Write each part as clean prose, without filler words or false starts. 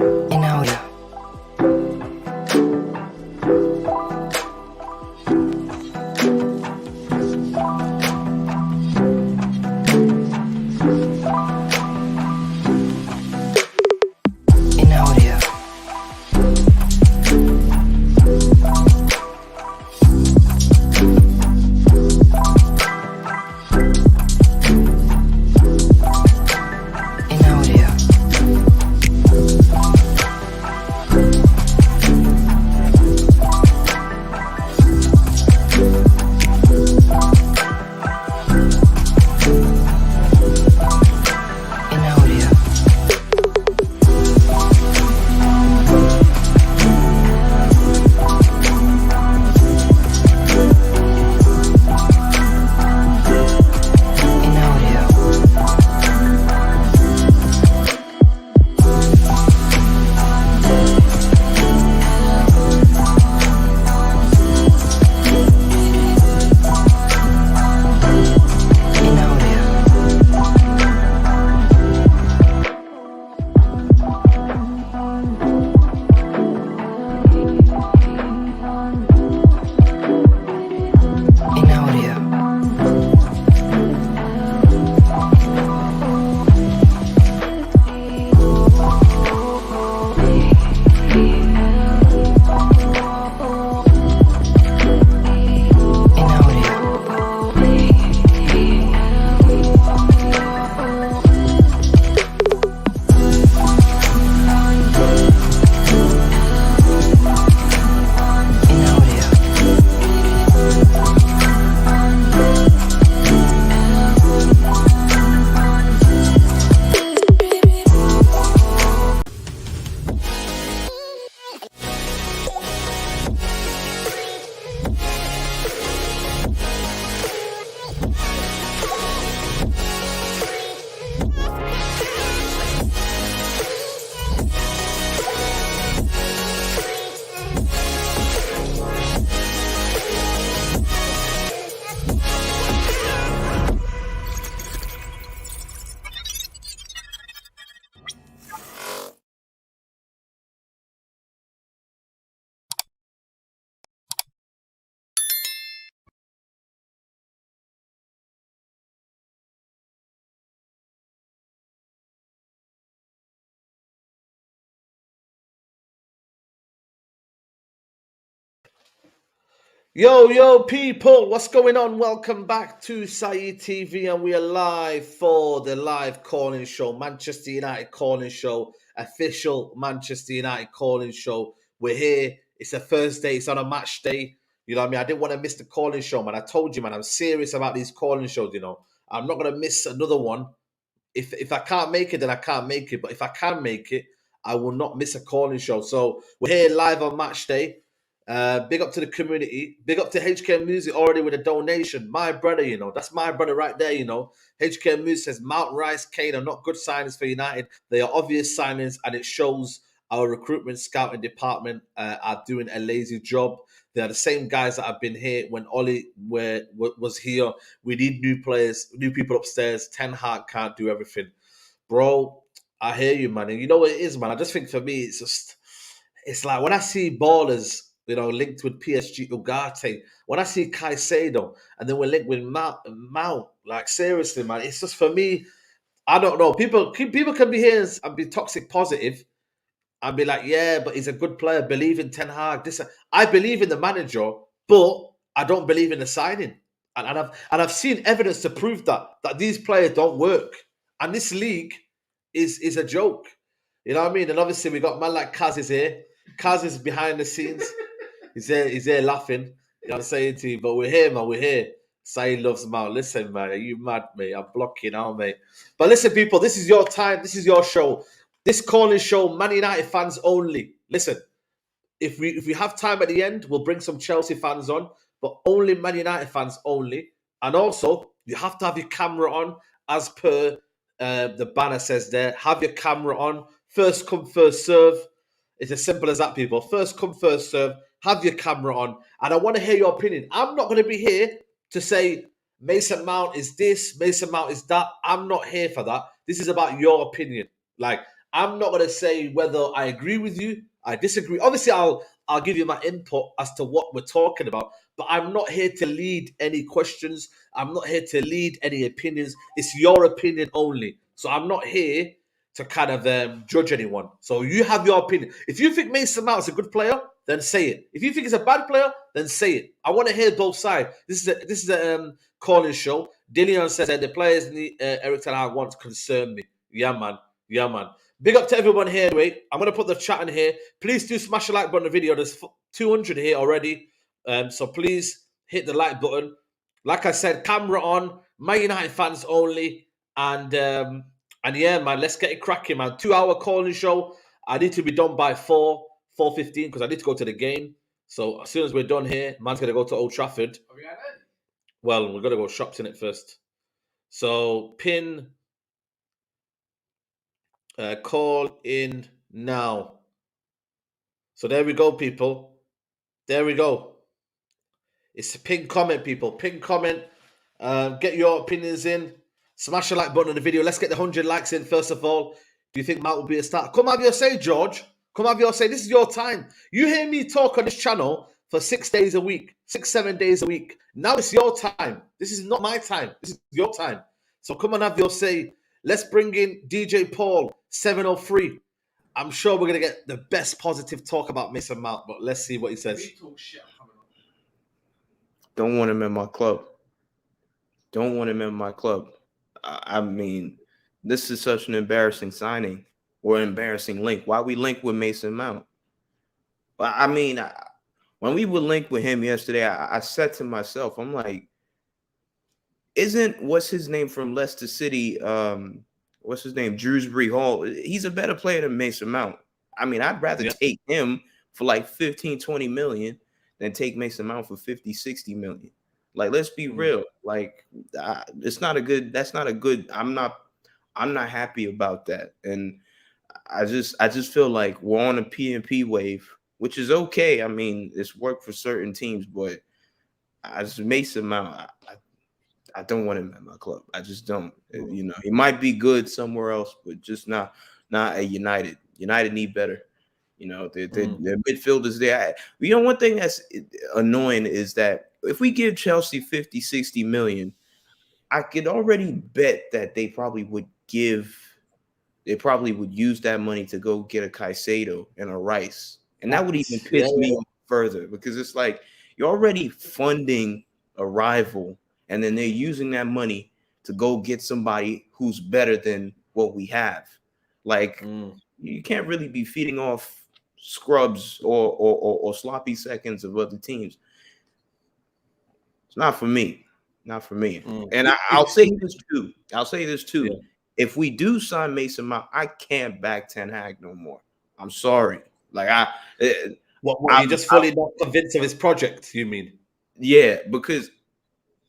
in audio. In audio. In audio. In audio. In audio. In audio. In audio. In audio. In audio. Yo, people, what's going on? Welcome back to Saeed TV, and we are live for the live calling show, Manchester United calling show, official Manchester United calling show. We're here. It's a Thursday. It's on a match day. You know what I mean? I didn't want to miss the calling show, man. I told you, man, I'm serious about these calling shows, you know. I'm not going to miss another one. If I can't make it, then I can't make it. But if I can make it, I will not miss a calling show. So we're here live on match day. Big up to the community. Big up to HK Music already with a donation. My brother, you know, that's my brother right there, you know. HK Music says Mount Rice, Kane are not good signings for United. They are obvious signings, and it shows our recruitment scouting department are doing a lazy job. They are the same guys that have been here when Ollie was here. We need new players, new people upstairs. Ten Hag can't do everything. Bro, I hear you, man. And you know what it is, man? I just think for me, it's like when I see ballers, you know, linked with PSG Ugarte, when I see Caicedo, and then we're linked with Mount, like seriously, man, it's just for me, I don't know. People can be here and be toxic positive and be like, yeah, but he's a good player. Believe in Ten Hag. I believe in the manager, but I don't believe in the signing. And I've seen evidence to prove that these players don't work. And this league is a joke. You know what I mean? And obviously we got man like Kaz is here. Kaz is behind the scenes. He's here laughing. You know what I'm saying to you? But we're here, man. We're here. Saeed loves Mount. Listen, man, are you mad, mate? I'm blocking out, mate. But listen, people, this is your time. This is your show. This calling show, Man United fans only. Listen, if we have time at the end, we'll bring some Chelsea fans on, but only Man United fans only. And also, you have to have your camera on, as per the banner says there. Have your camera on. First come, first serve. It's as simple as that, people. First come, first serve. Have your camera on. And I want to hear your opinion. I'm not going to be here to say Mason Mount is this, Mason Mount is that. I'm not here for that. This is about your opinion. Like, I'm not gonna say whether I agree with you, I disagree. Obviously, I'll give you my input as to what we're talking about, but I'm not here to lead any questions. I'm not here to lead any opinions. It's your opinion only. So I'm not here to kind of judge anyone. So you have your opinion. If you think Mason Mount is a good player, then say it. If you think he's a bad player, then say it. I want to hear both sides. This is a calling show. Dillion says that the players need Eric Ten Hag wants concern me. Yeah, man. Yeah, man. Big up to everyone here. Wait, I'm gonna put the chat in here. Please do smash the like button on the video. There's 200 here already. So please hit the like button. Like I said, camera on. My United fans only. And yeah, man, let's get it cracking, man. 2 hour calling show. I need to be done by 4:15 because I need to go to the game. So as soon as we're done here, man's gonna go to Old Trafford. Well, we're gonna go shops in it first. So pin call in now. So there we go, people. There we go. It's a pin comment, people. Pin comment. Get your opinions in. Smash the like button on the video. Let's get the 100 likes in first of all. Do you think Matt will be a start? Come have your say, George. Come have your say. This is your time. You hear me talk on this channel for 6 days a week, 7 days a week. Now it's your time. This is not my time. This is your time. So come and have your say. Let's bring in DJ Paul, 703. I'm sure we're going to get the best positive talk about Mason Mount, but let's see what he says. Don't want him in my club. Don't want him in my club. I mean, this is such an embarrassing signing or embarrassing link. Why we link with Mason Mount? I mean, when we would link with him yesterday, I said to myself, I'm like, what's his name from Leicester City? What's his name? Drewsbury Hall. He's a better player than Mason Mount. I mean, I'd rather take him for like 15, 20 million than take Mason Mount for 50, 60 million. Like, let's be real. Like, that's not a good. I'm not happy about that. And I just feel like we're on a P&P wave, which is okay. I mean, it's worked for certain teams, but Mason Mount, I don't want him at my club. I just don't. You know, he might be good somewhere else, but just not at United. United need better. You know, their midfielders there. You know, one thing that's annoying is that if we give Chelsea 50, 60 million, I could already bet that they probably would use that money to go get a Caicedo and a Rice. And that would even piss me off further, because it's like you're already funding a rival, and then they're using that money to go get somebody who's better than what we have. Like, you can't really be feeding off scrubs or sloppy seconds of other teams. It's not for me. Not for me. And I'll say this too. Yeah. If we do sign Mason Mount, I can't back Ten Hag no more. I'm sorry. Like you just fully not convinced of his project, you mean? Yeah, because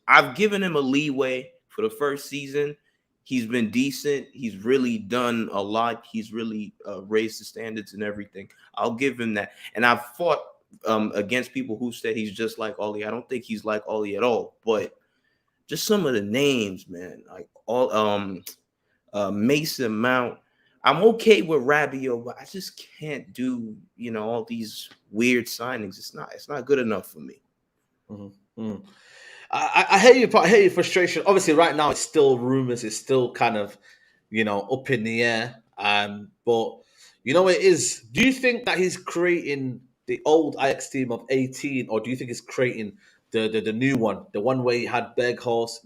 I've given him a leeway for the first season. He's been decent. He's really done a lot. He's really raised the standards and everything. I'll give him that. And I've fought against people who said he's just like Ollie. I don't think he's like Ollie at all. But just some of the names, man, like Mason Mount. I'm okay with Rabiot, but I just can't do, you know, all these weird signings. It's not good enough for me. Mm-hmm. I hear you, but I hear your frustration. Obviously, right now it's still rumors. It's still kind of, you know, up in the air. But you know, it is. Do you think that he's creating the old Ajax team of 18, or do you think he's creating the new one, the one where he had Beghouse,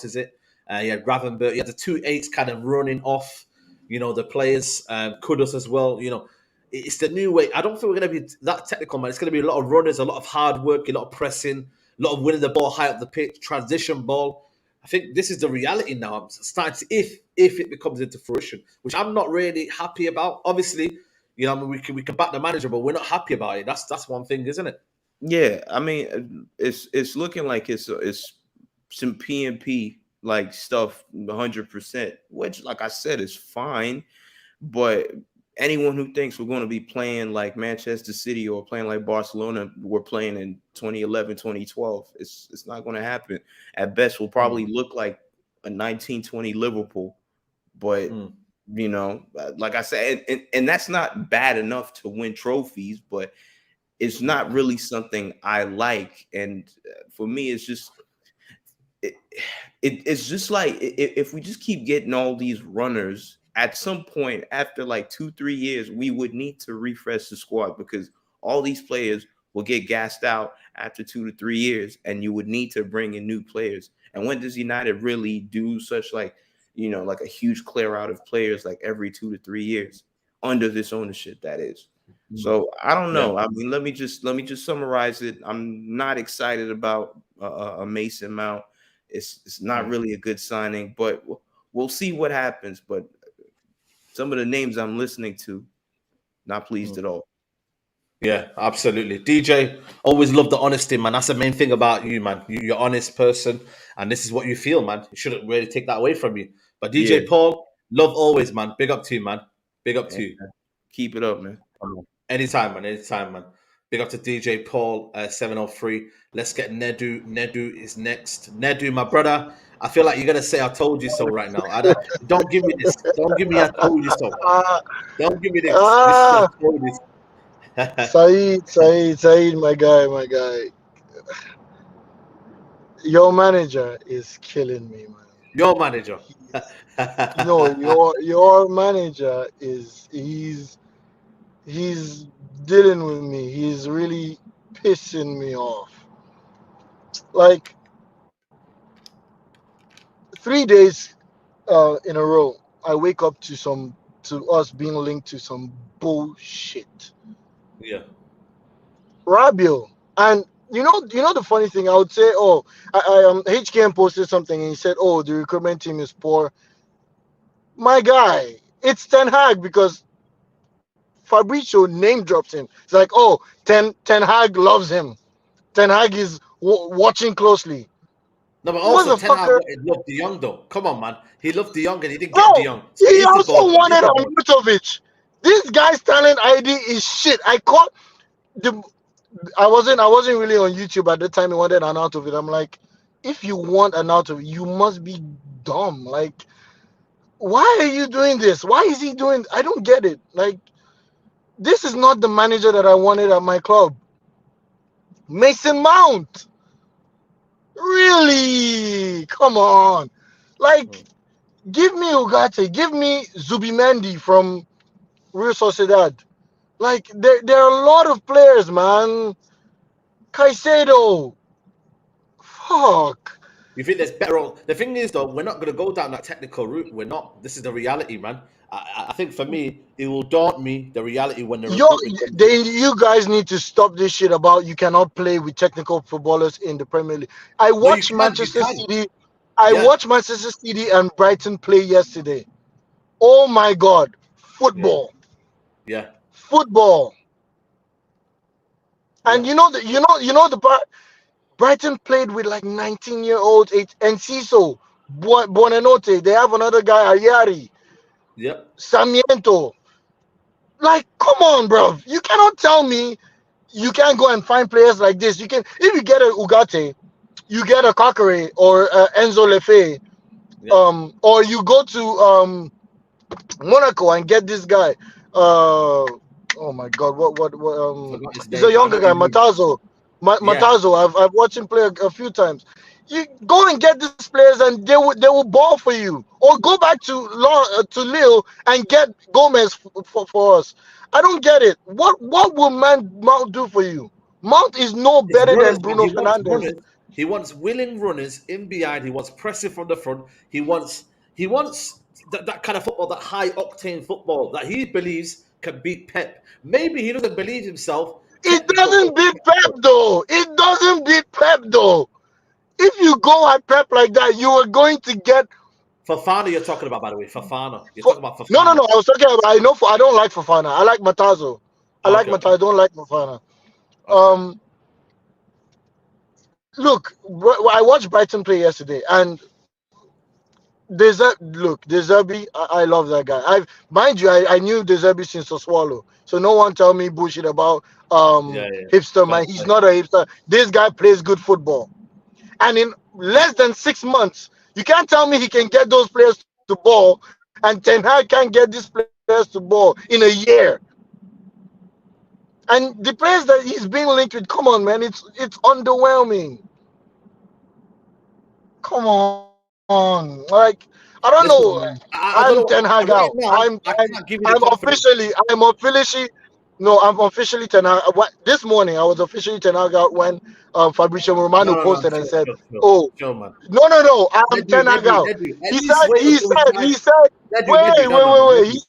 is it? He had Gravenberg. He had the 2 8s kind of running off, you know, the players. Kudus as well. You know, it's the new way. I don't think we're going to be that technical, man. It's going to be a lot of runners, a lot of hard work, a lot of pressing. A lot of winning the ball high up the pitch, transition ball. I think this is the reality now. I'm starting to, if it becomes into fruition, which I'm not really happy about. Obviously, you know, I mean, we can back the manager, but we're not happy about it. That's one thing, isn't it? Yeah, I mean, it's looking like it's some P&P like stuff, 100%. Which, like I said, is fine. But anyone who thinks we're going to be playing like Manchester City or playing like Barcelona were playing in 2011, 2012, it's not going to happen. At best, we'll probably look like a 1920 Liverpool, but You know, like I said, and that's not bad enough to win trophies, but it's not really something I like. And for me, it's just it's just like if we just keep getting all these runners, at some point after like 2-3 years, we would need to refresh the squad because all these players will get gassed out after 2 to 3 years, and you would need to bring in new players. And when does United really do such like, you know, like a huge clear out of players like every 2 to 3 years under this ownership? That is. So I don't know. I mean, let me just summarize it. I'm not excited about a Mason Mount. It's not really a good signing, but we'll see what happens. But some of the names I'm listening to, not pleased at all. Yeah, absolutely. DJ, always love the honesty, man. That's the main thing about you, man. You're an honest person, and this is what you feel, man. You shouldn't really take that away from you. But DJ Paul, love always, man. Big up to you, man. Big up to you. Keep it up, man. Anytime, man. Anytime, man. Big up to DJ Paul, 703. Let's get Nedu. Nedu is next. Nedu, my brother. I feel like you're gonna say "I told you so" right now. Don't give me this. Don't give me "I told you so." Don't give me this. This is "I told you so." Saeed, my guy. Your manager is killing me, man. Your manager. No, your manager he's dealing with me. He's really pissing me off. Like 3 days in a row, I wake up to us being linked to some bullshit. Yeah. Rabio. And you know the funny thing, I would say, HKM posted something and he said, "Oh, the recruitment team is poor." My guy, it's Ten Hag because Fabrizio name drops him. It's like, "Oh, Ten Hag loves him. Ten Hag is watching closely." No, but also Ten Hag Motherfucker. loved De Jong though. Come on, man. He loved De Jong and he didn't Bro, get De Jong. So he he's the also ball. wanted Arnautovic. This guy's talent ID is shit. I wasn't really on YouTube at the time he wanted Arnautovic. I'm like, if you want Arnautovic, you must be dumb. Like, why are you doing this? Why is he doing? I don't get it. Like, this is not the manager that I wanted at my club. Mason Mount. Really? Come on. Like, give me Ugarte. Give me Zubimendi from Real Sociedad. Like, there are a lot of players, man. Caicedo. Fuck. You think there's better? The thing is, though, we're not going to go down that technical route. We're not. This is the reality, man. I think for me, it will daunt me, the reality, when the you guys need to stop this shit about you cannot play with technical footballers in the Premier League. I watched Manchester City. I watched Manchester City and Brighton play yesterday. Oh my God, football. Yeah. Football. And you know the part. Brighton played with like 19-year-olds, Enciso, Buonanotte. They have another guy, Ayari. Yep. Sarmiento. Like, come on, bro. You cannot tell me you can't go and find players like this. You can, if you get a Ugarte, you get a Coqueret or Enzo Lefe, or you go to Monaco and get this guy. Oh my God, what he's a younger guy, Matazo. Matazo. I've watched him play a few times. You go and get these players, and they will ball for you. Or go back to Lille and get Gomez for us. I don't get it. What will Mount do for you? Mount is no better than Bruno Fernandes. He wants willing runners in behind. He wants pressing from the front. He wants that kind of football, that high octane football that he believes can beat Pep. Maybe he doesn't believe himself. It doesn't beat Pep though. It doesn't beat Pep though. If you go at Pep like that, you are going to get Fofana. You're talking about, by the way, Fofana. You're talking about Fofana. No. I was talking about. I don't like Fofana. I like Matazo. Matazo. I don't like Fofana. Okay. Look, I watched Brighton play yesterday, and De Zerbi. I love that guy. Mind you, I knew De Zerbi since Oswaldo. So no one tell me bullshit about hipster man. He's not a hipster. This guy plays good football. And in less than 6 months, you can't tell me he can get those players to ball and Ten Hag can't get these players to ball in a year. And the players that he's being linked with, come on, man, it's underwhelming. Come on, like I don't Listen, know. man, I don't I'm know. Ten Hag Right out. now, I can't give you the I'm confidence. officially. No, I'm officially Ten Hag. This morning I was officially Ten Hag out when Fabrizio Romano No. posted and Chill, said, chill, chill, "Oh, chill, man. no, I'm Nedu, Ten Hag Nedu, out." Nedu. At He least said, wait he until we said, sign. he said, Nedu, wait, Nedu, no. wait. Nedu.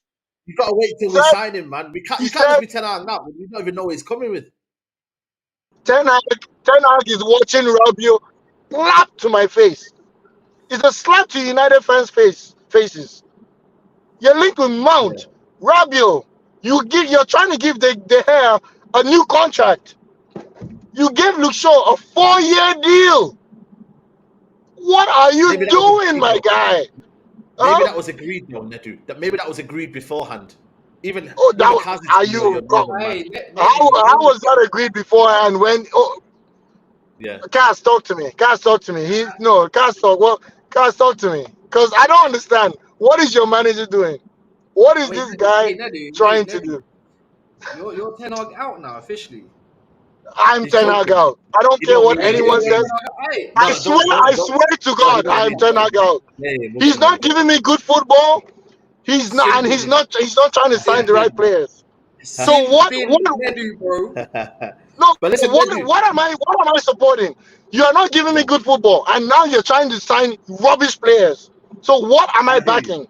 You gotta wait till we Said, sign him, man. he You can't just said, be 10 out now. You don't even know what he's coming with. Ten Hag is watching Rabiot slap to my face. It's a slap to United fans' faces. You're linked with Yeah. Mount, Rabiot. You're trying to give the hair a new contract. You gave Luke Shaw a 4-year deal. What are you Maybe that was doing, agreed my though. guy? Maybe Huh? that was agreed though, Nedu. Maybe that was agreed beforehand. Even Oh, that even was. Kaz's Are know you're you? more than man. Hey, Nedu, How was that agreed beforehand? When? Oh, Yeah. Cass, talk to me. Cass, talk to me. Cass, talk. Well, Cass, talk to me. Cause I don't understand. What is your manager doing? What is wait, this guy trying to Nedu. do? You're Ten Hag out now officially. I'm He's Ten Hag joking. out. I don't You care don't what mean it. Hey, You anyone you're don't mean Ten it. says. Hag. Hey, No, I swear to God, no, he I'm don't Ten mean Hag it. out. Yeah, he He's mustn't not mean giving me good football. He's not, and simple, he's not trying to sign the right simple, players. So simping Nedu, bro. it. no, But listen, Nedu. what am I supporting? You are not giving me Yeah, good football, and now you're trying to sign rubbish players. So what am I I hear you. backing?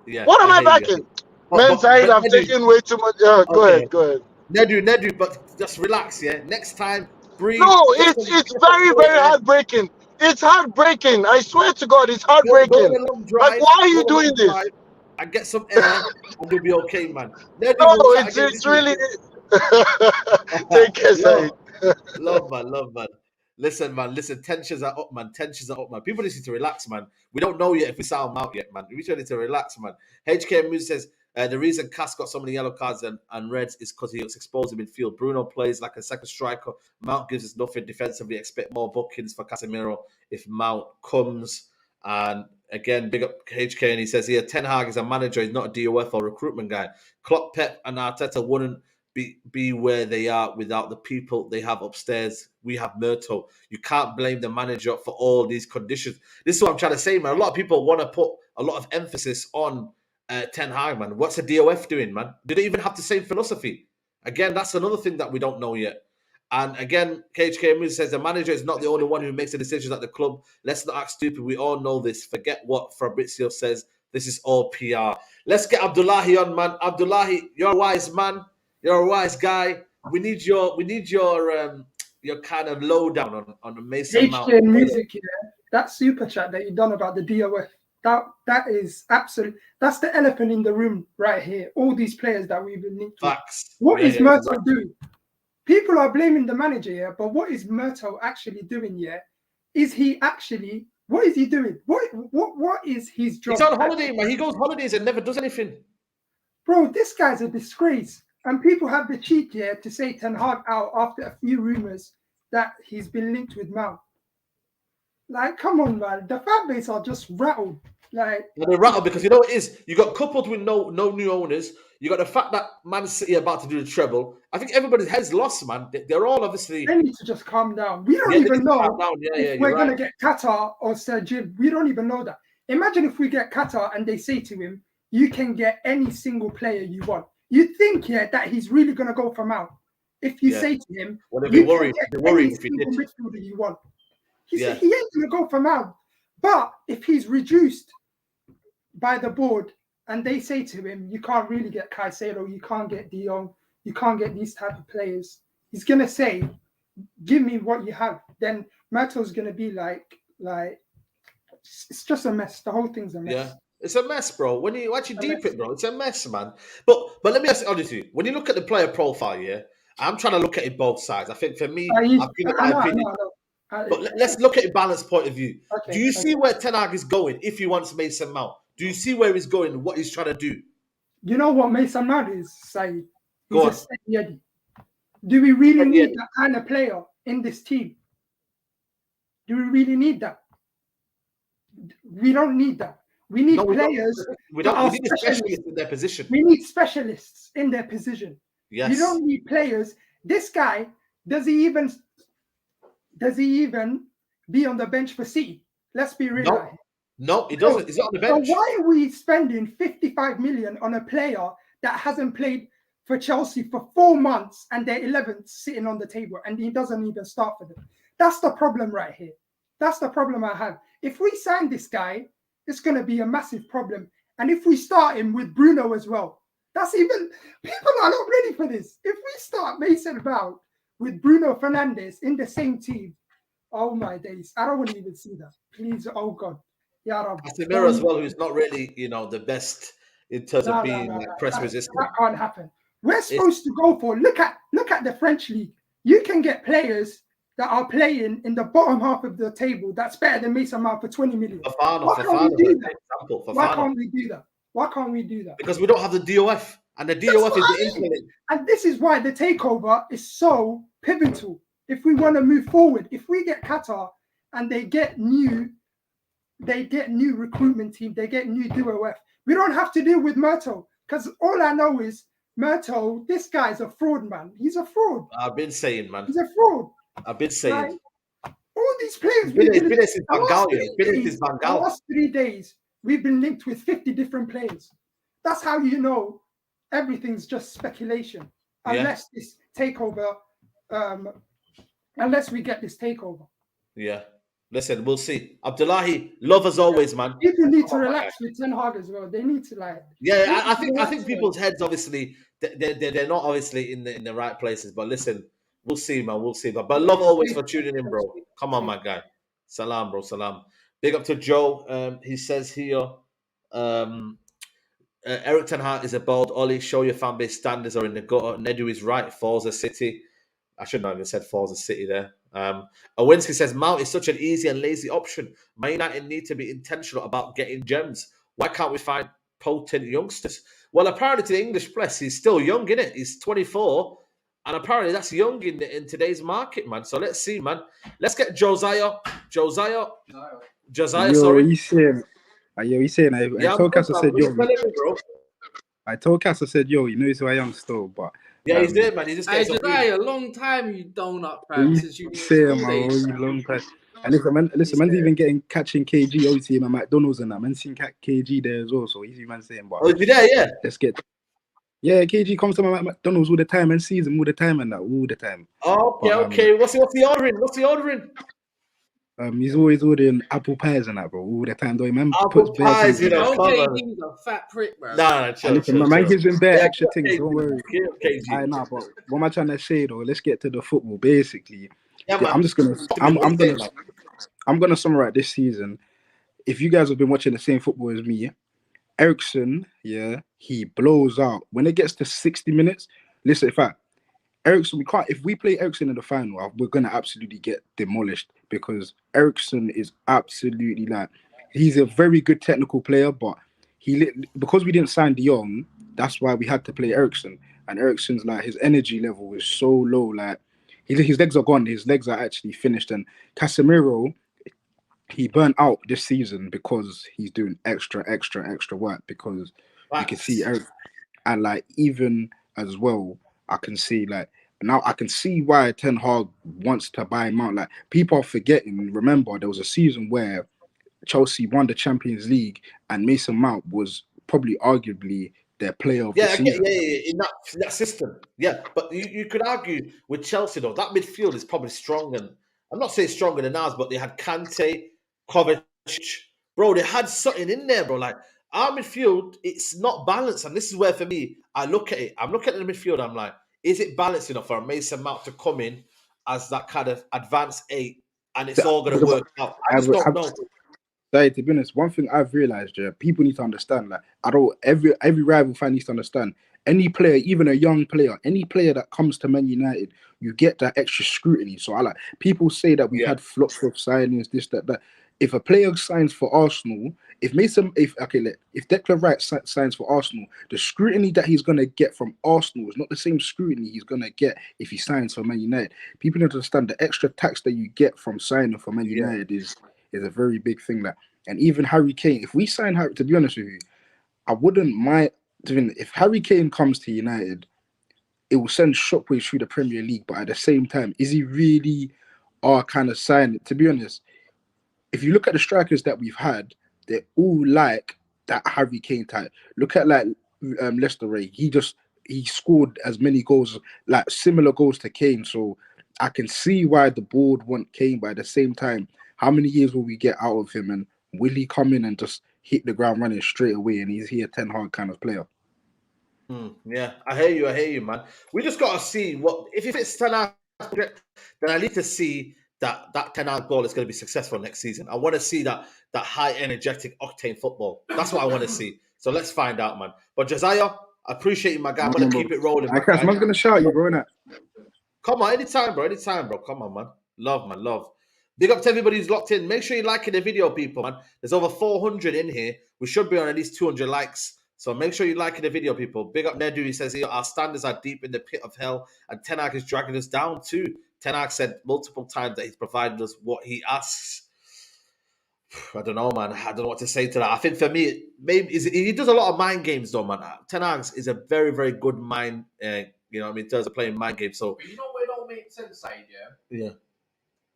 Yeah, What am I I hear you. I hear backing? you. Man, Saeed, But I've Nedu. taken way too much. Okay. Go ahead. Nedu, but just relax, yeah. Next time, breathe. No, it's Get some very, cold very air. heartbreaking. It's heartbreaking. I swear to God, it's Go on heartbreaking. a long Like, drive. why are Go you on a doing long this? drive and get some air, and you'll be okay, man. Nedu, No, we'll chat again it's this week. really. Take care, Saeed. Love, man. Listen, man. Listen, tensions are up, man. Tensions are up, man. People just need to relax, man. We don't know yet if we sound them out yet, man. We just need to relax, man. HK Moose says the reason Cass got so many yellow cards and reds is because he looks exposed in midfield. Bruno plays like a second striker. Mount gives us nothing defensively. Expect more bookings for Casemiro if Mount comes. And again, big up HK, and he says here, Ten Hag is a manager. He's not a DOF or recruitment guy. Klopp, Pep, and Arteta wouldn't be where they are without the people they have upstairs. We have Myrtle. You can't blame the manager for all these conditions. This is what I'm trying to say, man. A lot of people want to put a lot of emphasis on Ten Hag, man. What's the DOF doing, man? Do they even have the same philosophy? Again, that's another thing that we don't know yet. And again, KHK Moon says the manager is not the only one who makes the decisions at the club. Let's not act stupid. We all know this. Forget what Fabrizio says. This is all PR. Let's get Abdullahi on, man. Abdullahi, you're a wise man. You're a wise guy. We need your kind of lowdown on the Mason Mount. HK Music, yeah, that super chat that you done about the DOF, that is absolute. That's the elephant in the room right here. All these players that we've been linked to. Facts. What is Yeah. Myrtle doing? People are blaming the manager, yeah, but what is Myrtle actually doing? Yeah, is he actually? What is he doing? What is his job? He's on holiday, man. He goes holidays and never does anything. Bro, this guy's a disgrace. And people have the cheek here to say Ten Hag out after a few rumors that he's been linked with Mount. Like, come on, man. The fan base are just rattled. Like, And they're rattled because you know what it is. You got coupled with no new owners. You got the fact that Man City are about to do the treble. I think everybody's heads lost, man. They're all obviously. they need to just calm down. We don't Yeah, they even need to know calm down. Yeah, if you're we're going right. to get Qatar or Sir Jim. We don't even know that. Imagine if we get Qatar and they say to him, you can get any single player you want. You think, yeah, that he's really going to go for Mount. If you Yeah. say to him, Well, they'd you be worried. can get They'd be worried any if he single did. midfielder you want. He Yeah. said he ain't going to go for Mount. But if he's reduced by the board and they say to him, you can't really get Caicedo, you can't get De Jong, you can't get these type of players, he's going to say, give me what you have. Then Myrtle's going to be like, it's just a mess. The whole thing's a mess. Yeah. It's a mess, bro. When you actually deep it, bro, it's a mess, man. But let me ask you honestly, when you look at the player profile, yeah, I'm trying to look at it both sides. I think for me, I've given my opinion. But let's look at a balanced point of view. Okay, Do you see where Ten Hag is going if he wants Mason Mount? Do you see where he's going and what he's trying to do? You know what Mason Mount is, Saeed? He's Go on. a steady Eddie. Do we really Steady need Eddie. that kind of player in this team? Do we really need that? We don't need that. We need No, we don't. players We that don't. are We need a specialists. specialist in their position. We need specialists in their position. Yes. You don't need players. This guy, does he even be on the bench for City? Let's be real. No. No, it doesn't. He's not on the bench. So why are we spending 55 million on a player that hasn't played for Chelsea for 4 months and they're 11th sitting on the table and he doesn't even start for them? That's the problem right here. That's the problem I have. If we sign this guy, it's going to be a massive problem. And if we start him with Bruno as well, that's even, people are not ready for this. If we start Mason Mount with Bruno Fernandes in the same team, oh my days, I don't want to even see that. Please, oh God. Yeah, Casemiro as well, who's not really, the best in terms of being press resistant. That can't happen. We're supposed to go for, look at the French league. You can get players that are playing in the bottom half of the table that's better than Mason Mount for 20 million. Why can't we do that? Why can't we do that? Why can't we do that? Because we don't have the DOF, and the DOF is the implement. And this is why the takeover is so pivotal. If we want to move forward, if we get Qatar and they get new recruitment team, they get new DOF. We don't have to deal with Murto, because all I know is Murto, this guy's a fraud, man. He's a fraud. I've been saying, man. He's a fraud. I've been saying. Like, all these players. The last 3 days, we've been linked with 50 different players. That's how you know everything's just speculation. Unless this takeover, unless we get this takeover. Yeah. Listen, we'll see. Abdullahi, love as always, man. People need to relax with Ten Hag as well. They need to I think people's heads obviously they're not obviously in the right places. But listen, we'll see, man. We'll see. But love always for tuning in, bro. Come on, my guy. Salam, bro. Salam. Big up to Joe. He says here, Eric Ten Hag is a bold Ollie. Show your fan base standards are in the gutter. Nedu is right. Forza City. I shouldn't have even said Forza City there. Owinski says Mount is such an easy and lazy option. Man United need to be intentional about getting gems. Why can't we find potent youngsters? Well, apparently to the English press, he's still young, innit? He's 24, and apparently that's young in today's market, man. So let's see, man. Let's get Josiah. Yo, sorry. he's saying, I told Cass, I said, yo, I told Cass, I said, yo, you know he's who I am still, but yeah, he's there, man. He just gets a long time you donut, fam. Since you saying, man, long time. And listen, man's even catching KG, obviously, in McDonald's and that. Man's seen KG there as well, so easy man saying, but oh, is he there? Yeah. Let's get. Yeah, KG comes to my McDonald's all the time and sees him all the time and that, all the time. Oh, okay, okay. What's he ordering? He's always ordering apple pies and that, bro, all the time. Though, man, apple pies, you know. KG's a fat prick, bro. Nah, chill. Man gives him bare extra things. KG, don't worry. KG. But what am I trying to say though? Let's get to the football. Basically, yeah, I'm gonna summarize this season. If you guys have been watching the same football as me, Eriksen, he blows out when it gets to 60 minutes. Listen, in fact, Eriksen, if we play Eriksen in the final, we're gonna absolutely get demolished because Eriksen is absolutely he's a very good technical player, but because we didn't sign De Jong, that's why we had to play Eriksen. And Eriksen's his energy level is so low, his legs are gone, his legs are actually finished. And Casemiro, he burnt out this season because he's doing extra work because you can see Eric, and even as well, I can see now I can see why Ten Hag wants to buy him out. People are forgetting. Remember, there was a season where Chelsea won the Champions League, and Mason Mount was probably arguably their player of the season. In that system. Yeah, but you could argue with Chelsea though that midfield is probably stronger. I'm not saying stronger than ours, but they had Kante, Kovacic, bro. They had something in there, bro. Our midfield, it's not balanced, and this is where for me, I look at it. I'm looking at the midfield. I'm like, is it balanced enough for Mason Mount to come in as that kind of advanced 8, and it's all going to work out? I just don't know. To be honest, one thing I've realized, people need to understand. Every rival fan needs to understand. Any player, even a young player, any player that comes to Man United, you get that extra scrutiny. So people say that we had flops of signings, this, that. If a player signs for Arsenal, if Declan Rice signs for Arsenal, the scrutiny that he's gonna get from Arsenal is not the same scrutiny he's gonna get if he signs for Man United. People need to understand the extra tax that you get from signing for Man United is a very big thing. and even Harry Kane. If we sign Harry, to be honest with you, I wouldn't mind if Harry Kane comes to United. It will send shockwaves through the Premier League, but at the same time, is he really our kind of sign? To be honest, if you look at the strikers that we've had, they're all like that Harry Kane type. Look at like Leicester Ray. He scored as many goals, like similar goals to Kane. So I can see why the board want Kane, but at the same time, how many years will we get out of him? And will he come in and just hit the ground running straight away? And is he a Ten Hag kind of player? Yeah, I hear you, man. We just got to see what if it's Ten Hag project, then I need to see that Ten Hag ball is going to be successful next season. I want to see that high energetic octane football. That's what I want to see. So let's find out, man. But Josiah, I appreciate you, my guy. I'm going to keep it rolling. I am going to shout you, bro. Come on, anytime, bro. Come on, man. Love, man, love. Big up to everybody who's locked in. Make sure you're liking the video, people, man. There's over 400 in here. We should be on at least 200 likes. So make sure you're liking the video, people. Big up Nedu. He says here, our standards are deep in the pit of hell, and Ten Hag is dragging us down too. Ten Hag said multiple times that he's provided us what he asks. I don't know, man. I don't know what to say to that. I think for me, maybe he does a lot of mind games, though, man. Ten Hag is a very, very good mind, in terms of playing mind games. So, but you know what it don't make sense, Saeed, yeah.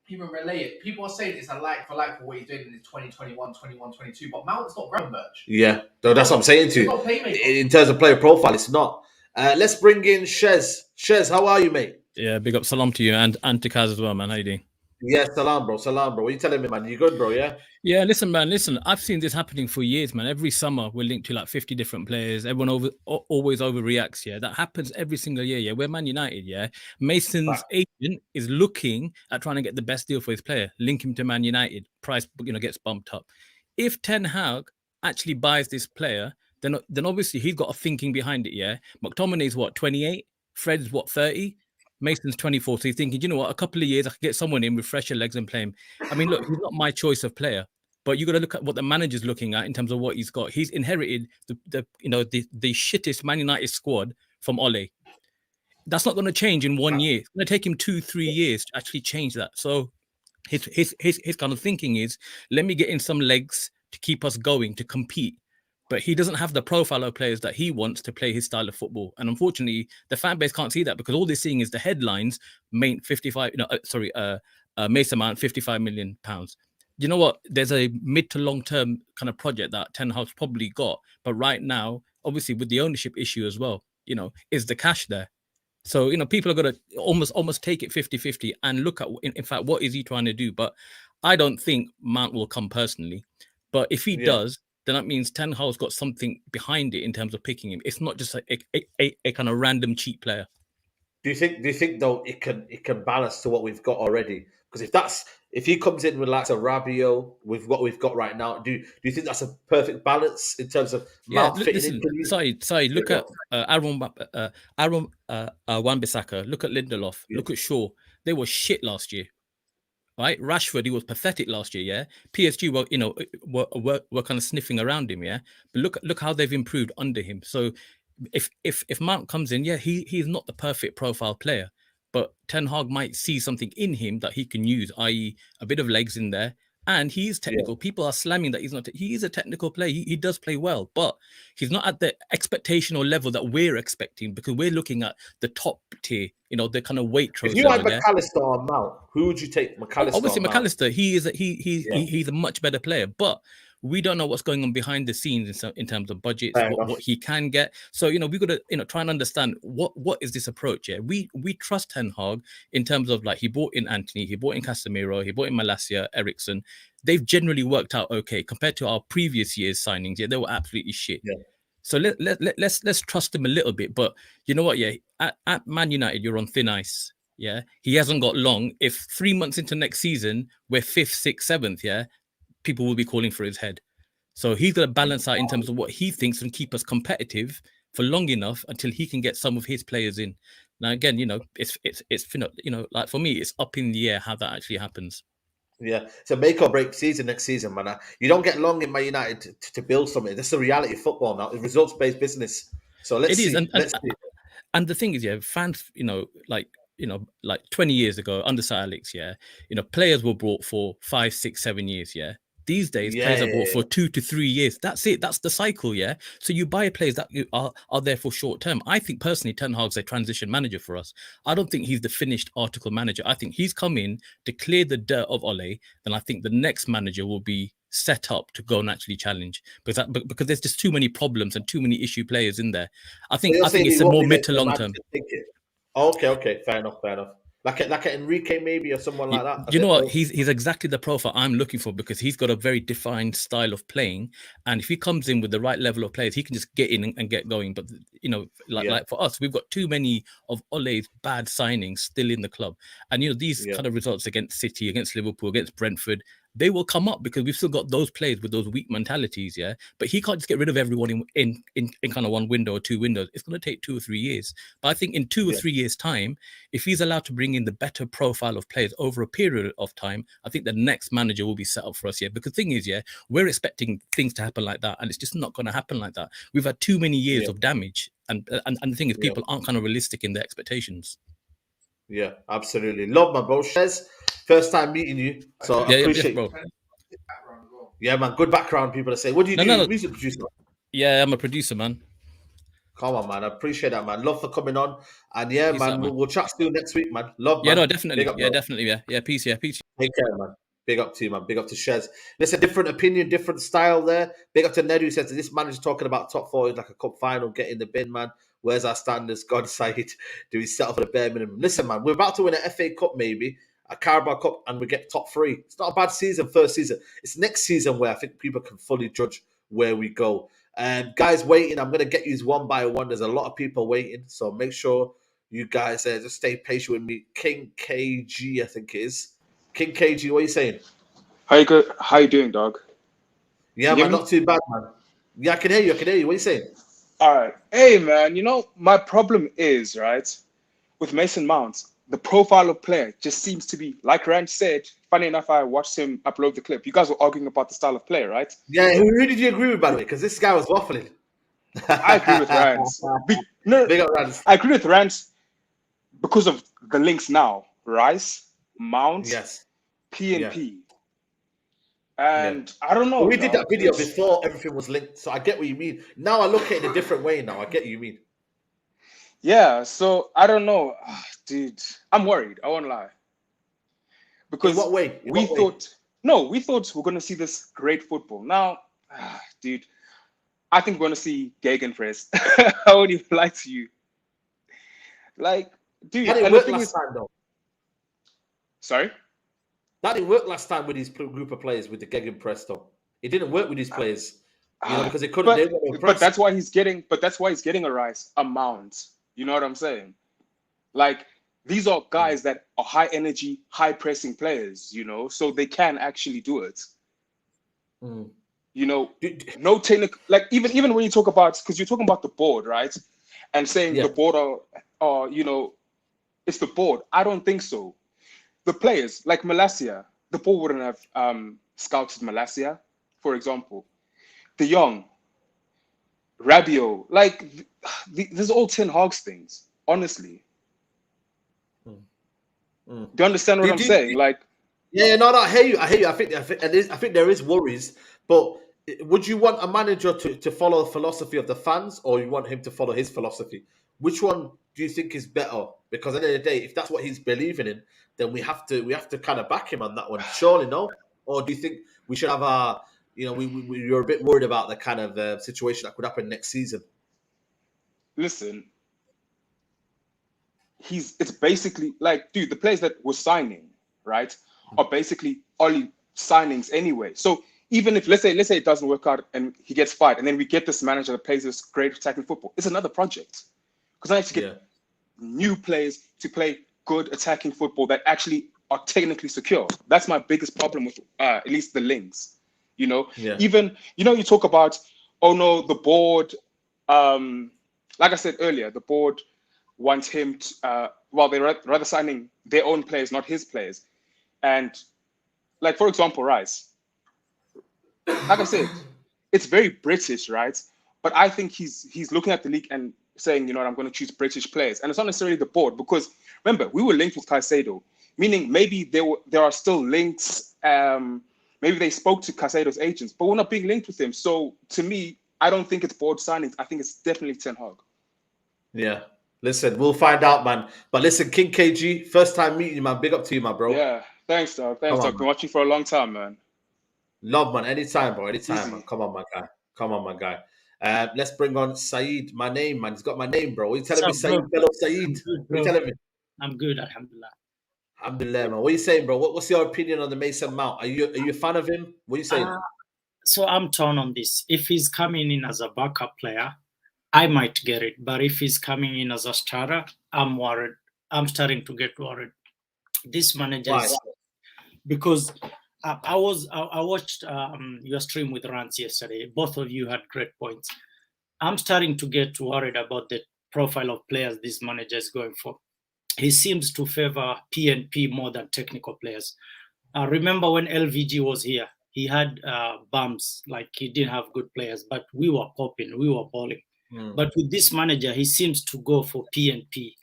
Even relate it. People are saying it's a like for what he's doing in 2021, 21, 22, but Mount's not ground merch. Yeah, no, that's what I'm saying to you. In terms of player profile, it's not. Let's bring in Chez. Chez, how are you, mate? Yeah, big up salam to you and to Kaz as well, man. How you doing? Yeah, salam, bro. What are you telling me, man? You good, bro, yeah? Yeah, listen, man. I've seen this happening for years, man. Every summer, we're linked to like 50 different players. Everyone always overreacts, yeah? That happens every single year, yeah? We're Man United, yeah? Mason's agent is looking at trying to get the best deal for his player. Link him to Man United. Price, gets bumped up. If Ten Hag actually buys this player, then obviously he's got a thinking behind it, yeah? McTominay's what, 28? Fred's what, 30? Mason's 24, so he's thinking, you know what, a couple of years I could get someone in with fresher legs and play him. I mean, look, he's not my choice of player, but you got to look at what the manager's looking at in terms of what he's got. He's inherited the shittest Man United squad from Ole. That's not going to change in 1 year. It's going to take him 2-3 years to actually change that. So his kind of thinking is, let me get in some legs to keep us going, to compete. But he doesn't have the profile of players that he wants to play his style of football. And unfortunately, the fan base can't see that because all they're seeing is the headlines, Mason Mount, £55 million. You know what? There's a mid to long term kind of project that Ten Hag's probably got. But right now, obviously with the ownership issue as well, is the cash there? So, people are going to almost take it 50-50 and look at, in fact, what is he trying to do? But I don't think Mount will come personally. But if he does, then that means Ten Hag's got something behind it in terms of picking him. It's not just a kind of random cheap player. Do you think though it can balance to what we've got already? Because if he comes in with like a Rabiot with what we've got right now, do you think that's a perfect balance in terms of Mount fitting into? Sorry, look at Aaron Wan-Bissaka. Look at Lindelof. Yeah. Look at Shaw. They were shit last year. Right, Rashford, he was pathetic last year. Yeah, PSG were kind of sniffing around him. Yeah, but look how they've improved under him. So if Mount comes in, yeah, he's not the perfect profile player, but Ten Hag might see something in him that he can use, i.e., a bit of legs in there. And he is technical. Yeah. People are slamming that he's not. He is a technical player. He does play well, but he's not at the expectation or level that we're expecting because we're looking at the top tier. The kind of weight. If you had McAllister or Mount, who would you take? McAllister. Obviously, McAllister. He's a much better player, but we don't know what's going on behind the scenes in terms of budgets, what he can get. So we've got to try and understand what is this approach. Yeah, we trust Ten Hag in terms of like he bought in Anthony, he bought in Casemiro, he bought in Malacia, Ericsson. They've generally worked out okay compared to our previous year's signings. Yeah, they were absolutely shit. Yeah. So let's trust him a little bit. But you know what? Yeah, at Man United, you're on thin ice. Yeah, he hasn't got long. If 3 months into next season we're 5th, 6th, 7th, yeah, people will be calling for his head. So he's got to balance out in terms of what he thinks and keep us competitive for long enough until he can get some of his players in. Now again, it's like for me, it's up in the air how that actually happens. Yeah, it's a make or break season next season, man. You don't get long in Man United to build something. That's the reality of football now. It's results based business. So let's see. And the thing is, yeah, fans, like 20 years ago under Sir Alex, yeah, players were brought for 5, 6, 7 years, yeah. These days, players are bought for 2 to 3 years. That's it. That's the cycle, yeah? So you buy players that are there for short term. I think personally, Ten Hag's a transition manager for us. I don't think he's the finished article manager. I think he's come in to clear the dirt of Ole. Then I think the next manager will be set up to go and actually challenge, because there's just too many problems and too many issue players in there. I think it's a more mid to long term. Okay, fair enough. Like a Enrique maybe, or someone like that. You know what? He's exactly the profile I'm looking for, because he's got a very defined style of playing, and if he comes in with the right level of players, he can just get in and get going. But like for us, we've got too many of Ole's bad signings still in the club, and these kind of results against City, against Liverpool, against Brentford, they will come up because we've still got those players with those weak mentalities, yeah. But he can't just get rid of everyone in kind of one window or two windows. It's going to take 2 or 3 years. But I think in 2 or 3 years' time, if he's allowed to bring in the better profile of players over a period of time, I think the next manager will be set up for us, yeah. Because the thing is, we're expecting things to happen like that, and it's just not going to happen like that. We've had too many years of damage, and the thing is, people aren't kind of realistic in their expectations. Yeah, absolutely. Love my bro. Chez, first time meeting you, so I appreciate bro. Yeah, man, good background. People are saying, what do you do? Music producer? Yeah, I'm a producer, man. Come on, man. I appreciate that, man. Love for coming on. And yeah, man, we'll chat soon next week, man. Love, man. Yeah, no, definitely. Definitely. Yeah, peace. Take care, man. Big up to you, man. Big up to Chez. There's a different opinion, different style there. Big up to Nedu, who says this manager's talking about top 4 is like a cup final, get in the bin, man. Where's our standards? God side. Do we settle for the bare minimum? Listen, man, we're about to win an FA Cup, maybe, a Carabao Cup, and we get top 3. It's not a bad season, first season. It's next season where I think people can fully judge where we go. Guys waiting, I'm going to get you one by one. There's a lot of people waiting, so make sure you guys just stay patient with me. King KG, I think it is. King KG, what are you saying? How you doing, dog? Yeah, man, not too bad, man. Yeah, I can hear you. What are you saying? All right. Hey, man, my problem is, right, with Mason Mount, the profile of player just seems to be, like Rand said, funny enough, I watched him upload the clip. You guys were arguing about the style of play, right? Yeah, who did you agree with, by the way? Because this guy was waffling. I agree with Rand. Big up Rand. I agree with Rand because of the links now. Rice, Mount, PNP. And I don't know. We did that video before everything was linked, so I get what you mean. Now I look at it in a different way now. I get what you mean. Yeah, so I don't know. Dude, I'm worried. I won't lie. Because in what way? We thought we're going to see this great football. Now, dude, I think we're going to see Gegenpress. I won't even lie to you. Like, dude. That didn't work last time, though. Sorry? That didn't work last time with his group of players with the Gegenpress, though. It didn't work with these players, because they couldn't. But that's why he's getting. But that's why he's getting a Rice, a Mount. You know what I'm saying? Like, these are guys that are high energy, high pressing players. So they can actually do it. No technical. Like even when you talk about, because you're talking about the board, right? And saying the board are it's the board. I don't think so. The players, like Malacia, the board wouldn't have scouted Malacia, for example. De Jong, Rabiot, like these are all Ten Hag's things, honestly. Do you understand what I'm saying? Like, I hear you. I think there is worries, but would you want a manager to follow the philosophy of the fans, or you want him to follow his philosophy? Which one do you think is better? Because at the end of the day, if that's what he's believing in, then we have to kind of back him on that one. Surely, no? Or do you think we should have we're a bit worried about the kind of situation that could happen next season? Listen, it's basically like, dude, the players that we're signing, right, are basically only signings anyway. So even if let's say it doesn't work out and he gets fired, and then we get this manager that plays this great attacking football, it's another project. Because I need to get new players to play good attacking football that actually are technically secure. That's my biggest problem with at least the links. Even you talk about, oh no, the board. Like I said earlier, the board wants him to. They're rather signing their own players, not his players. And like, for example, Rice. Like I said, it's very British, right? But I think he's looking at the league and saying, I'm going to choose British players. And it's not necessarily the board, because remember, we were linked with Caicedo, meaning maybe there are still links maybe they spoke to Caicedo's agents, but we're not being linked with him. So to me, I don't think it's board signings. I think it's definitely Ten Hag. Yeah. Listen, we'll find out, man. But listen, King KG, first time meeting you, man. Big up to you, my bro. Yeah, thanks, dog. Come Thanks, on, dog. Been watching for a long time, man. Love, man. Anytime, bro. Anytime, Easy. man. Come on, my guy. Come on, my guy. Let's bring on Saeed. My name, man. He's got my name, bro. What are you telling me, What's up, Saeed? bro? Fellow I'm Saeed. good, What are you bro. telling me? I'm good, alhamdulillah. Alhamdulillah, man. What are you saying, bro? What's your opinion on the Mason Mount? Are you a fan of him? What are you saying? So I'm torn on this. If he's coming in as a backup player, I might get it. But if he's coming in as a starter, I'm worried. I'm starting to get worried. This manager Why? is because I watched your stream with Rance yesterday. Both of you had great points. I'm starting to get worried about the profile of players this manager is going for. He seems to favor P&P more than technical players. Remember when LVG was here, he had bumps, like he didn't have good players, but we were popping, we were balling. But with this manager, he seems to go for P&P.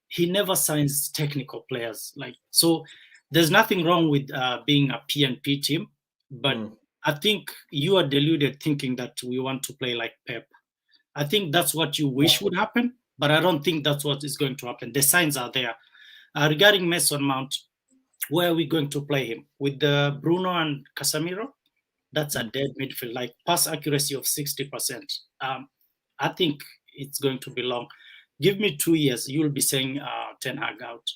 He never signs technical players. So there's nothing wrong with being a P&P team, but I think you are deluded thinking that we want to play like Pep. I think that's what you wish would happen, but I don't think that's what is going to happen. The signs are there. Regarding Mason Mount, where are we going to play him? With Bruno and Casemiro? That's a dead midfield, like pass accuracy of 60%. I think it's going to be long. Give me 2 years, you'll be saying Ten Hag out.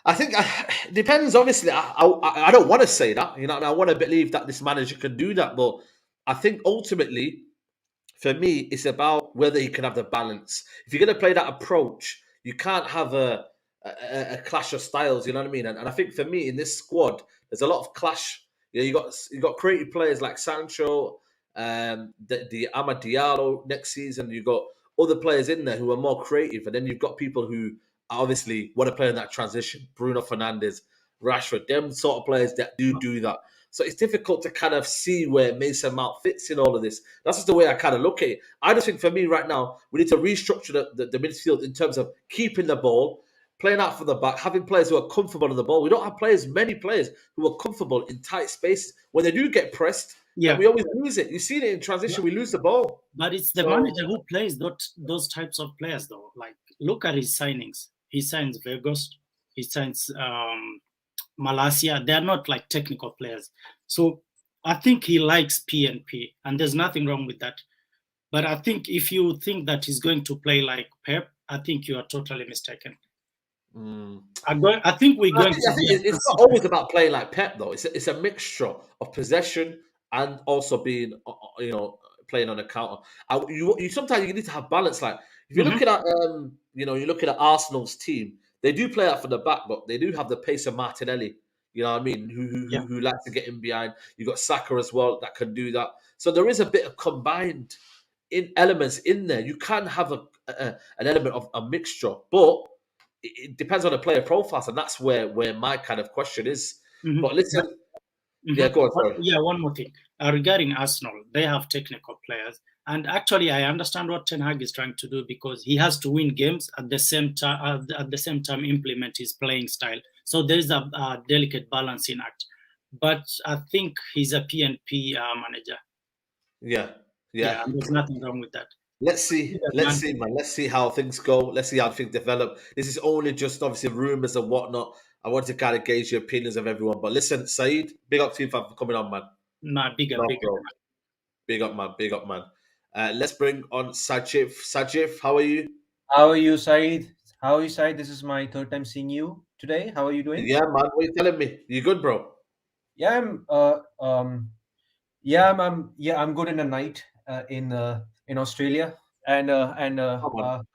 I think it depends. Obviously, I don't want to say that, you know, and I want to believe that this manager can do that. But I think ultimately, for me, it's about whether he can have the balance. If you're going to play that approach, you can't have a clash of styles. You know what I mean? And I think for me in this squad, there's a lot of clash. You know, you got creative players like Sancho, the Amad Diallo next season. You've got other players in there who are more creative, and then you've got people who obviously want to play in that transition. Bruno Fernandes, Rashford, them sort of players that do that. So it's difficult to kind of see where Mason Mount fits in all of this. That's just the way I kind of look at it. I just think for me right now, we need to restructure the midfield in terms of keeping the ball, playing out from the back, having players who are comfortable on the ball. We don't have many players who are comfortable in tight spaces. When they do get pressed, then we always lose it. You see it in transition, we lose the ball. But it's the manager who plays those types of players, though. Like, look at his signings. He signs Vegas. He signs Malasia. They are not like technical players. So I think he likes P&P, and there's nothing wrong with that. But I think if you think that he's going to play like Pep, I think you are totally mistaken. I think we're going to. It's not always about playing like Pep, though. It's a mixture of possession and also being, you know, playing on a counter. You sometimes you need to have balance. Like if you're looking at, you know, you're looking at Arsenal's team. They do play out from the back, but they do have the pace of Martinelli. You know what I mean? Who likes to get in behind. You've got Saka as well that can do that. So there is a bit of combined elements in there. You can have an element of a mixture, but it depends on the player profiles, and that's where my kind of question is. But listen, yeah, go on. Sorry. Yeah, one more thing regarding Arsenal, they have technical players, and actually, I understand what Ten Hag is trying to do because he has to win games at the same time. At the same time, implement his playing style. So there is a delicate balancing act. But I think he's a P&P manager. Yeah. And there's nothing wrong with that. Let's see, man. Let's see how things go. Let's see how things develop. This is only just obviously rumors and whatnot. I want to kind of gauge the opinions of everyone. But listen, Saeed, big up to you for coming on, man. Nah, big up, big up, man. Let's bring on Sajif. Sajif, how are you? How are you, Saeed? How are you, Saeed? This is my third time seeing you today. How are you doing? Yeah, man. What are you telling me? You good, bro? Yeah, I'm good in the night in Australia. And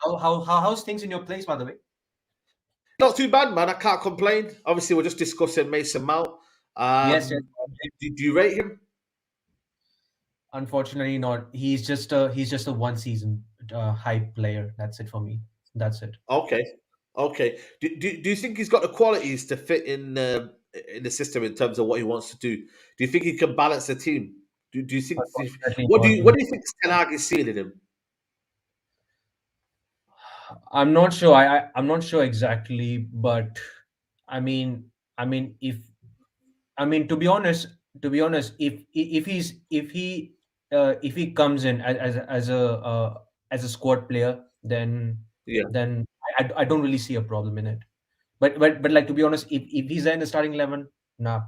how's things in your place, by the way? Not too bad, man. I can't complain. Obviously, we're just discussing Mason Mount. Yes. Do you rate him? Unfortunately, not. He's just a one season hype player. That's it for me. That's it. Okay. Do you think he's got the qualities to fit in the system in terms of what he wants to do? Do you think he can balance the team? Do you think? What do you think Ten Hag is seeing in him? I'm not sure. I'm not sure exactly, but I mean, if I mean, to be honest, if he comes in as a squad player, Yeah. then I don't really see a problem in it. But like, to be honest, if he's in the starting 11, nah,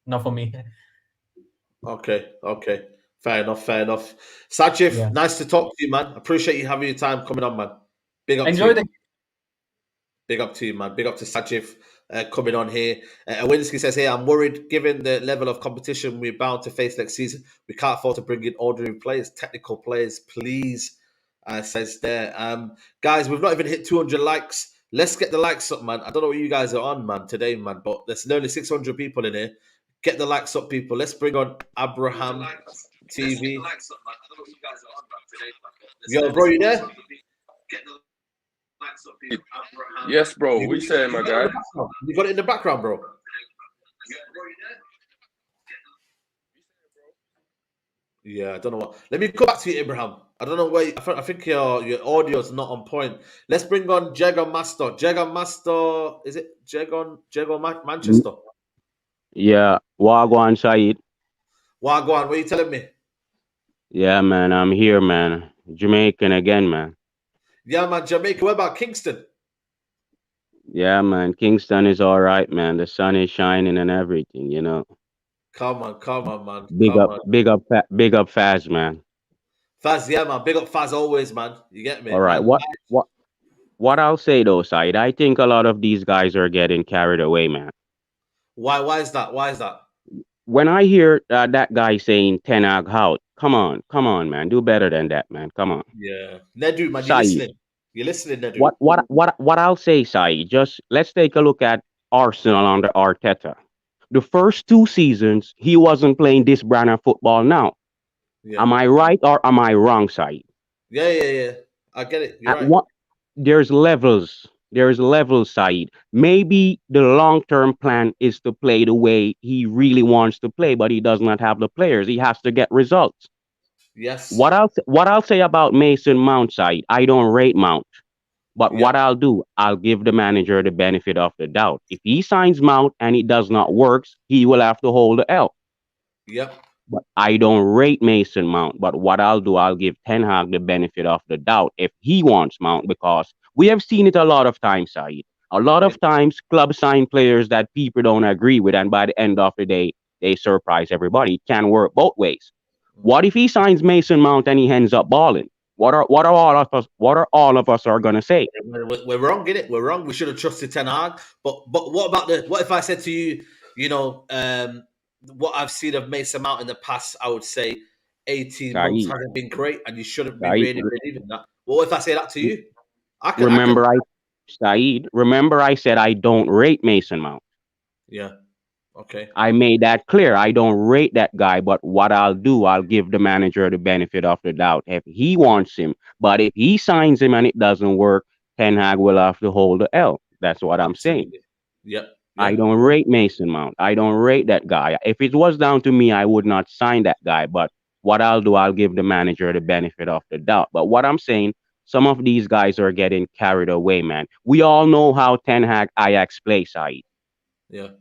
not for me. Okay. Okay. Fair enough. Fair enough. Sajif, Yeah. nice to talk to you, man. Appreciate you having your time coming on, man. Big up to Enjoy you. the Big up to you, man. Big up to Sajif coming on here. Awinski says here, I'm worried given the level of competition we're bound to face next season. We can't afford to bring in ordinary players, technical players, please. Says there. Guys, we've not even hit 200 likes. Let's get the likes up, man. I don't know what you guys are on, man, today, man, but there's nearly 600 people in here. Get the likes up, people. Let's bring on Abraham TV. Yo, bro, you there? Yes, bro. What you saying, my guy? You got it in the background, bro. Yeah, I don't know what. Let me go back to you, Abraham. I don't know where. I think your audio is not on point. Let's bring on Jagan Master. Jagan Master, is it Jagan Manchester? Yeah, Wagwan Saeed. Wagwan, what are you telling me? Yeah, man, I'm here, man. Jamaican again, man. Yeah, man, Jamaica. What about Kingston? Yeah, man. Kingston is all right, man. The sun is shining and everything, you know. Come on, man. Big Come up, on. big up, Faz, man. Faz, yeah, man. Big up Faz always, man. You get me? All right. And What I'll say though, Saeed, I think a lot of these guys are getting carried away, man. why is that? Why is that? When I hear that guy saying Ten Hag out, come on, man. Do better than that, man. Come on. Yeah. Nedu, man, you Saeed. listening? You listening, Nedu? What I'll say, Saeed, just let's take a look at Arsenal under Arteta. The first 2 seasons, he wasn't playing this brand of football now. Yeah. Am I right or am I wrong, Saeed? Yeah. I get it. You're At right. what there's levels. There's levels, Saeed. Maybe the long-term plan is to play the way he really wants to play, but he does not have the players. He has to get results. Yes. What I'll say about Mason Mount, Saeed, I don't rate Mount. But what I'll do, I'll give the manager the benefit of the doubt. If he signs Mount and it does not work, he will have to hold the L. Yep. But I don't rate Mason Mount. But what I'll do, I'll give Ten Hag the benefit of the doubt if he wants Mount, because we have seen it a lot of times, Saeed. A lot of times, clubs sign players that people don't agree with, and by the end of the day, they surprise everybody. It can work both ways. What if he signs Mason Mount and he ends up balling? What are all of us are gonna say? We're wrong, innit? We're wrong. We should have trusted Ten Hag. But what if I said to you, what I've seen of Mason Mount in the past, I would say 18 months Saeed, hasn't been great, and you shouldn't be Saeed, really believing that. What if I say that to you? Remember I said I don't rate Mason Mount. Yeah. Okay. I made that clear. I don't rate that guy, but what I'll do, I'll give the manager the benefit of the doubt if he wants him. But if he signs him and it doesn't work, Ten Hag will have to hold the L. That's what I'm saying. Yep. I don't rate Mason Mount. I don't rate that guy. If it was down to me, I would not sign that guy. But what I'll do, I'll give the manager the benefit of the doubt. But what I'm saying, some of these guys are getting carried away, man. We all know how Ten Hag Ajax plays, Saeed. Yeah.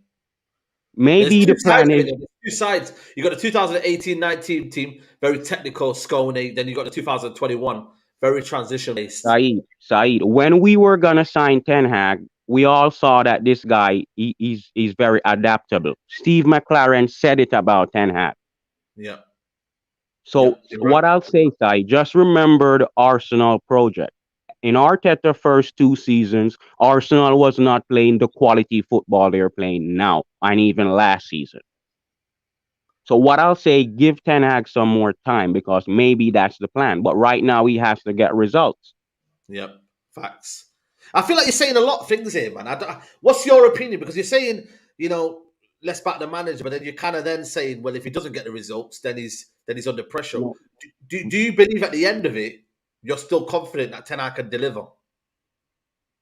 Maybe the plan is there's two sides. You got the 2018-19 team, very technical, Scone. Then you got the 2021, very transition based. Saeed. When we were gonna sign Ten Hag, we all saw that this guy he's very adaptable. Steve McLaren said it about Ten Hag. Yeah. So what I'll say, Saeed, just remember the Arsenal project. In Arteta's first 2 seasons, Arsenal was not playing the quality football they're playing now, and even last season. So what I'll say, give Ten Hag some more time, because maybe that's the plan. But right now, he has to get results. Yep, facts. I feel like you're saying a lot of things here, man. What's your opinion? Because you're saying, let's back the manager, but then you're kind of then saying, well, if he doesn't get the results, then he's under pressure. No. Do you believe at the end of it, you're still confident that Ten Hag can deliver?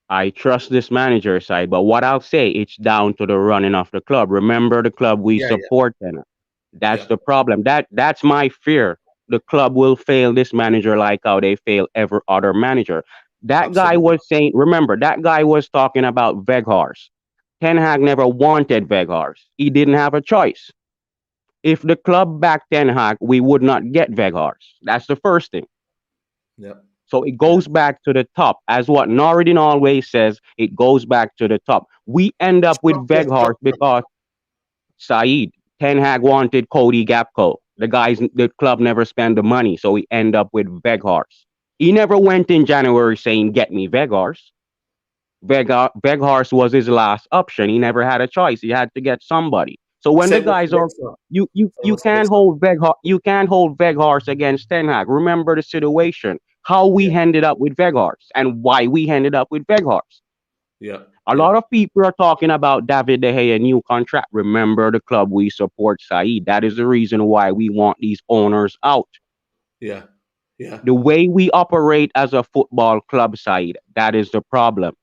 I trust this manager side, but what I'll say, it's down to the running of the club. Remember the club we support, Ten Hag. That's the problem. That's my fear. The club will fail this manager like how they fail every other manager. That guy was saying, remember, that guy was talking about Weghorst. Ten Hag never wanted Weghorst. He didn't have a choice. If the club backed Ten Hag, we would not get Weghorst. That's the first thing. Yeah. So it goes back to the top. As what Noridin always says, it goes back to the top. We end up with Weghorst because Saeed, Ten Hag wanted Cody Gapco. The club never spent the money, so we end up with Weghorst. He never went in January saying, get me Weghorst. Weghorst was his last option. He never had a choice. He had to get somebody. So when the guys are you can't hold Weghorst against Ten Hag. Remember the situation, how we ended up with Weghorst and why we ended up with Weghorst. Yeah. A lot of people are talking about David De Gea new contract. Remember the club we support, Saeed. That is the reason why we want these owners out. Yeah. Yeah. The way we operate as a football club, Saeed, that is the problem.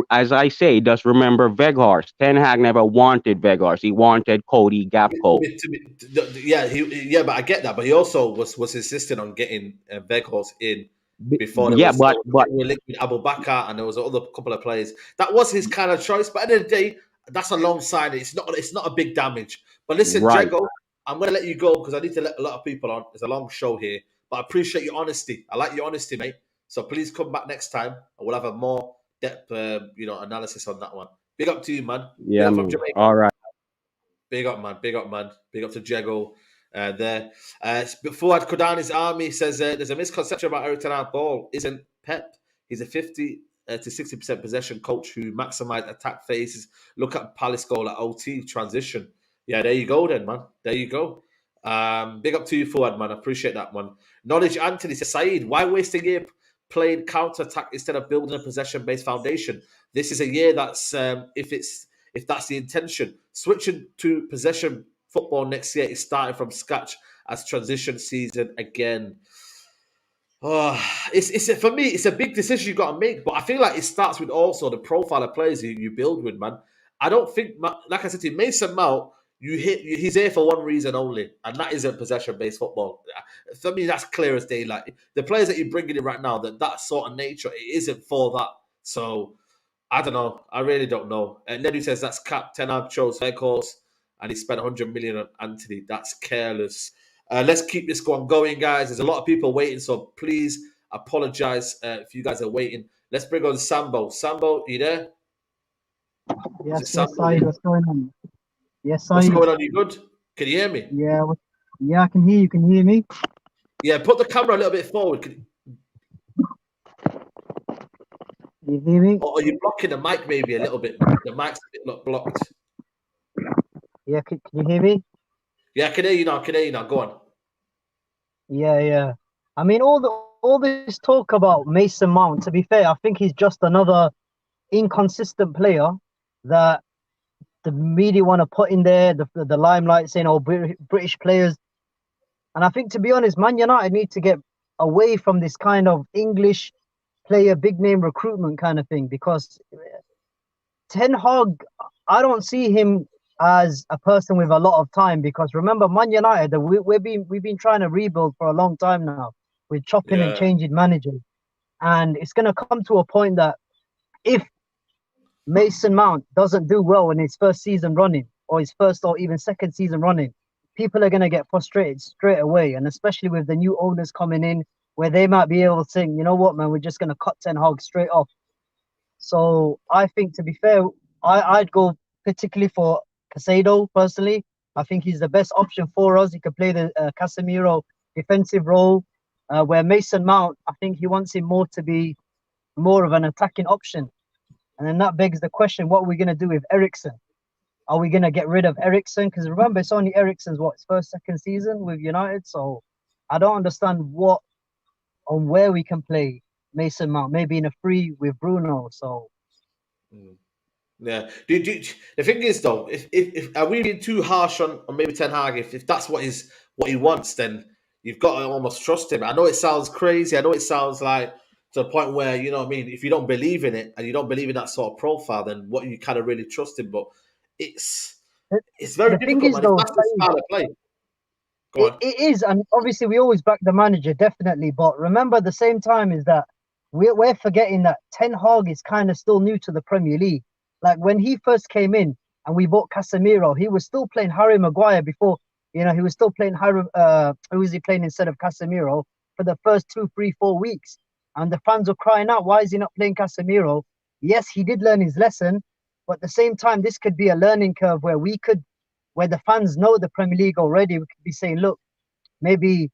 As I say, just remember Weghorst. Ten Hag never wanted Weghorst. He wanted Cody Gapco. Yeah, but I get that. But he also was insisting on getting Weghorst in before Yeah, but we linked with Abu Bakr, and there was another couple of players. That was his kind of choice. But at the end of the day, that's alongside it. It's not a big damage. But listen, right. Jago, I'm gonna let you go because I need to let a lot of people on. It's a long show here, but I appreciate your honesty. I like your honesty, mate. So please come back next time, and we'll have a more depth, analysis on that one. Big up to you, man. Yeah, Big up man. from Jamaica. All right. Big up, man. Big up, man. Big up to Jago there. Fuad Kodani's army says there's a misconception about Eric Ten Hag ball. Isn't Pep? He's a 50 to 60% possession coach who maximize attack phases. Look at Palace goal at OT transition. Yeah, there you go then, man. There you go. Big up to you, Fuad, man. I appreciate that, man. Knowledge Anthony says, Saeed, why waste a year playing counter-attack instead of building a possession-based foundation? This is a year that's, if that's the intention. Switching to possession football next year is starting from scratch as transition season again. Oh, it's for me, it's a big decision you got to make, but I feel like it starts with also the profile of players you build with, man. I don't think, like I said to you, Mason Mount, he's here for one reason only, and that isn't possession-based football. For me, that's clear as daylight. The players that you're bringing in right now, that sort of nature, it isn't for that. So, I don't know. I really don't know. Nedu says that's cap. Ten Hag chose Weghorst, and he spent 100 million on Anthony. That's careless. Let's keep this one going, guys. There's a lot of people waiting, so please apologize if you guys are waiting. Let's bring on Sambo. Sambo, you there? Yes, Saeed, what's going on? Yes, Saeed. What's going on? You good? Can you hear me? Yeah, I can hear you. Can you hear me? Yeah, put the camera a little bit forward. Can you hear me? Or are you blocking the mic maybe a little bit? The mic's a bit blocked. Yeah, can you hear me? Yeah, I can hear you now. Go on. Yeah. I mean, all this talk about Mason Mount, to be fair, I think he's just another inconsistent player that the media want to put in there, the limelight, saying, oh, British players. And I think, to be honest, Man United need to get away from this kind of English player, big name recruitment kind of thing, because Ten Hag, I don't see him as a person with a lot of time, because remember, Man United, we've been trying to rebuild for a long time now. We're chopping and changing managers. And it's going to come to a point that if Mason Mount doesn't do well in his first season running, or his first or even second season running, people are going to get frustrated straight away. And especially with the new owners coming in, where they might be able to think, you know what, man, we're just going to cut Ten Hag straight off. So I think, to be fair, I'd go particularly for Casado, personally. I think he's the best option for us. He could play the Casemiro defensive role, where Mason Mount, I think he wants him more to be more of an attacking option. And then that begs the question, what are we going to do with Eriksen? Are we going to get rid of Eriksen? Because remember, it's only Eriksen's, his first, second season with United. So I don't understand what on where we can play Mason Mount, maybe in a free with Bruno. So yeah. The thing is, though, if are we being too harsh on maybe Ten Hag? If that's what he wants, then you've got to almost trust him. I know it sounds crazy. I know it sounds like to the point where, you know what I mean, if you don't believe in it and you don't believe in that sort of profile, then what you kind of really trust him. But it's very difficult, man. That's the style of play. It is, and obviously we always back the manager, definitely. But remember, at the same time, is that we're forgetting that Ten Hag is kind of still new to the Premier League. Like when he first came in and we bought Casemiro, he was still playing Harry Maguire before. You know, he was still playing Harry. Who was he playing instead of Casemiro for the first 2, 3, 4 weeks? And the fans were crying out, "Why is he not playing Casemiro?" Yes, he did learn his lesson, but at the same time, this could be a learning curve where where the fans know the Premier League already. We could be saying, look, maybe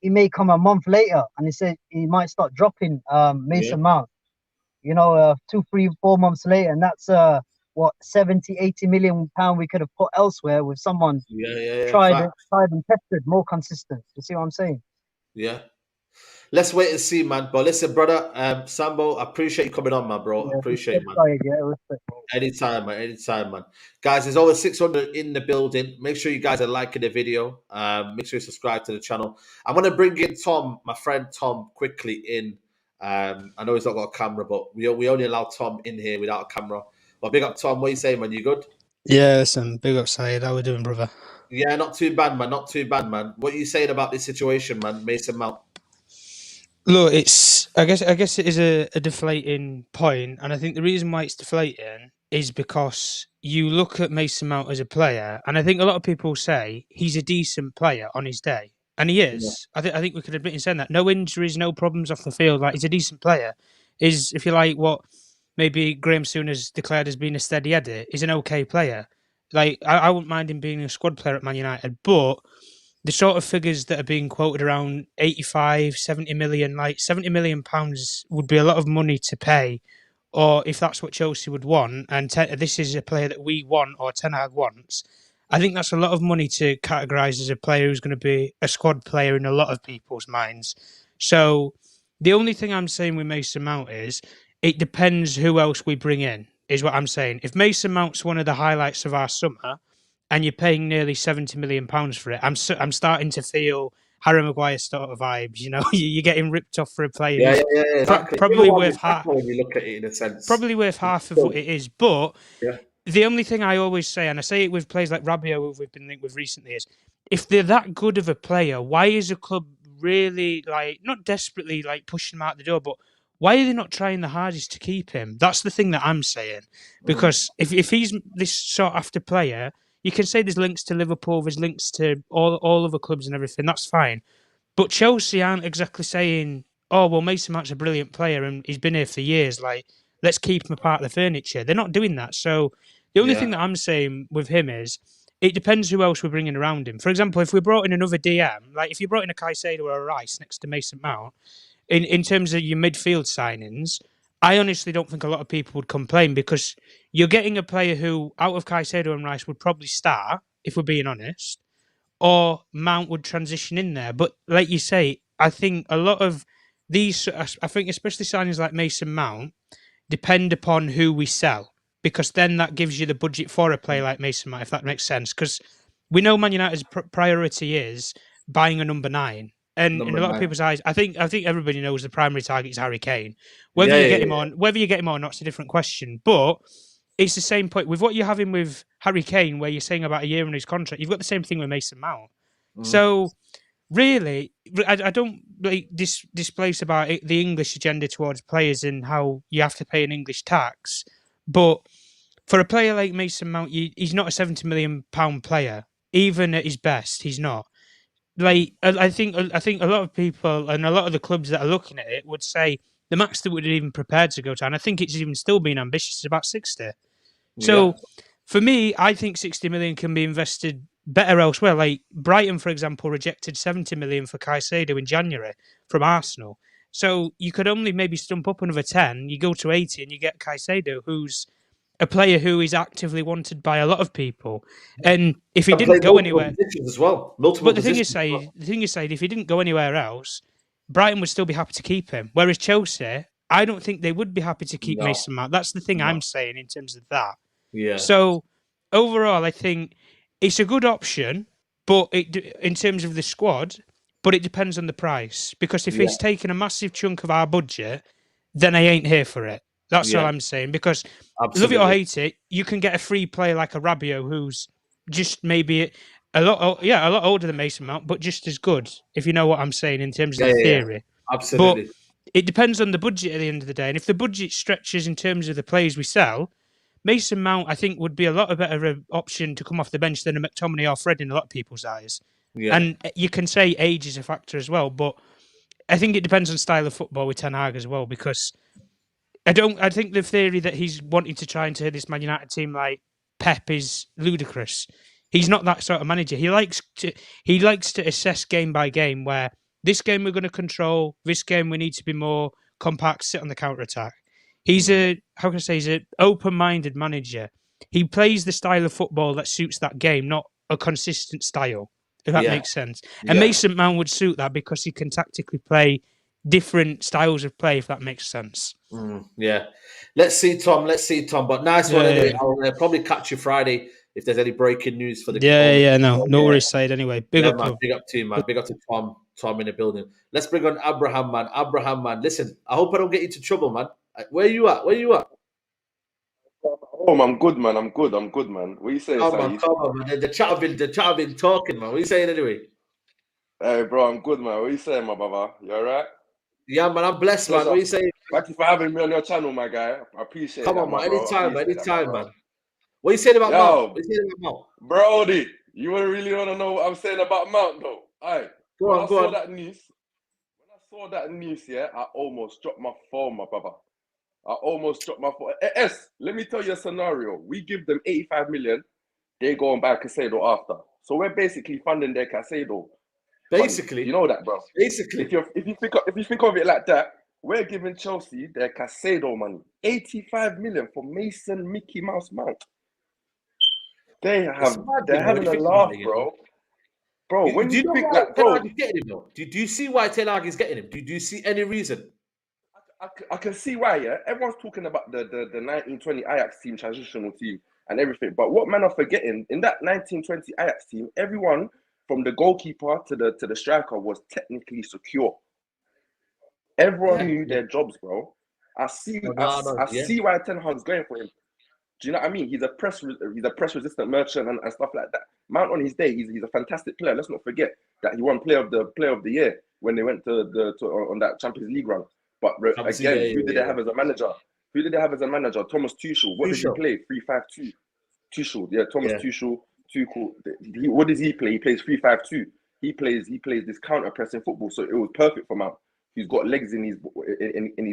he may come a month later, and he said he might start dropping Mason Mount. You know, 2, 3, 4 months later, and that's what 70, 80 million pound we could have put elsewhere with someone tried and tested, more consistent. You see what I'm saying? Yeah. Let's wait and see, man. But listen, brother, Sambo, I appreciate you coming on, man, bro. I appreciate it, man. Respect. Anytime, man. Guys, there's over 600 in the building. Make sure you guys are liking the video. Make sure you subscribe to the channel. I'm going to bring in Tom, my friend Tom, quickly in. I know he's not got a camera, but we only allow Tom in here without a camera. But big up, Tom. What are you saying, man? You good? Yeah, listen, big up, Saeed. How we doing, brother? Yeah, not too bad, man. Not too bad, man. What are you saying about this situation, man? Mason Mount. Look, I guess it is a deflating point, and I think the reason why it's deflating is because you look at Mason Mount as a player, and I think a lot of people say he's a decent player on his day, and he is. Yeah. I think we could admit in saying that. No injuries, no problems off the field. Like, he's a decent player. Is, if you like, what maybe Graham Soon has declared as being a steady Eddie. He's an okay player. Like, I wouldn't mind him being a squad player at Man United, but the sort of figures that are being quoted around 85, 70 million, like 70 million pounds would be a lot of money to pay, or if that's what Chelsea would want, and this is a player that we want or Ten Hag wants, I think that's a lot of money to categorise as a player who's going to be a squad player in a lot of people's minds. So the only thing I'm saying with Mason Mount is it depends who else we bring in, is what I'm saying. If Mason Mount's one of the highlights of our summer, and you're paying nearly £70 million for it, I'm starting to feel Harry Maguire sort of vibes. You know, you're getting ripped off for a player. Yeah, exactly. Probably worth half. When you look at it in a sense, probably worth half of what it is. But the only thing I always say, and I say it with players like Rabiot, who we've been linked with recently, is if they're that good of a player, why is a club really, like, not desperately like pushing him out the door, but why are they not trying the hardest to keep him? That's the thing that I'm saying. Because if he's this sought after player, you can say there's links to Liverpool, there's links to all other clubs and everything, that's fine. But Chelsea aren't exactly saying, oh, well, Mason Mount's a brilliant player and he's been here for years, like, let's keep him apart of the furniture. They're not doing that. So the only thing that I'm saying with him is, it depends who else we're bringing around him. For example, if we brought in another DM, like if you brought in a Caicedo or a Rice next to Mason Mount, in terms of your midfield signings, I honestly don't think a lot of people would complain, because you're getting a player who, out of Caicedo and Rice, would probably start, if we're being honest, or Mount would transition in there. But like you say, I think a lot of these, I think especially signings like Mason Mount, depend upon who we sell, because then that gives you the budget for a player like Mason Mount, if that makes sense. Because we know Man United's priority is buying a number 9. And in a lot of people's eyes, I think everybody knows the primary target is Harry Kane. Whether you get him or not, it's a different question. But it's the same point with what you're having with Harry Kane, where you're saying about a year on his contract. You've got the same thing with Mason Mount. So really, I don't like displace about the English agenda towards players and how you have to pay an English tax. But for a player like Mason Mount, he's not a £70 million player. Even at his best, he's not. Like, I think a lot of people and a lot of the clubs that are looking at it would say the max that would even prepared to go to, and I think it's even still being ambitious, is about 60. So for me, I think 60 million can be invested better elsewhere. Like Brighton, for example, rejected 70 million for Caicedo in January from Arsenal. So you could only maybe stump up another 10, you go to 80 and you get Caicedo, who's a player who is actively wanted by a lot of people. And if he didn't go anywhere as well, but the thing is, if he didn't go anywhere else, Brighton would still be happy to keep him. Whereas Chelsea, I don't think they would be happy to keep Mason Mount. That's the thing I'm saying in terms of that. Yeah. So overall, I think it's a good option, but in terms of the squad, but it depends on the price. Because if he's taking a massive chunk of our budget, then I ain't here for it. That's all I'm saying. Because love it or hate it, you can get a free player like a Rabiot who's just maybe a lot older than Mason Mount, but just as good, if you know what I'm saying in terms of the theory. Absolutely. But it depends on the budget at the end of the day. And if the budget stretches in terms of the players we sell, Mason Mount, I think, would be a lot better option to come off the bench than a McTominay or Fred in a lot of people's eyes. Yeah. And you can say age is a factor as well, but I think it depends on style of football with Ten Hag as well, because I think the theory that he's wanting to try and turn this Man United team like Pep is ludicrous. He's not that sort of manager. He likes to assess game by game, where this game we're going to control, this game we need to be more compact, sit on the counter attack. He's he's an open-minded manager. He plays the style of football that suits that game, not a consistent style, if that makes sense. And Mason Mount would suit that because he can tactically play different styles of play, if that makes sense. Yeah. Let's see, Tom. But nice one anyway. I'll probably catch you Friday if there's any breaking news for the No worries, Saeed. Anyway, big up, man. Big up to you, man. Big up to Tom in the building. Let's bring on Abraham, man. Listen, I hope I don't get you into trouble, man. Where you at? Oh, I'm good, man. I'm good, man. What you saying, Come on, man. The chat have been talking, man. What you saying anyway? Hey, bro, I'm good, man. What you saying, my brother? You all right? Yeah, man. I'm blessed, man. What you saying? Thank you for having me on your channel, my guy. I appreciate it. Come on, man. Anytime, man. What you saying about Mount? Brody, you really want to know what I'm saying about Mount, though? Aye. When I saw that news, yeah, I almost dropped my phone, my brother. Let me tell you a scenario. We give them 85 million, they go and buy Caicedo after. So we're basically funding their Caicedo. Basically, you know that, bro. Basically, if you think of it like that, we're giving Chelsea their Caicedo money. 85 million for Mason Mickey Mouse Mount. They're having a laugh, bro. Bro, when you think like, bro, Ten Hag is getting him though. Do you see why Ten Hag is getting him? Do you see any reason? I can see why, yeah. Everyone's talking about the 1920 Ajax team, transitional team, and everything. But what men are forgetting, in that 1920 Ajax team, everyone from the goalkeeper to the striker was technically secure. Everyone knew their jobs, bro. I see why Ten Hag's going for him. Do you know what I mean? He's a press resistant merchant and stuff like that. Mount on his day, he's a fantastic player. Let's not forget that he won player of the year when they went to on that Champions League run. But again, who did they have as a manager? Thomas Tuchel. What did he play? 3-5-2. Tuchel, yeah, Thomas Tuchel. What does he play? He plays 3-5-2. He plays this counter pressing football. So it was perfect for Mount. He's got legs in his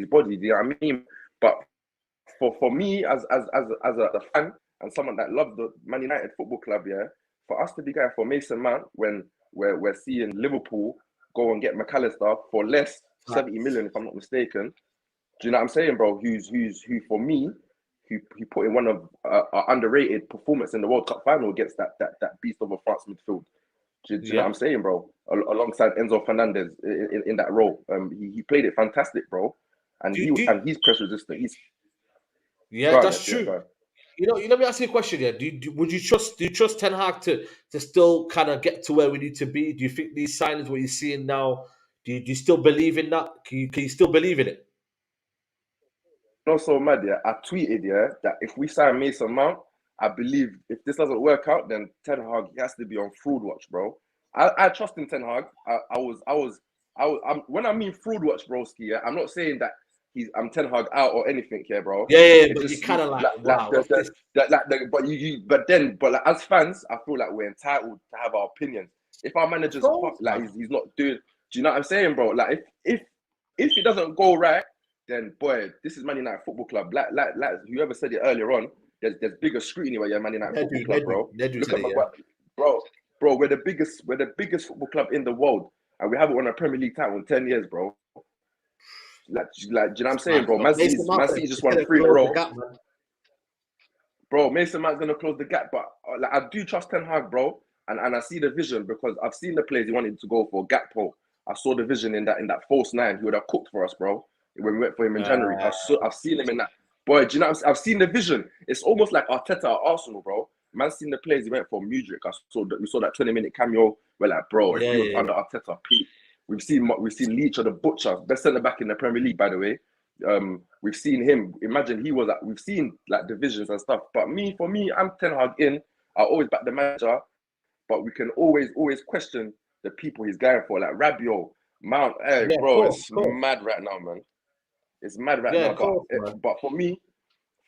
body. Do you know what I mean? But for me as a fan and someone that loves the Man United Football Club, yeah, for us to be going for Mason Mount when we're seeing Liverpool go and get McAllister for less 70 million, if I'm not mistaken. Do you know what I'm saying, bro? Who for me, who put in one of underrated performance in the World Cup final against that beast of a France midfield. Do you know what I'm saying, bro? Alongside Enzo Fernandez in that role, he played it fantastic, bro. And he's press resistant. That's true. You know, let me ask you a question here. Do you trust Ten Hag to still kind of get to where we need to be? Do you think these signings, what you're seeing now, do you still believe in that? Can you still believe in it? Not so mad, yeah. I tweeted, yeah, that if we sign Mason Mount, I believe if this doesn't work out, then Ten Hag has to be on fraud watch, bro. I trust in Ten Hag. When I mean fraud watch, broski, yeah, I'm not saying that I'm Ten Hag out or anything here, bro. Yeah, but you kind of wow. But as fans, I feel like we're entitled to have our opinions. If our manager's he's not doing. Do you know what I'm saying, bro? Like if it doesn't go right, then boy, this is Man United Football Club. Like whoever said it earlier on, there's bigger scrutiny where you're Man United Football Club, bro. Look at bro, we're the biggest football club in the world, and we haven't won a Premier League title in 10 years, bro. Like, do you know what I'm saying, bro? Man City just won 3 in a row. Bro, Mason Mount's gonna close the gap, but like, I do trust Ten Hag, bro, and I see the vision because I've seen the players he wanted to go for. Gakpo, I saw the vision in that false 9. He would have cooked for us, bro. When we went for him in January, I've seen him in that. Boy, do you know? I've seen the vision. It's almost like Arteta at Arsenal, bro. Man, seen the players he went for Mudryk. We saw that 20-minute cameo. We're like, bro, if he was under Arteta, Pete. We've seen Leach or the Butcher, best centre back in the Premier League, by the way. We've seen him. Imagine he was we've seen like divisions and stuff. But for me, I'm Ten Hag in. I always back the manager, but we can always question the people he's going for, like Rabiot, Mount. Hey, bro, it's mad right now, man. It's mad right now. But for me,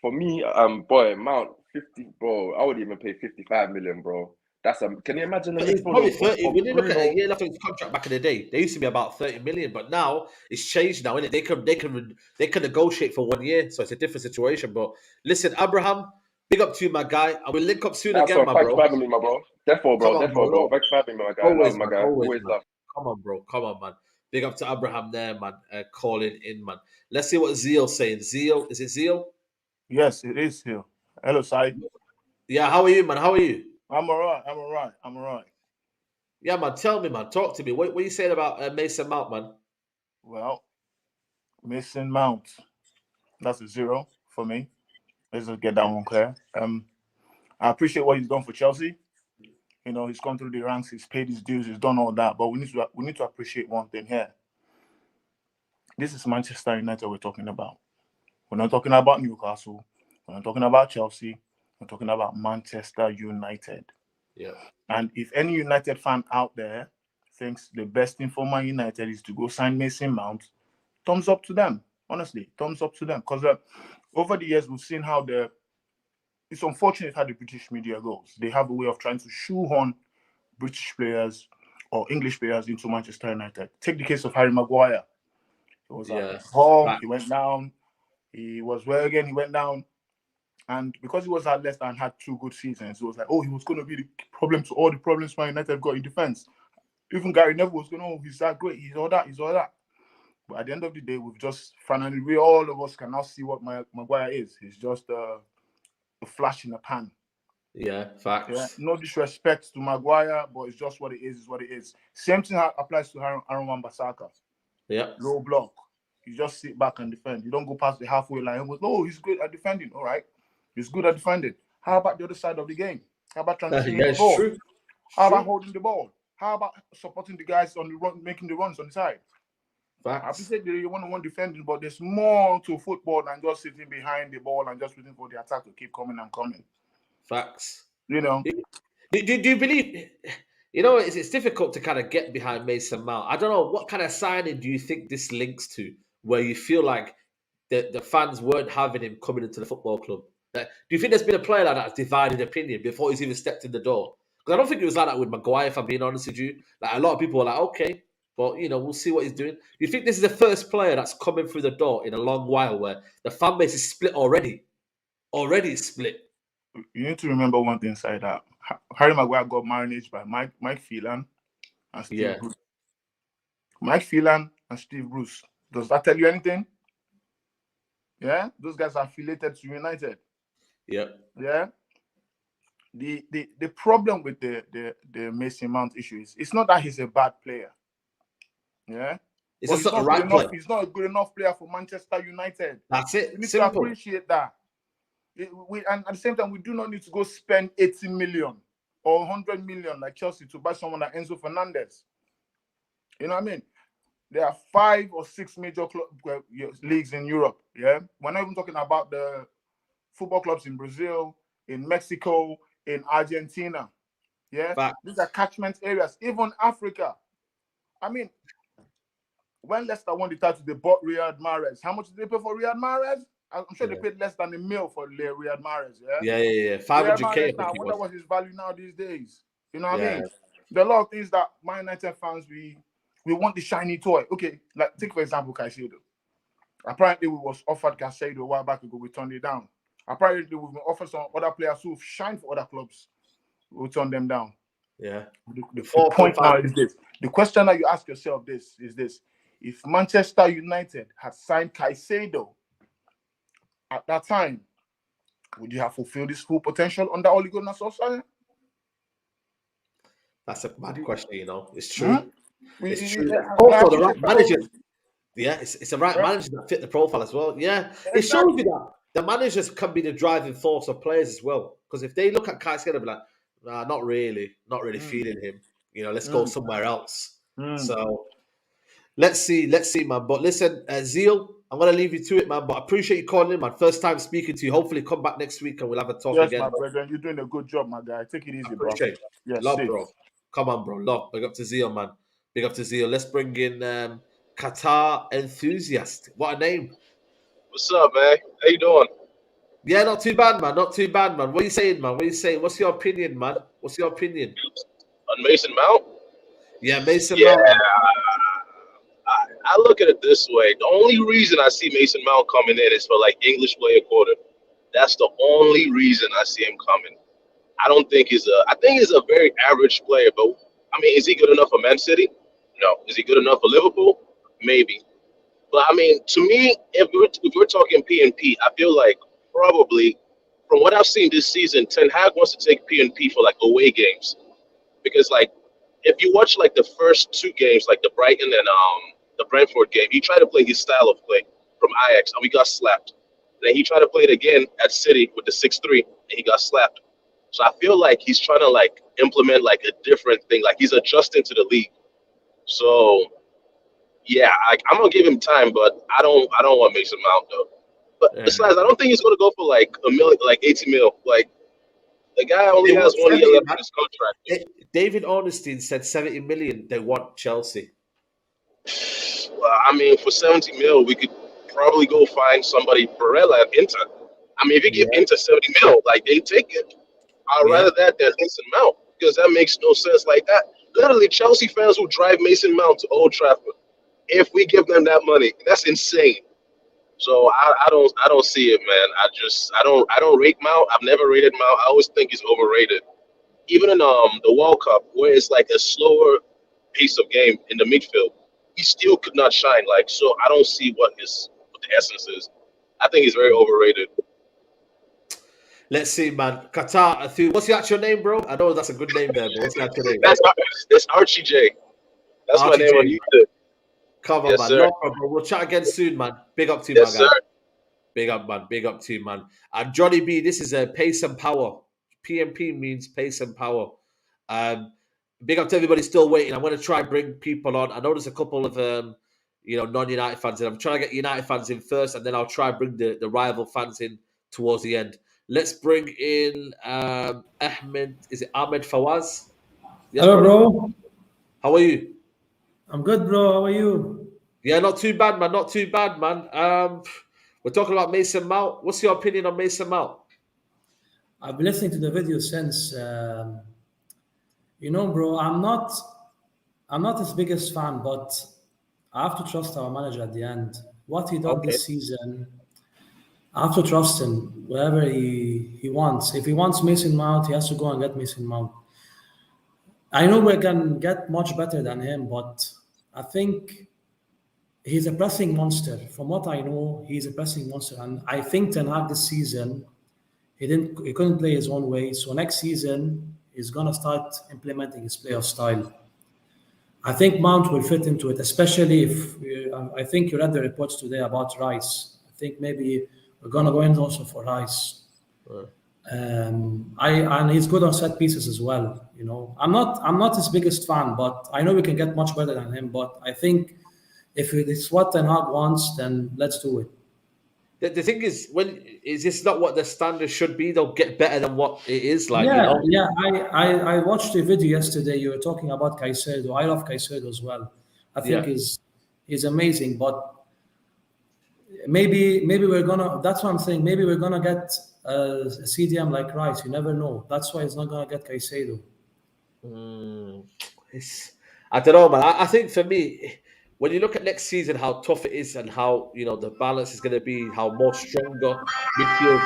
For me, boy, Mount 50, bro. I would even pay 55 million, bro. That's Can you imagine the It's move probably 30. of When you look at Bruno? a year left on his contract back in the day, they used to be about 30 million, but now it's changed now, innit? They can negotiate for 1 year, so it's a different situation. But listen, Abraham, big up to you, my guy. And we'll link up soon That's again, all. my Thanks for bro. having me, my bro. Therefore, Come bro. on, bro. Therefore, bro. Look, Thanks for having me, my guy. always, Love, my man. guy. Always, Always man. love. Come on, bro. Come on, man. Big up to Abraham there, man. Calling in, man. Let's see what Zeal's saying. Zeal, is it Zeal? Yes, it is Zeal. Hello, Sai. Yeah, how are you, man? How are you? I'm alright. I'm alright. I'm alright. Yeah, man. Tell me, man. Talk to me. What are you saying about Mason Mount, man? Well, Mason Mount. That's a 0 for me. Let's just get that one clear. I appreciate what he's done for Chelsea. You know, he's come through the ranks, he's paid his dues, he's done all that. But we need to appreciate one thing here. This is Manchester United we're talking about. We're not talking about Newcastle. We're not talking about Chelsea. We're talking about Manchester United. Yeah. And if any United fan out there thinks the best thing for Man United is to go sign Mason Mount, thumbs up to them. Honestly, thumbs up to them. Because over the years, we've seen how it's unfortunate how the British media goes. They have a way of trying to shoehorn British players or English players into Manchester United. Take the case of Harry Maguire. He was at Hull, he went down. He was well again, he went down. And because he was at Leicester and had 2 good seasons, it was like, oh, he was going to be the problem to all the problems Man United got in defense. Even Gary Neville was going, oh, he's that great, he's all that. But at the end of the day, we've just finally, all of us can now see what Maguire is. He's just a flash in the pan. Yeah, facts. Yeah, no disrespect to Maguire, but it's just what it is what it is. Same thing applies to Aaron Wan-Bissaka. Yeah. Low block. You just sit back and defend. You don't go past the halfway line and go, oh, he's good at defending. All right. He's good at defending. How about the other side of the game? How about transitioning the ball? True. How about holding the ball? How about supporting the guys on the run, making the runs on the side? Facts. I appreciate the one-on-one defending, but there's more to football than just sitting behind the ball and just waiting for the attack to keep coming and coming. Facts. You know. Do you believe? You know, it's difficult to kind of get behind Mason Mount. I don't know what kind of signing do you think this links to, where you feel like the fans weren't having him coming into the football club. Do you think there's been a player like that that's divided opinion before he's even stepped in the door? Because I don't think it was like that with Maguire, if I'm being honest with you. Like, a lot of people were like, okay, but, you know, we'll see what he's doing. Do you think this is the first player that's coming through the door in a long while where the fan base is split already? Already split. You need to remember one thing inside that. Harry Maguire got managed by Mike Phelan and Steve Bruce. Mike Phelan and Steve Bruce. Does that tell you anything? Yeah? Those guys are affiliated to United. Yeah. Yeah? The problem with the Mason Mount issue is it's not that he's a bad player. Yeah? It's just not the right player. He's not a good enough player for Manchester United. That's it. We need Simple. to appreciate that. And at the same time, we do not need to go spend 80 million or 100 million like Chelsea to buy someone like Enzo Fernandez. You know what I mean? There are 5 or 6 major leagues in Europe. Yeah, we're not even talking about the football clubs in Brazil, in Mexico, in Argentina. Yeah, these are catchment areas. Even Africa. I mean, when Leicester won the title, they bought Riyad Mahrez. How much did they pay for Riyad Mahrez? I'm sure they paid less than $1 million for Riyad Mahrez. Yeah. 500K. I wonder what his value now these days. You know what I mean? There are a lot of things that Man United fans we want the shiny toy. Okay, like take for example Caicedo. Apparently we was offered Caicedo a while back ago. We turned it down. Apparently we've been offered some other players who've shined for other clubs. We turned them down. Yeah. The point now is this. The question that you ask yourself is this. If Manchester United had signed Caicedo at that time, would you have fulfilled his full potential under Ole Gunnar Solskjaer? That's a mad question, you know. It's true. It's true. Yeah, Also, the right manager. Yeah, it's the right manager that fit the profile as well. Yeah, it shows you that the managers can be the driving force of players as well. Because if they look at Caicedo and be like, nah, not really feeling him. You know, let's go somewhere else. So let's see, man. But listen, Zeal, I'm gonna leave you to it, man. But I appreciate you calling in, man. First time speaking to you. Hopefully, come back next week and we'll have a talk again. Yes, my brother. You're doing a good job, my guy. Take it easy, bro. Appreciate it. Yes, Love, bro. Come on, bro. Love. Big up to Zeal, man. Big up to Zeal. Let's bring in Qatar enthusiast. What a name. What's up, man? How you doing? Yeah, not too bad, man. Not too bad, man. What are you saying, man? What are you saying? What's your opinion, man? What's your opinion? On Mason Mount? Yeah, Mason Yeah, Mount. I look at it this way. The only reason I see Mason Mount coming in is for like English player quota. That's the only reason I see him coming. I don't think I think he's a very average player, but I mean, is he good enough for Man City? No. Is he good enough for Liverpool? Maybe. But I mean, to me, if we're talking P&P, I feel like probably from what I've seen this season, Ten Hag wants to take P&P for like away games because like if you watch like the first two games, like the Brighton and the Brentford game, he tried to play his style of play from Ajax and we got slapped. Then he tried to play it again at City with the 6-3 and he got slapped. So I feel like he's trying to like implement like a different thing, like he's adjusting to the league. So yeah, I'm gonna give him time, but I don't want Mason Mount though. But besides, I don't think he's gonna go for like a million, like 80 mil. Like the guy only They has want 1 year 70, left man. in his contract. David Ornstein said 70 million. They want Chelsea. Well, I mean, for 70 mil, we could probably go find somebody Barella at Inter. I mean, if you give Inter 70 mil, like they take it. I'd rather that than Mason Mount because that makes no sense. Like that, literally, Chelsea fans will drive Mason Mount to Old Trafford if we give them that money. That's insane. So I don't see it, man. I don't rate Mount. I've never rated Mount. I always think he's overrated. Even in the World Cup, where it's like a slower pace of game in the midfield, he still could not shine. Like so, I don't see what the essence is. I think he's very overrated. Let's see, man. Qatar. What's your actual name, bro? I know that's a good name there, but what's your actual name? That's Archie J. That's Archie my name J, on YouTube. Come on, Yes, man. sir. No problem. We'll chat again soon, man. Big up to you, Yes, my guy. sir. Big up, man. Big up to you, man. And Johnny B, this is a pace and power. PMP means pace and power. Big up to everybody still waiting. I'm going to try and bring people on. I know there's a couple of non-United fans in. I'm trying to get United fans in first, and then I'll try and bring the rival fans in towards the end. Let's bring in Ahmed. Is it Ahmed Fawaz? Yes, Hello, brother? bro. How are you? I'm good, bro. How are you? Yeah, not too bad, man. Not too bad, man. We're talking about Mason Mount. What's your opinion on Mason Mount? I've been listening to the video since. Bro, I'm not his biggest fan, but I have to trust our manager at the end. What he done this season, I have to trust him wherever he wants. If he wants Mason Mount, he has to go and get Mason Mount. I know we can get much better than him, but I think he's a pressing monster. From what I know, he's a pressing monster, and I think Ten Hag this season he couldn't play his own way. So next season he's gonna start implementing his playoff style. I think Mount will fit into it, especially if I think you read the reports today about Rice. I think maybe we're gonna go in also for Rice. And he's good on set pieces as well. I'm not his biggest fan, but I know we can get much better than him. But I think if it's what Ten Hag wants, then let's do it. The thing is, is this not what the standard should be? They'll get better than what it is. Yeah. I watched a video yesterday. You were talking about Caicedo. I love Caicedo as well. I think he's amazing. But maybe we're gonna. That's what I'm saying. Maybe we're gonna get a CDM like Rice. You never know. That's why he's not gonna get Caicedo. I don't know, man. I think for me, when you look at next season, how tough it is and how the balance is going to be, how more stronger midfield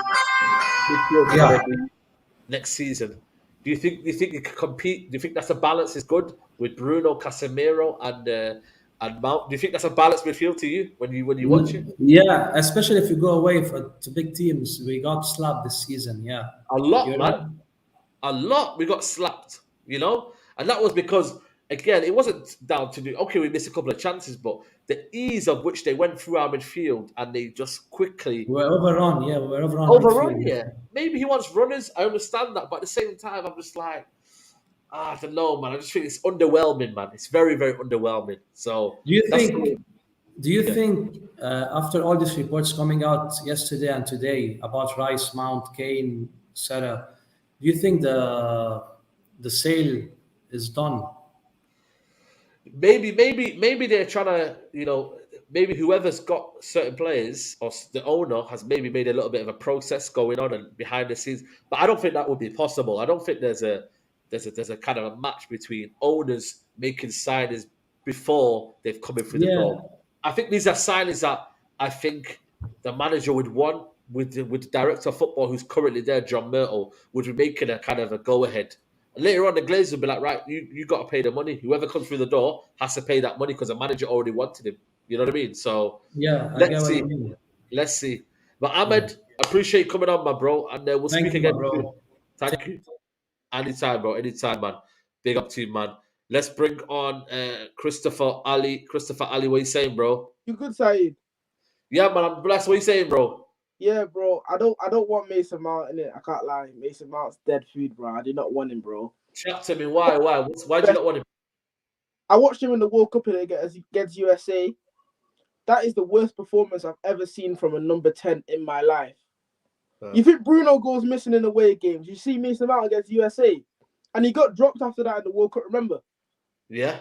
is going to be next season. Do you think you can compete? Do you think that's a balance is good with Bruno, Casemiro, and Mount? Do you think that's a balanced midfield to you when you watch it? Yeah, especially if you go away to big teams. We got slapped this season. Yeah, a lot, You're man. right. A lot. We got slapped. And that was because. Again, it wasn't down to we missed a couple of chances, but the ease of which they went through our midfield and they just quickly we're overrun. Yeah, we're overrun. Overrun, midfield. yeah. Maybe he wants runners. I understand that, but at the same time, I'm just like, I don't know, man. I just think it's underwhelming, man. It's very, very underwhelming. So, Do you think after all these reports coming out yesterday and today about Rice, Mount, Kane, Sarah, do you think the sale is done? Maybe they're trying to, maybe whoever's got certain players or the owner has maybe made a little bit of a process going on and behind the scenes. But I don't think that would be possible. I don't think there's a kind of a match between owners making signings before they've come in through the Yeah. door. I think these are signings that I think the manager would want with the director of football who's currently there, John Myrtle, would be making a kind of a go ahead. And later on, the Glazers will be like, right, you got to pay the money. Whoever comes through the door has to pay that money because the manager already wanted him. You know what I mean? So Yeah, I get let's what see. you mean. Let's see. But Ahmed, appreciate you coming on, my bro, and we'll Thank speak you, my again bro. soon. Thank you. Anytime, bro. Anytime, man. Big up to you, man. Let's bring on Christopher Ali. Christopher Ali, what you saying, bro? You good, Saeed? Yeah, man. I'm blessed. What you saying, bro? Yeah, bro. I don't want Mason Mount in it. I can't lie. Mason Mount's dead food, bro. I did not want him, bro. Chat to me. Why? Why do you not want him? I watched him in the World Cup against USA. That is the worst performance I've ever seen from a number 10 in my life. You think Bruno goes missing in away games? You see Mason Mount against USA, and he got dropped after that in the World Cup. Remember? Yeah.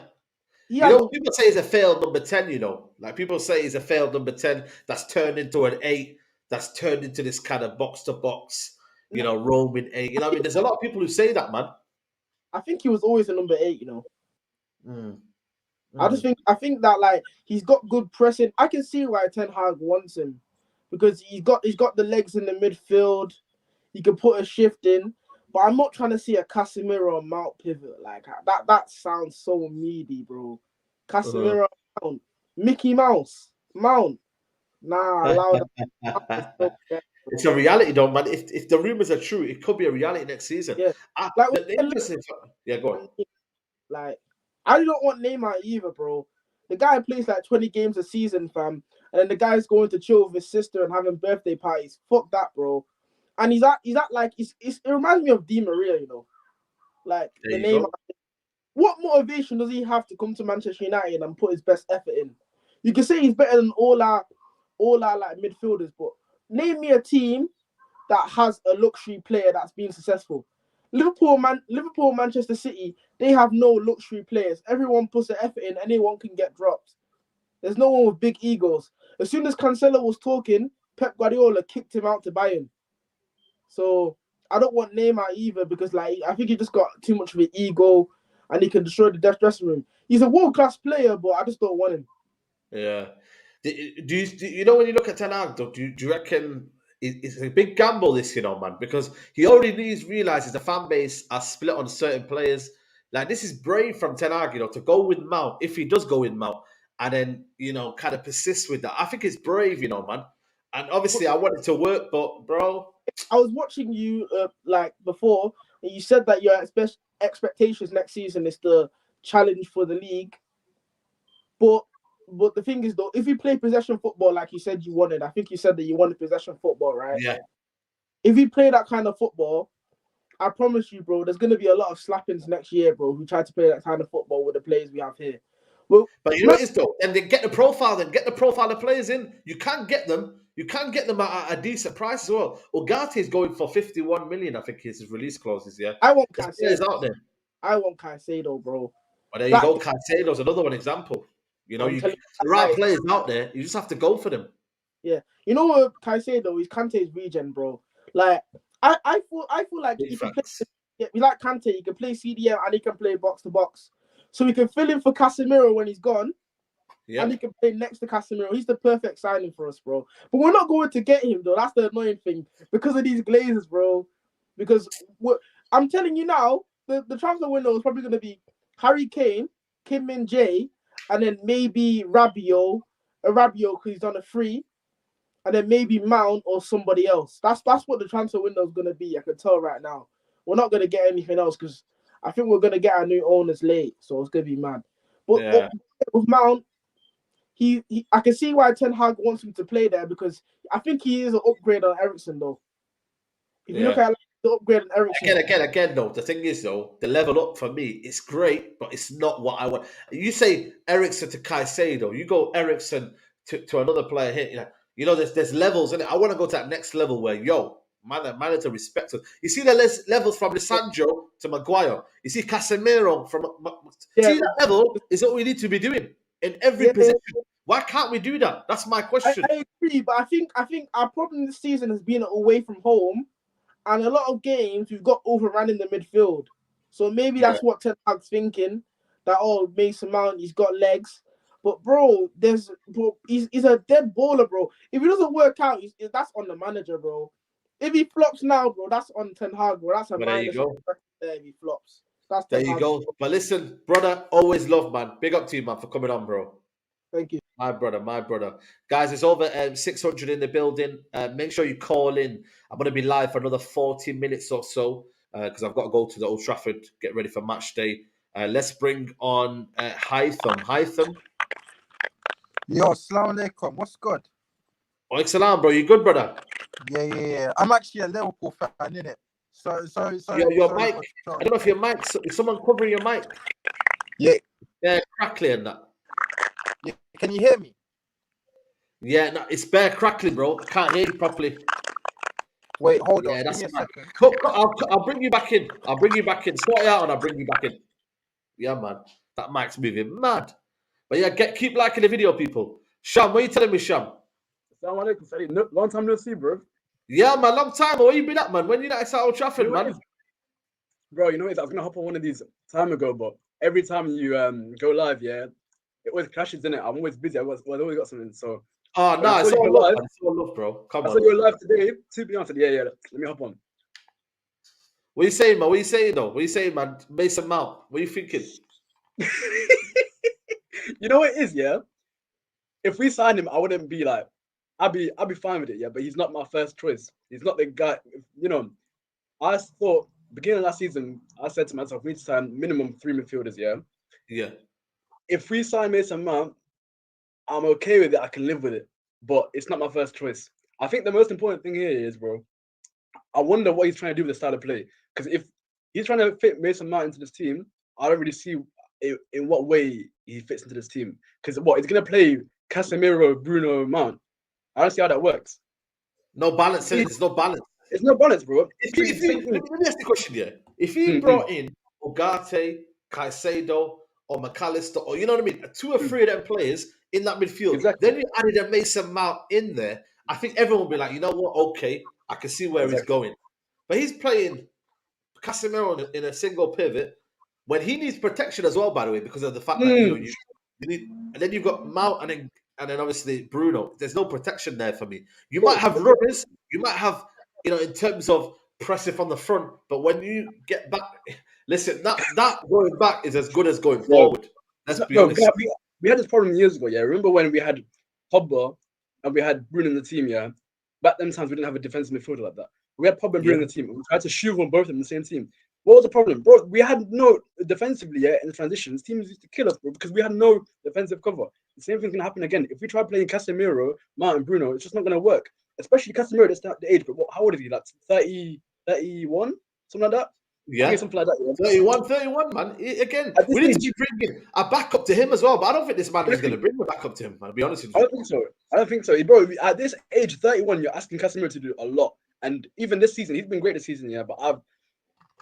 Yeah. You know, people say he's a failed number 10, you know. Like people say he's a failed number 10 that's turned into an 8, that's turned into this kind of box to box, you know, roaming 8. You know what I mean? There's a lot of people who say that, man. I think he was always a number 8, you know. Mm. I think that like he's got good pressing. I can see why Ten Hag wants him because he's got the legs in the midfield. He can put a shift in, but I'm not trying to see a Casemiro or Mount pivot like that. That sounds so meaty, bro. Casemiro, Mount, Mickey Mouse, Mount. Nah, allow that. It's a reality, though, man. If the rumors are true, it could be a reality next season. Yeah, Yeah, go on. Like, I don't want Neymar either, bro. The guy plays like 20 games a season, fam, and then the guy's going to chill with his sister and having birthday parties. Fuck that, bro. And he's at like it reminds me of Di Maria, you know, like the Neymar. What motivation does he have to come to Manchester United and put his best effort in? You can say he's better than all our like midfielders, but name me a team that has a luxury player that's been successful. Liverpool, Manchester City, they have no luxury players. Everyone puts their effort in, anyone can get dropped. There's no one with big egos. As soon as Cancelo was talking, Pep Guardiola kicked him out to Bayern. So I don't want Neymar either because like I think he just got too much of an ego and he can destroy the dressing room. He's a world-class player, but I just don't want him. Yeah. Do you know when you look at Ten Hag, though, do you reckon it's a big gamble this, you know, man? Because he already realizes the fan base are split on certain players. Like, this is brave from Ten Hag, you know, to go with Mount, if he does go with Mount, and then, you know, kind of persist with that. I think it's brave, you know, man. And obviously I want it to work, but, bro. I was watching you, like, before, and you said that your expectations next season is the challenge for the league. But the thing is, though, if you play possession football like you said you wanted, I think you said that you wanted possession football, right? Yeah. If you play that kind of football, I promise you, bro, there's going to be a lot of slappings next year, bro, who try to play that kind of football with the players we have here. Well, but you know what it is, though? And then get the profile of players in. You can't get them. You can get them at a decent price as well. Ugarte is going for 51 million, I think his release clauses, yeah? I want Caicedo out there. I want Caicedo, bro. But there you go. Caicedo's another one example. You know, there are players out there. You just have to go for them. Yeah. You know what, Caicedo is Kante's regen, bro. Like, I feel like he can play, we like Kante, he can play CDM and he can play box to box. So we can fill in for Casemiro when he's gone. Yeah. And he can play next to Casemiro. He's the perfect signing for us, bro. But we're not going to get him, though. That's the annoying thing. Because of these Glazers, bro. Because I'm telling you now, the transfer window is probably going to be Harry Kane, Kim Min-jae, and then maybe Rabiot because he's on a free, and then maybe Mount or somebody else. That's what the transfer window is going to be. I can tell right now. We're not going to get anything else because I think we're going to get our new owners late, so it's going to be mad. But with Mount, I can see why Ten Hag wants him to play there because I think he is an upgrade on Eriksen, though. If you look at the upgrade on Eriksen. Again, though, the thing is, though, the level up for me, it's great, but it's not what I want. You say Eriksen to Caicedo, you go Eriksen to another player here. You know, there's levels in it. I want to go to that next level where, man to respect us. You see the levels from Lisandro to Maguire. You see Casemiro from... See that level is what we need to be doing in every position. Why can't we do that? That's my question. I agree, but I think our problem this season has been away from home, and a lot of games we've got overrun in the midfield. So maybe that's what Ten Hag's thinking. That Mason Mount, he's got legs, but bro, he's a dead baller, bro. If he doesn't work out, that's on the manager, bro. If he flops now, bro, that's on Ten Hag, bro. That's a But there you minus go. there if he flops. That's There Ten you Hag. go. But listen, brother, always love, man. Big up to you, man, for coming on, bro. Thank you. My brother. Guys, it's over 600 in the building. Make sure you call in. I'm going to be live for another 40 minutes or so because I've got to go to the Old Trafford, get ready for match day. Let's bring on Hytham. Hytham. Yo, assalamu alaikum. What's good? Wa salam, bro. You good, brother? Yeah. I'm actually a Liverpool fan, innit? So. Your mic. I don't know if your mic. Is someone covering your mic? Yeah. Yeah, crackly and that. Yeah. Can you hear me? Yeah, no, it's bare crackling, bro. I can't hear you properly. Wait, hold on. Yeah, that's Give me a mad. second. Cool, I'll bring you back in. Sort it out and I'll bring you back in. Yeah, man. That mic's moving mad. But yeah, keep liking the video, people. Sham, what are you telling me, Sham? Assalamu alaikum, Saeed. Long time no see, bro. Yeah, man, long time. Where you been at, man? When you at Old Trafford, man? Bro, you know what? I was gonna hop on one of these time ago, but every time you go live, yeah, it always crashes in it. I'm always busy. I've always got something. So oh no, it's all love, man. It's all love, bro. Come on. I saw you were live today. To be honest, yeah. Let me hop on. What are you saying, man? What are you saying, though? What are you saying, man? Mason Mount. What are you thinking? You know what it is, yeah. If we signed him, I wouldn't be like, I'd be fine with it, yeah. But he's not my first choice. He's not the guy. You know, I thought beginning of last season, I said to myself, we need to sign minimum 3 midfielders, yeah. Yeah. If we sign Mason Mount, I'm okay with it. I can live with it, but it's not my first choice. I think the most important thing here is, bro, I wonder what he's trying to do with the style of play. Because if he's trying to fit Mason Mount into this team, I don't really see in what way he fits into this team. Because he's going to play Casemiro, Bruno, Mount. I don't see how that works. No balance. There's no balance. It's no balance, bro. Let me ask the question here. If you brought in Ugarte, Caicedo, or McAllister, or you know what I mean, 2 or 3 of them players in that midfield, then you added a Mason Mount in there, I think everyone will be like, you know what, okay, I can see where he's going. But he's playing Casemiro in a single pivot when he needs protection as well, by the way, because of the fact that you need, and then you've got Mount and then obviously Bruno. There's no protection there for me. You might have runners, you might have, in terms of pressing from the front, but when you get back, listen, that going back is as good as going forward. Let's be honest. We had this problem years ago, yeah. Remember when we had Pogba and we had Bruno in the team, yeah? Back then times we didn't have a defensive midfielder like that. We had Pogba and Bruno in the team. We tried to shoehorn both of them in the same team. What was the problem? Bro, we had no defensively, yeah, in the transitions. Teams used to kill us, bro, because we had no defensive cover. The same thing's gonna happen again. If we try playing Casemiro, Mount, and Bruno, it's just not gonna work. Especially Casemiro, that's the age, but how old is he? Like 30, 31? Something like that? Yeah, okay, something like that. Yeah. 31, man. Again, we need to be bringing a backup to him as well, but I don't think this man is going to bring a backup to him, man, to be honest with you. I don't think so. Bro, at this age, 31, you're asking Casemiro to do a lot. And even this season, he's been great this season, yeah, but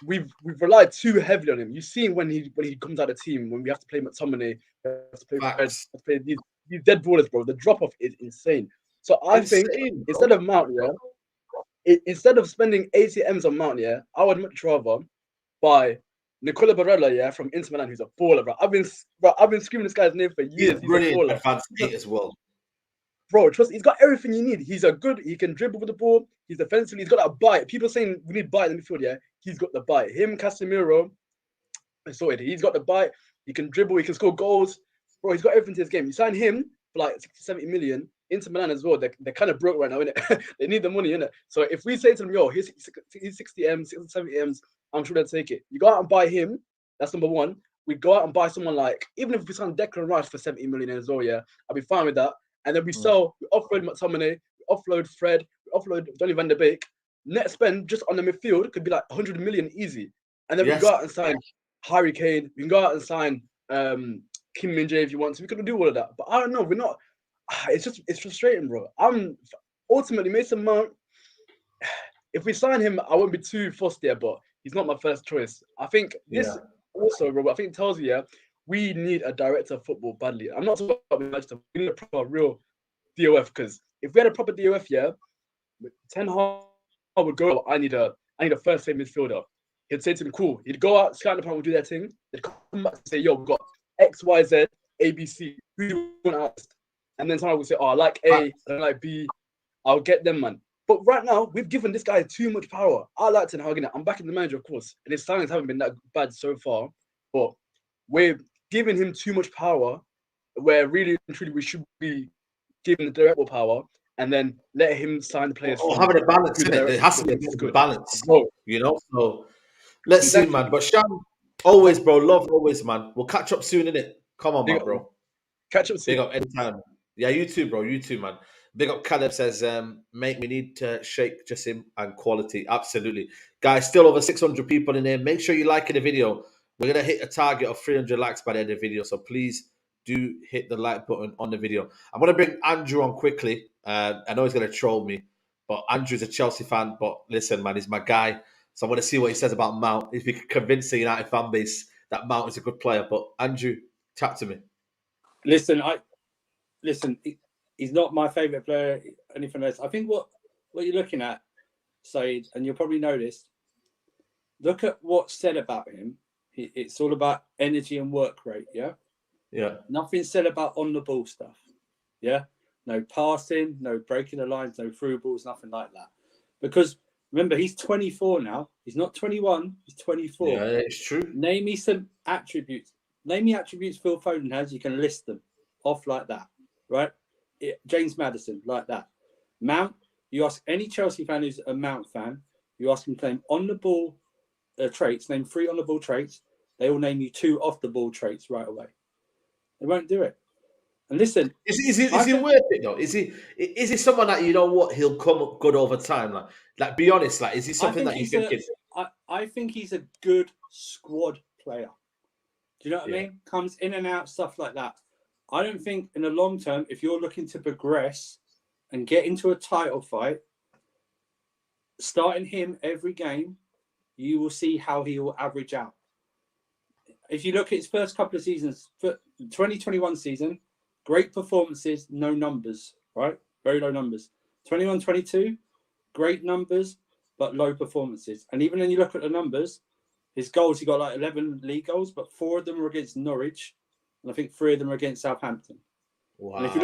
we've relied too heavily on him. You've seen when he comes out of the team, when we have to play McTominay, we have to play Fred, we have to play these dead ballers, bro. The drop-off is insane. So I think instead of Mount, yeah, instead of spending 80 M's on Mount, yeah, I would much rather buy Nicola Barella, yeah, from Inter Milan, who's a baller, bro. I've been screaming this guy's name for years. He's brilliant advanced 8 as well. Bro, trust, he's got everything you need. He can dribble with the ball. He's defensively, he's got that bite. People saying we need bite in the midfield, yeah. He's got the bite. Him, Casemiro, sorted. He's got the bite. He can dribble. He can score goals. Bro, he's got everything to his game. You sign him for like 60, 70 million. Inter Milan as well. They're kind of broke right now, innit? They need the money, innit? So if we say to them, yo, here's 60 M's, 60, 70 M's, I'm sure they'll take it. You go out and buy him. That's number one. We go out and buy someone like, even if we sign Declan Rice for 70 million as well, yeah, I'll be fine with that. And then we offload McTominay, we offload Fred, we offload Donny van der Beek. Net spend just on the midfield could be like 100 million easy. And then we go out and sign Harry Kane. We can go out and sign Kim Min-jae if you want to. We could do all of that. But I don't know. We're not. It's frustrating, bro. Ultimately Mason Mount. If we sign him, I won't be too fussed there, but he's not my first choice. I think this also, bro, I think it tells you, yeah, we need a director of football badly. I'm not talking about Manchester. We need a proper, real DOF, because if we had a proper DOF, yeah, Ten Hag would go, I need a first team midfielder. He'd say to them, cool. He'd go out, scout the plan, would do their thing. They'd come back and say, yo, we've got X, Y, Z, A, B, C. Who do you want to ask? And then someone would say, oh, I like A, I don't like B. I'll get them, man. But right now, we've given this guy too much power. I like Ten Hag. I'm backing the manager, of course. And his signings haven't been that bad so far. But we're giving him too much power, where really and truly we should be giving the director power and then let him sign the players. Or having a balance in it. There has to be a balance, you know? So let's see, man. But Sham, always, bro. Love always, man. We'll catch up soon, innit? Come on, man, bro. Catch up soon. Big up anytime. Yeah, you too, bro. You too, man. Big up Caleb says, mate, we need to shake Jasim and quality. Absolutely. Guys, still over 600 people in here. Make sure you like the video. We're going to hit a target of 300 likes by the end of the video. So please do hit the like button on the video. I'm going to bring Andrew on quickly. I know he's going to troll me, but Andrew's a Chelsea fan. But listen, man, he's my guy. So I want to see what he says about Mount. If he can convince the United fan base that Mount is a good player. But Andrew, chat to me. Listen, he's not my favourite player, anything else. I think what you're looking at, Saeed, and you'll probably notice, look at what's said about him. It's all about energy and work rate, yeah? Yeah. Nothing said about on-the-ball stuff, yeah? No passing, no breaking the lines, no through balls, nothing like that. Because, remember, he's 24 now. He's not 21, he's 24. Yeah, it's true. Name me some attributes. Name me attributes Phil Foden has, you can list them off like that, right? James Maddison, like that. Mount, you ask any Chelsea fan who's a Mount fan, you ask him to name on the ball traits, name 3 on the ball traits, they will name you 2 off the ball traits right away. They won't do it. And listen, is he worth it though? Is he someone that, you know what, he'll come up good over time? Like be honest, like is he something that you think I think he's a good squad player. Do you know what I mean? Comes in and out, stuff like that. I don't think in the long term, if you're looking to progress and get into a title fight, starting him every game, you will see how he will average out. If you look at his first couple of seasons, 2021 season, great performances, no numbers, right? Very low numbers. 21-22, great numbers, but low performances. And even when you look at the numbers, his goals, he got like 11 league goals, but 4 of them were against Norwich. And I think 3 of them are against Southampton. Wow. And if you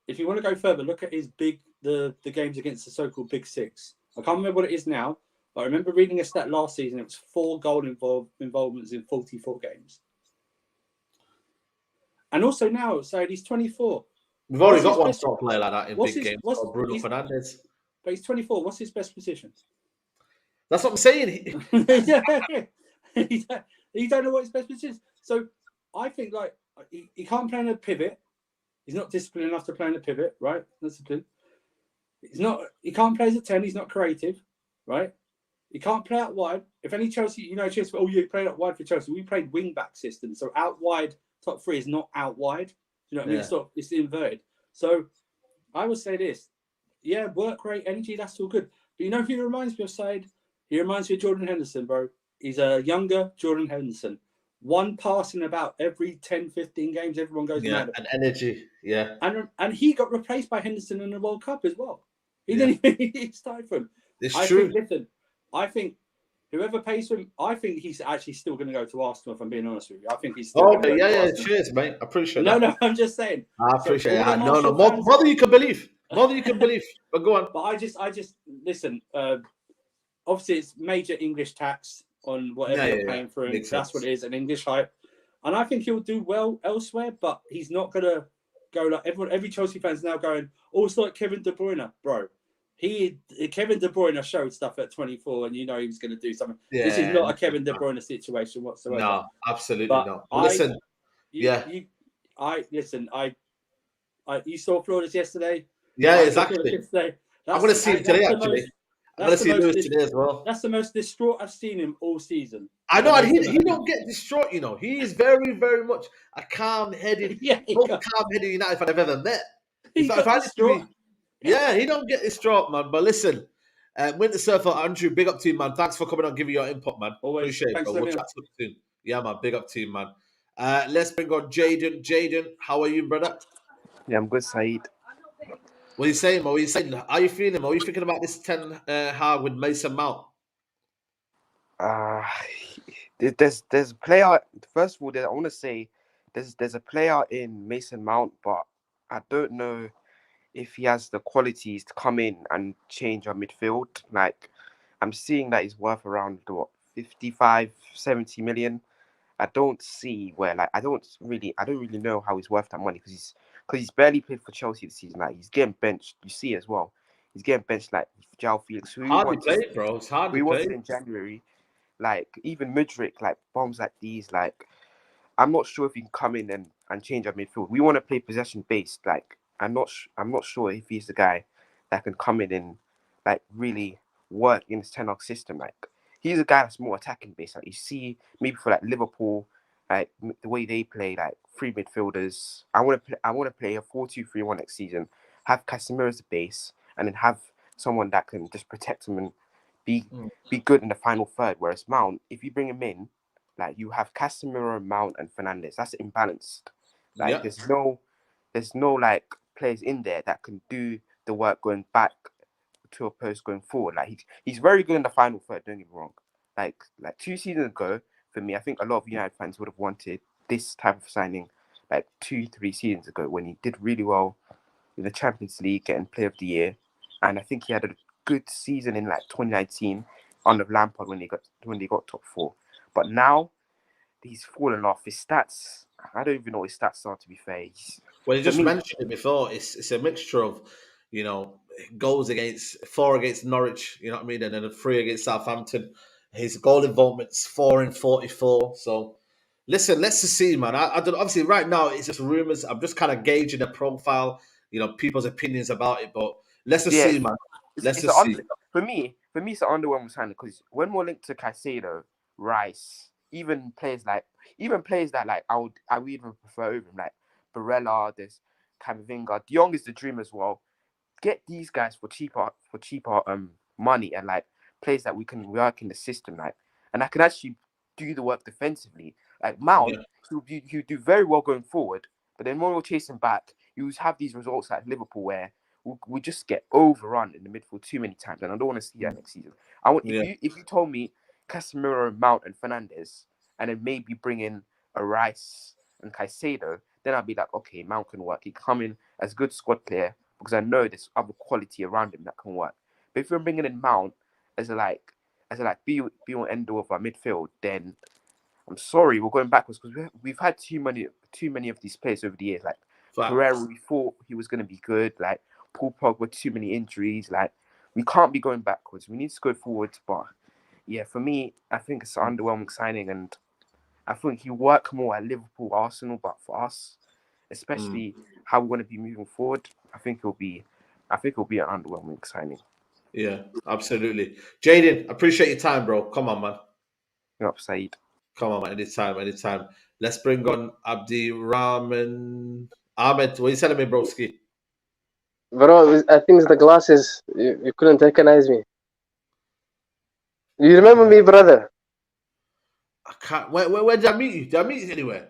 if you want to go further, look at his the games against the so-called Big Six. I can't remember what it is now, but I remember reading a stat last season. It was 4 goal involvements in 44 games. And also now, so he's 24. We've already got one top player like that in big games. Bruno Fernandes. But he's 24. What's his best position? That's what I'm saying. He don't know what his best position is. So I think like he can't play in a pivot. He's not disciplined enough to play in a pivot, right? Discipline. He can't play as a 10. He's not creative, right? He can't play out wide. If any Chelsea, Chelsea, you played out wide for Chelsea. We played wing back system, so out wide top 3 is not out wide. You know what I mean? It's inverted. So I would say this: work rate, energy, that's all good. But you know who he reminds me of, Saeed? He reminds me of Jordan Henderson, bro. He's a younger Jordan Henderson. One passing about every 10, 15 games, everyone goes mad. And energy, And he got replaced by Henderson in the World Cup as well. He didn't even start for him. It's true. I think whoever pays for him, I think he's actually still going to go to Arsenal, if I'm being honest with you. I think he's still okay, cheers, mate. I appreciate that. No, I'm just saying. I appreciate that. No, more than you can believe. More than you can believe. But go on. But I just listen, obviously it's major English tax on whatever you're paying for him. That's what it is, an English hype. And I think he'll do well elsewhere, but he's not going to go like every Chelsea fan's now going, it's like Kevin De Bruyne, bro. Kevin De Bruyne showed stuff at 24 and he was going to do something. This is not a Kevin De Bruyne situation whatsoever. No, absolutely not. Listen, you saw Flores yesterday. Yeah, exactly. I'm going to see him today, actually. I'm going to see Lewis today as well. That's the most distraught I've seen him all season. I know, and he don't get distraught, He is very, very much a calm-headed, most calm-headed United fan I've ever met. He don't get distraught, man. But listen, Winter Surfer, Andrew, big up to you, man. Thanks for coming on, giving your input, man. Always. Appreciate it, Thanks bro. We'll chat soon. Yeah, man. Big up to you, man. Let's bring on Jaden. Jaden, how are you, brother? Yeah, I'm good, Saeed. What are you saying, man? What are you saying? How are you feeling? What are you thinking about this Ten Hag with Mason Mount? Uh, there's a player. First of all, I want to say there's a player in Mason Mount, but I don't know if he has the qualities to come in and change our midfield. Like, I'm seeing that he's worth around what 55, 70 million. I don't see where, like, I don't really know how he's worth that money because he's barely played for Chelsea this season. Like, he's getting benched. You see as well. He's getting benched like João Felix, who we Hardly wanted, played, bro. It's hardly we wanted played. in January. Like, even Mudryk, like bombs like these, like, I'm not sure if he can come in and change our midfield. We want to play possession based. Like, I'm not sure if he's the guy that can come in and like really work in this Ten Hag system. Like, he's a guy that's more attacking based. Like, you see, maybe for like Liverpool, like the way they play, like three midfielders. I want to play a 4-2-3-1 next season. Have Casemiro as the base, and then have someone that can just protect him and be good in the final third. Whereas Mount, if you bring him in, like you have Casemiro, Mount, and Fernandes. That's imbalanced. Like Yeah. there's no like players in there that can do the work going back to a post going forward. Like he's very good in the final third. Don't get me wrong. Like 2 seasons ago, for me, I think a lot of United fans would have wanted this type of signing like 2-3 seasons ago when he did really well in the Champions League, getting Player of the Year, and I think he had a good season in like 2019 under Lampard when they got top 4. But now he's fallen off. His stats, I don't even know what his stats are, to be fair. Well, you just mentioned it before. It's a mixture of, goals against 4 against Norwich, you know what I mean, and then 3 against Southampton. His goal involvement's 4 in 44. So, listen, let's just see, man. I don't. Obviously, right now it's just rumors. I'm just kind of gauging the profile, people's opinions about it. But let's just see, man. Let's just see. For me, it's an underwhelming signing because when we're linked to Caicedo, Rice, even players that like I would even prefer over him, like Barella, there's Camavinga. De Jong is the dream as well. Get these guys for cheaper money and like players that we can work in the system, like, and I can actually do the work defensively. Like Mount, he'll do very well going forward, but then when we're chasing back, you have these results like Liverpool where we just get overrun in the midfield too many times, and I don't want to see that next season. If you told me Casemiro, Mount, and Fernandes, and then maybe bring in a Rice and Caicedo, then I'd be like, okay, Mount can work. He can come in as a good squad player because I know there's other quality around him that can work. But if you're bringing in Mount as a be on end of our midfield, then I'm sorry, we're going backwards because we've had too many of these players over the years. Like Pereira, we thought he was going to be good. Like Paul Pogba, too many injuries. Like we can't be going backwards. We need to go forwards. But yeah, for me, I think it's an underwhelming signing, and I think he'll work more at Liverpool, Arsenal. But for us, especially how we want to be moving forward, I think it'll be an underwhelming signing. Yeah, absolutely. Jaden, appreciate your time, bro. Come on, man. You're up, Saeed. Come on, man. Anytime. Let's bring on Abdi Rahman. Ahmed, what are you telling me, broski? Bro, I think it's the glasses. You couldn't recognize me. You remember me, brother? I can't. Where did I meet you? Did I meet you anywhere?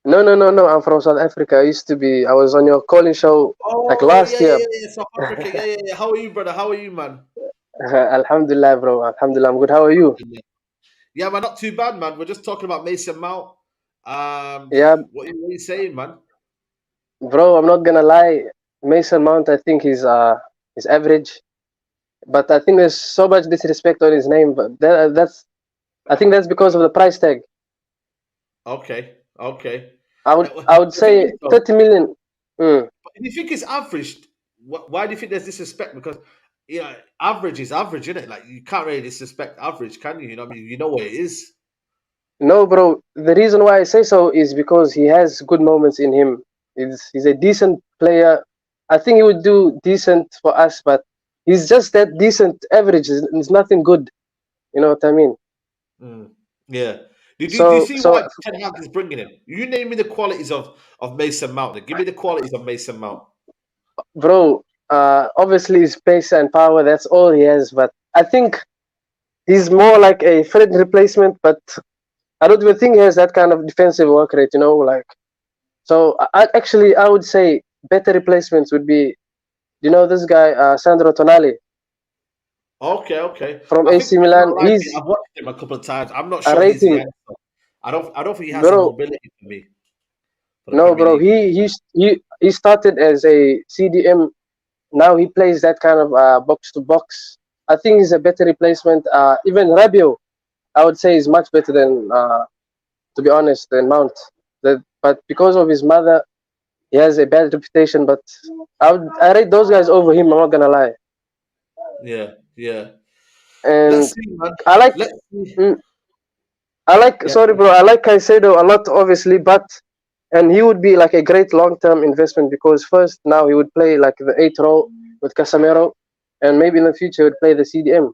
No. I'm from South Africa. I was on your calling show like last year. Yeah, South Africa. Yeah. How are you, brother? How are you, man? Alhamdulillah, bro. Alhamdulillah, I'm good. How are you? Yeah, man, not too bad, man. We're just talking about Mason Mount. Yeah. What are you saying, man? Bro, I'm not gonna lie. Mason Mount, I think he's average, but I think there's so much disrespect on his name. But I think that's because of the price tag. Okay. I would say 30 million. But if you think it's averaged, why do you think there's disrespect? Because average is average, isn't it? Like you can't really disrespect average, can you? You know what I mean? You know what it is. No, bro. The reason why I say so is because he has good moments in him. He's a decent player. I think he would do decent for us, but he's just that decent average. It's nothing good. You know what I mean? Yeah. Do you see why Ten Hag is bringing him? You name me the qualities of Mason Mount. Give me the qualities of Mason Mount. Bro, obviously his pace and power, that's all he has. But I think he's more like a Fred replacement. But I don't even think he has that kind of defensive work rate, you know, like. So I would say better replacements would be, you know, this guy Sandro Tonali Okay. from I think AC I'm not Milan. gonna lie to you, I've watched him a couple of times. I'm not I sure rate he's him, young. I don't think he has the bro. mobility for me for the No, Premier bro. League. He started as a CDM. Now he plays that kind of box to box. I think he's a better replacement. Even Rabiot, I would say, is much better than, to be honest, than Mount. But because of his mother, he has a bad reputation. But I rate those guys over him. I'm not gonna lie. Yeah. And Let's see, man. I like. Let's see. mm, I like. Yeah. Sorry, bro. I like Caicedo a lot, obviously, and he would be like a great long-term investment because first now he would play like the 8th role with Casemiro, and maybe in the future he would play the CDM.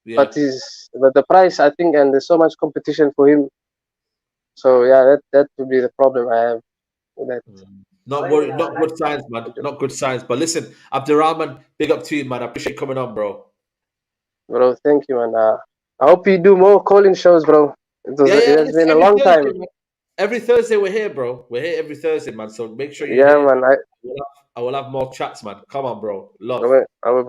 Yeah. But the price, I think, and there's so much competition for him. So yeah, that would be the problem I have with that. Not good signs, man. Not good signs. But listen, Abdurrahman, big up to you, man. I appreciate you coming on, bro. Bro, thank you, man. I hope you do more calling shows, bro. It has It's been a every long Thursday, time. man. Every Thursday we're here, bro. We're here every Thursday, man. So make sure you're Yeah, here. man. I will have more chats, man. Come on, bro. Love. I will.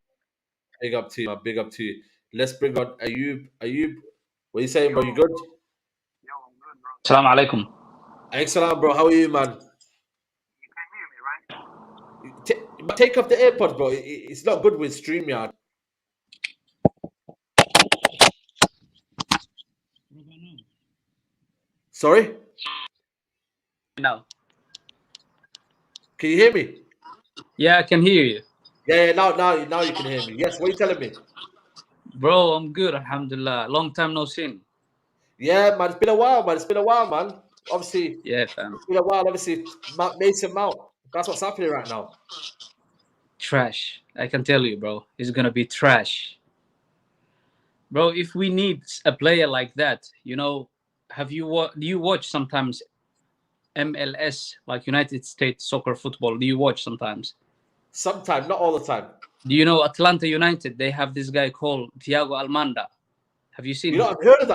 Big up to you, man. Big up to you. Let's bring on Ayub. Ayub, what are you saying, bro? You good? Assalamu alaikum. Excellent, bro. How are you, man? Take off the AirPods, bro. It's not good with StreamYard. Sorry? No. Can you hear me? Yeah, I can hear you. Yeah, now you can hear me. Yes, what are you telling me? Bro, I'm good, alhamdulillah. Long time no seen. Yeah, man. It's been a while, man. Obviously, Yeah, fam. it's been a while. Obviously, Mason Mount. That's what's happening right now. Trash. I can tell you, bro. It's gonna be trash. Bro, if we need a player like that, you know, do you watch sometimes MLS, like United States soccer football? Do you watch sometimes? Sometimes, not all the time. Do you know Atlanta United? They have this guy called Thiago Almanda. Have you seen You know, him? I've heard of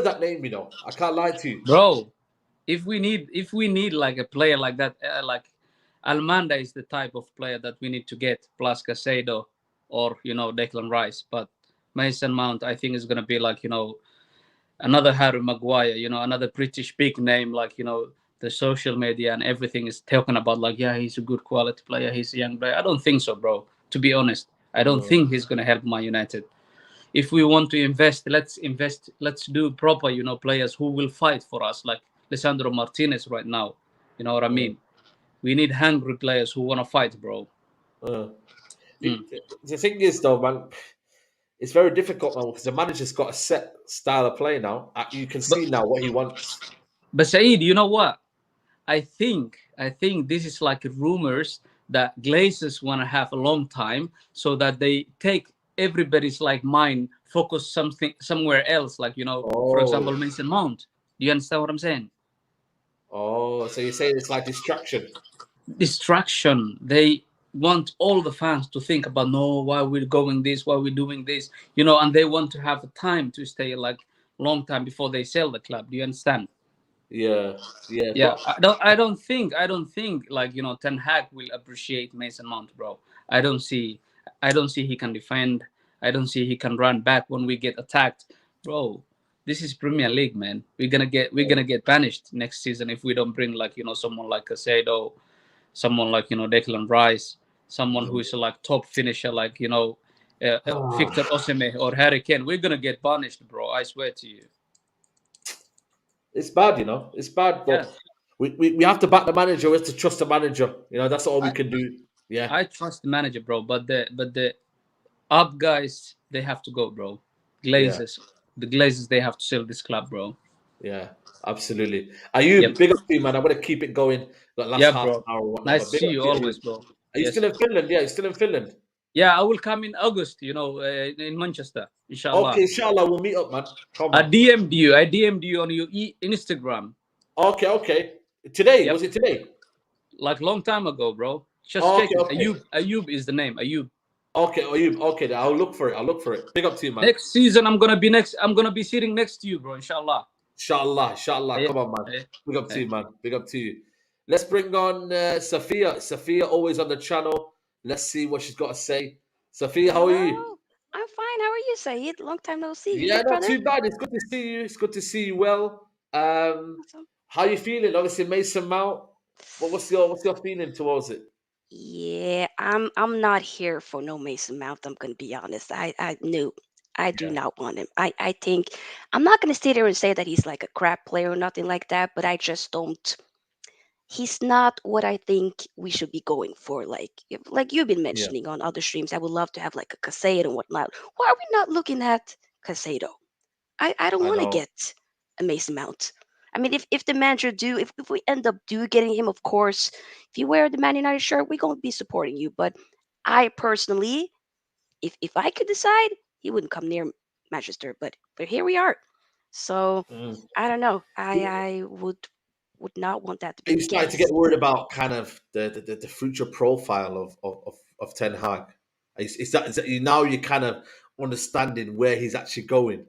that name. You know. I can't lie to you. Bro, if we need like a player like that, like Almanda is the type of player that we need to get, plus Caicedo or, you know, Declan Rice. But Mason Mount, I think, is going to be like, you know, another Harry Maguire, you know, another British big name, like, you know, the social media and everything is talking about, like, yeah, he's a good quality player, he's a young player. I don't think so, bro. To be honest, I don't think he's going to help Man United. If we want to invest, let's do proper, you know, players who will fight for us, like Lisandro Martinez right now. You know what I mean? We need hungry players who want to fight, bro. The thing is, though, man, it's very difficult, man, because the manager's got a set style of play now. You can see now what he wants. But Saeed, you know what? I think this is like rumors that Glazers want to have a long time so that they take everybody's like mind, focus somewhere else, like, you know, for example, Mason Mount. Do you understand what I'm saying? Oh, so you're saying it's like distraction? Distraction. They want all the fans to think about, no, why we're going this, why we're doing this, you know, and they want to have time to stay like long time before they sell the club. Do you understand? Yeah. But I don't think like, you know, Ten Hag will appreciate Mason Mount, bro. I don't see he can defend. I don't see he can run back when we get attacked, bro. This is Premier League, man. We're gonna get banished next season if we don't bring, like, you know, someone like Caicedo, someone like, you know, Declan Rice, someone who is like top finisher, like, you know, Victor Osimhen or Harry Kane. We're gonna get banished, bro. I swear to you. It's bad, you know. It's bad, but we have to back the manager. We have to trust the manager. You know, that's all we can do. Yeah. I trust the manager, bro. But the up guys, they have to go, bro. Glazers, the Glazers, they have to sell this club, bro. Yeah, absolutely. Are you big up to you, man? I'm gonna keep it going. That last half bro. hour or whatnot. Nice to see you always, bro. Are you still in Finland? Yeah, you're still in Finland. Yeah, I will come in August, you know, in Manchester, inshallah. Okay, inshallah, we'll meet up, man. Come on. I DM'd you on your Instagram. Okay. Today? Was it today? Like long time ago, bro. Just check it. Ayub is the name. Ayub. Okay, Ayub. Okay, I'll look for it. Big up to you, man. Next season, I'm gonna be sitting next to you, bro. Inshallah. Inshallah, inshallah. Yeah. Come on, man. Yeah. Big up to Yeah. you, man. Big up to you. Let's bring on Sophia. Sophia, always on the channel. Let's see what she's got to say. Sophia, how are you? Hello. I'm fine. How are you, Saeed? Long time no see. You Yeah, good, not brother? too bad. It's good to see you. It's good to see you well. Awesome. How you feeling? Obviously, Mason Mount. What's your feeling towards it? Yeah, I'm not here for no Mason Mount. I'm gonna be honest. I knew I do not want him. I think I'm not gonna sit here and say that he's like a crap player or nothing like that, but I just don't. He's not what I think we should be going for. Like you've been Yeah. mentioning on other streams, I would love to have like a Casado and whatnot. Why are we not looking at Casado? I don't I want to know. get a Mason Mount. I mean, if the manager if we end up getting him, of course, if you wear the Man United shirt, we're gonna be supporting you. But I personally, if I could decide, he wouldn't come near Manchester. But here we are. So Mm. I don't know. I would not want that to Are be you the starting to case. get worried about kind of the future profile of Ten Hag? Is that now you're kind of understanding where he's actually going?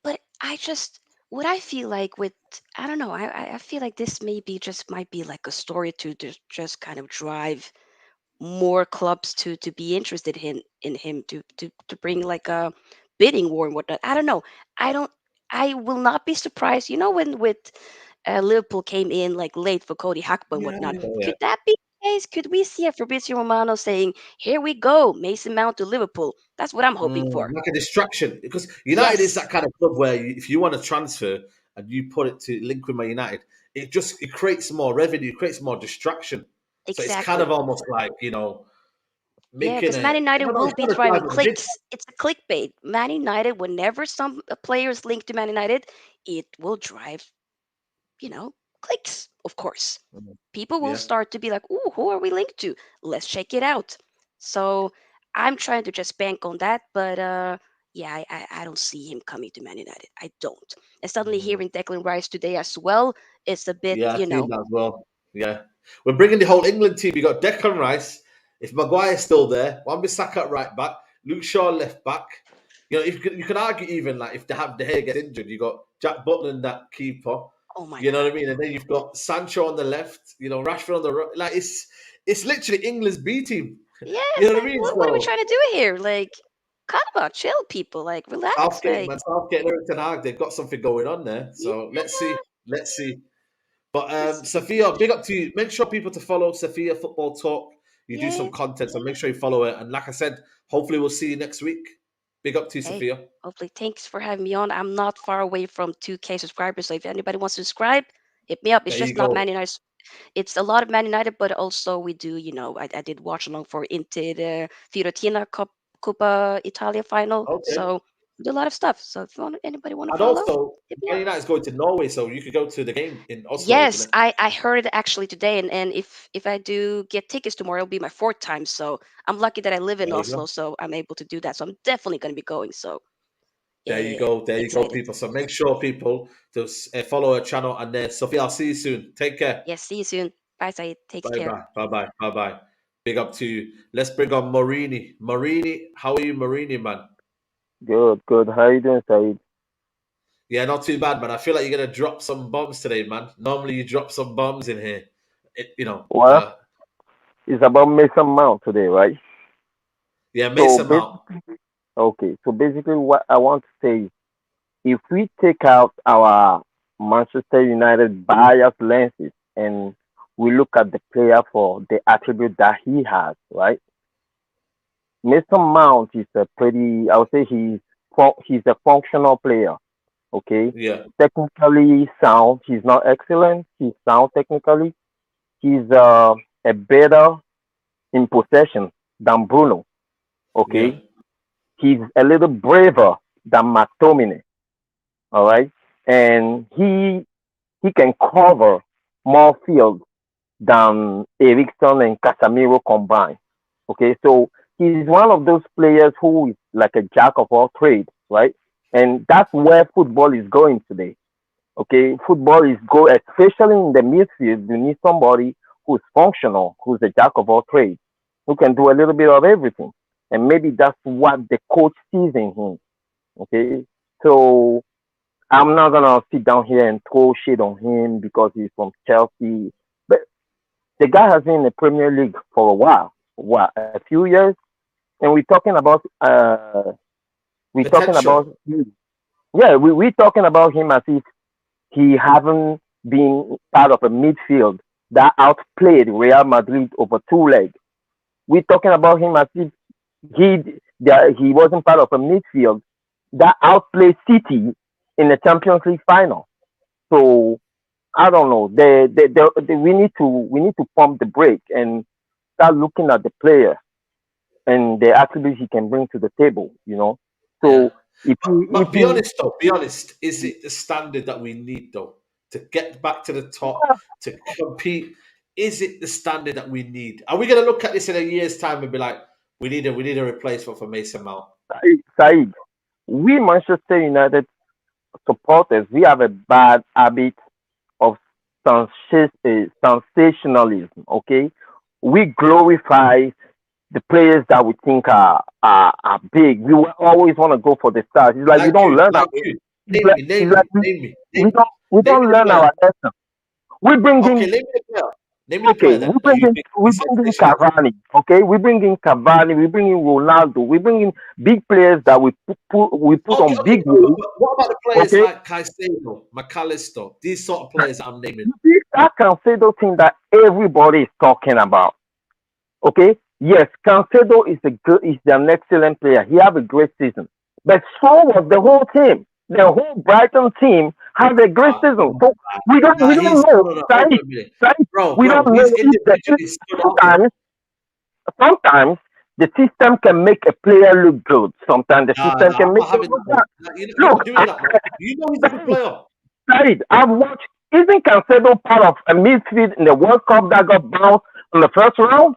But I just what I feel like with I don't know. I feel like this maybe just might be like a story to just kind of drive more clubs to be interested in him to bring like a bidding war and whatnot. I don't know. I don't. I will not be surprised. You know when with Liverpool came in like late for Cody Hakpo and whatnot. Yeah. Could that be the case? Could we see a Fabrizio Romano saying, "Here we go, Mason Mount to Liverpool"? That's what I'm hoping for. Like a distraction, because United is Yes, that kind of club where if you want to transfer and you put it to link with Man United, it creates more revenue, creates more distraction. So it's kind of exactly. almost like Yeah, making because Man I United don't know, will it's be not a driving drive of the clicks. It's a clickbait. Man United, whenever some players link to Man United, it will drive, clicks, of course. People will Yeah. start to be like, "Ooh, who are we linked to? Let's check it out." So I'm trying to just bank on that, but yeah, I don't see him coming to Man United. I don't. And suddenly hearing Declan Rice today as well, it's a bit, Yeah, I've seen that as well. Yeah. We're bringing the whole England team. You got Declan Rice. If Maguire's still there, Wan-Bissaka at right back, Luke Shaw left back. If you can argue even like if they have De Gea gets injured, you got Jack Butland that keeper. Oh my You know what I mean? And then you've got Sancho on the left. Rashford on the right. Like it's literally England's B team. Yeah, You it's know what I like, mean? what are we So trying to do here? Like, calm about, chill, people. Like, relax. Southgate, Like, man, Southgate and Eric Ten Hag, they've got something going on there. yeah, So let's see. Let's see. But let's see. Sophia, big up to you. Make sure people to follow Sophia Football Talk. You do Yeah. some content, so make sure you follow it. And like I said, hopefully we'll see you next week. Big up to you, Hey, Sophia. hopefully, thanks for having me on. I'm not far away from 2K subscribers, so if anybody wants to subscribe, hit me up. It's There you just not go. Man United. It's a lot of Man United, but also we do, I did watch along for Inter Fiorentina Coppa Italia final. Okay. So we do a lot of stuff. So if anybody want to And follow, also, hit me Man up. United's going to Norway, so you could go to the game in Oslo, isn't Yes, it? I heard it actually today, and if I do get tickets tomorrow, it'll be my fourth time. So I'm lucky that I live in There you Oslo, go. so I'm able to do that. So I'm definitely going to be going. So There you yeah, go. There you go, excited. people. So make sure people to follow her channel. And Sophia, I'll see you soon. Take care. Yes, see you soon. Bye, Saeed. Takes Bye care. bye. Bye bye. Bye bye. Big up to you. Let's bring on Marini. Marini, how are you, Marini, man? Good, good. How you doing, Saeed? Yeah, not too bad, man. I feel like you're gonna drop some bombs today, man. Normally you drop some bombs in here. Well, it's about Mason Mount today, right? Yeah, So Mason Mount. okay. So basically, what I want to say is, if we take out our Manchester United bias lenses and we look at the player for the attribute that he has, right? Mason Mount is I would say he's a functional player. Okay, Yeah. technically sound. He's not excellent. He's sound technically. He's a better in possession than Bruno. Okay, Yeah. he's a little braver than McTominay. All right, and he can cover more field than Ericsson and Casemiro combined. Okay, so he's one of those players who is like a jack of all trades, right? And that's where football is going today. Okay, football is especially in the midfield. You need somebody who's functional, who's a jack of all trades, who can do a little bit of everything. And maybe that's what the coach sees in him. Okay, so I'm not gonna sit down here and throw shit on him because he's from Chelsea. But the guy has been in the Premier League for a while, what, a few years, and we're talking Potential. about yeah, we're talking about him as if he haven't been part of a midfield that outplayed Real Madrid over two legs. We're talking about him as if he wasn't part of a midfield that outplayed City in the Champions League final. So I don't know. We need to pump the brake and start looking at the player and the attributes he can bring to the table. You know. So But be honest though, be honest. Is it the standard that we need though to get back to the top, to compete? Is it the standard that we need? Are we going to look at this in a year's time and be like, we need a replacement for Mason Mount? Saeed, we Manchester United supporters, we have a bad habit of sensationalism. Okay, we glorify the players that we think are big. We will always want to go for the stars. It's like we don't learn our we don't learn our lesson. We bring in okay, we bring in Cavani. Okay, we bring in Cavani. We bring in Ronaldo. We bring in big players that we put on big waves. What about the players like Caicedo, McAllister, these sort of players that I'm naming? That Caicedo thing that everybody is talking about. Okay, yes, Caicedo is an excellent player. He have a great season, but so was the whole team. The whole Brighton team has a great season. So we don't know. We don't know. Sometimes the system can make a player look good. Sometimes the system can make it look bad. Look, you know he's a good player. Saeed, I've watched. Isn't Caicedo part of a midfield in the World Cup that got bounced in the first round?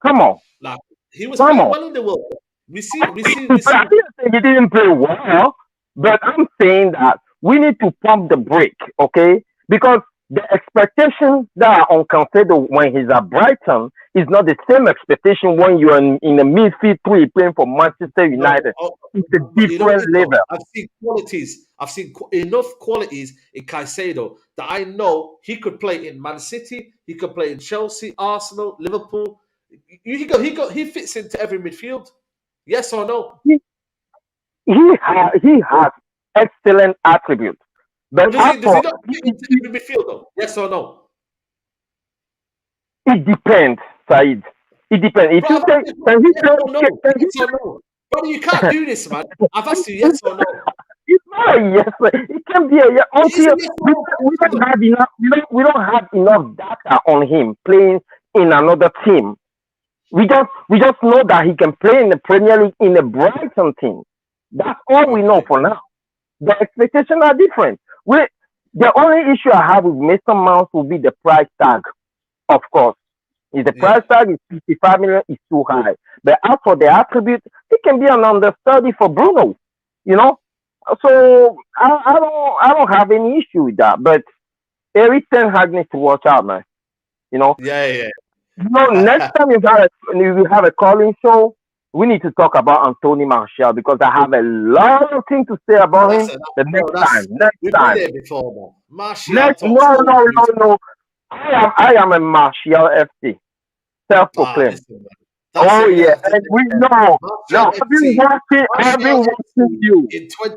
Come on. Like, he was playing well in the World Cup. We see. I didn't say he didn't play well, but I'm saying that we need to pump the brake, okay? Because the expectations that are on Caicedo when he's at Brighton is not the same expectation when you're in the midfield three playing for Manchester United. It's a different level. I've seen qualities. I've seen enough qualities in Caicedo that I know he could play in Man City. He could play in Chelsea, Arsenal, Liverpool. He fits into every midfield. Yes or no? He has excellent attributes. But does he not fit into every midfield though? Yes or no? It depends, Saeed. It depends. If you say, can he play? Yes or no? Brother, you can't do this, man. I've asked you yes or no. It's not a yes. It can be a yes. Until we don't have enough. We don't have enough data on him playing in another team. We just know that he can play in the Premier League in the Brighton team. That's all we know for now. The expectations are different. The only issue I have with Mason Mount will be the price tag, of course. If the price tag is 55 million, it's too high. But as for the attribute, it can be an understudy for Bruno. You know, so I don't have any issue with that. But Eric Ten Hag needs to watch out, man. You know. Yeah. You know, next time you have a calling show, we need to talk about Anthony Martial because I have a lot of things to say about him. The next time. We've been there before, man. Martial. No. I am a Martial FC. Self-proclaimed. Yeah, and we know. Now, I've been watching you.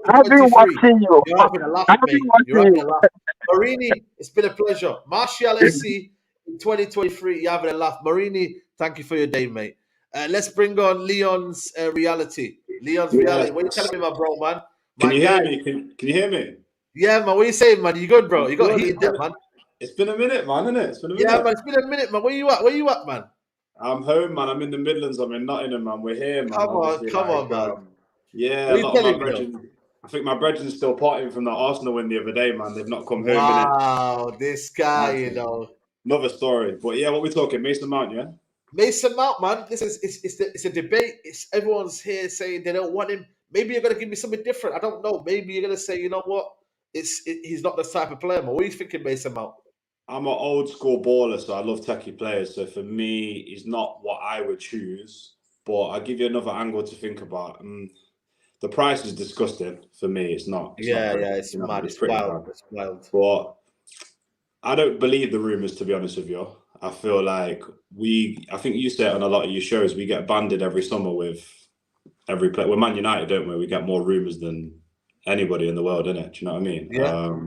I've been watching you. You're having a laugh, mate. You're having a laugh. Marini, it's been a pleasure. Martial FC in 2023, you're having a laugh. Marini, thank you for your day, mate. Let's bring on Leon's reality. Leon's reality. What are you telling me, my bro, man? Can you hear me? Can you hear me? Yeah, man. What are you saying, man? You good, bro? You got heated there, man. It's been a minute, man, isn't it? It's been a minute. Yeah, man. It's been a minute, man. Where you at? Where you at, man? I'm home, man. I'm in the Midlands. I'm in Nottingham, man. We're here, man. Come on, man. Yeah, a lot of my brethren. I think my brethren's still partying from the Arsenal win the other day, man. They've not come home. Wow, this guy, you know. Another story, but yeah, what we talking? Mason Mount, yeah. Mason Mount, man. It's a debate. Everyone's here saying they don't want him. Maybe you're gonna give me something different. I don't know. Maybe you're gonna say, you know what? He's not the type of player. Man. What are you thinking, Mason Mount? I'm an old school baller, so I love techie players. So for me, he's not what I would choose. But I'll give you another angle to think about. The the price is disgusting for me. It's not. It's not pretty, it's mad. it's It's pretty wild. bad. It's wild. But I don't believe the rumors, to be honest with you. I feel like I think you say it on a lot of your shows, we get banded every summer with every player. We're Man United, don't we? We get more rumors than anybody in the world, innit? Do you know what I mean? Yeah.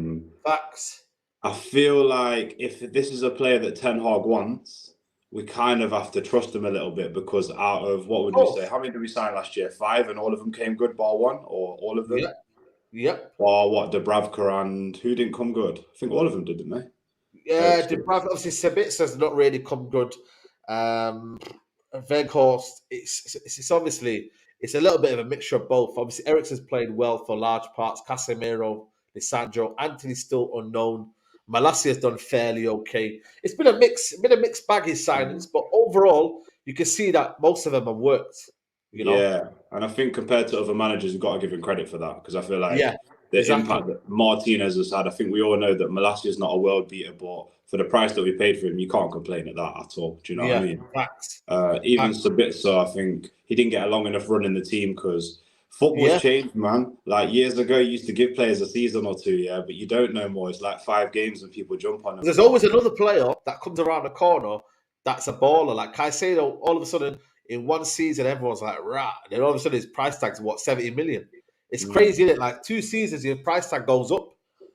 Facts. I feel like if this is a player that Ten Hag wants, we kind of have to trust him a little bit, because out of, what would we say? How many did we sign last year? 5, and all of them came good, bar one, or all of them? Yep. Or what, Dubravka, and who didn't come good? I think all of them did, didn't they? Yeah, Dubravka, obviously Sabitza's not really come good. Weghorst, it's obviously, it's a little bit of a mixture of both. Obviously, Eriksen's played well for large parts. Casemiro, Lisandro, Anthony's still unknown. Malacia has done fairly okay. It's been a mixed bag, his signings, but overall, you can see that most of them have worked. You know? Yeah, and I think compared to other managers, you've got to give him credit for that, because I feel like the exactly. impact that Martinez has had, I think we all know that Malacia is not a world beater, but for the price that we paid for him, you can't complain at that at all. Do you know what I mean? Facts. Even Sabitzer, I think he didn't get a long enough run in the team, because football's changed, man. Like years ago, you used to give players a season or two, but you don't know more. It's like 5 games and people jump on them. There's always another player that comes around the corner that's a baller. Like Caicedo, all of a sudden, in one season, everyone's like, rah. And then all of a sudden, his price tag's, 70 million? It's crazy, isn't it? Like 2 seasons, your price tag goes up.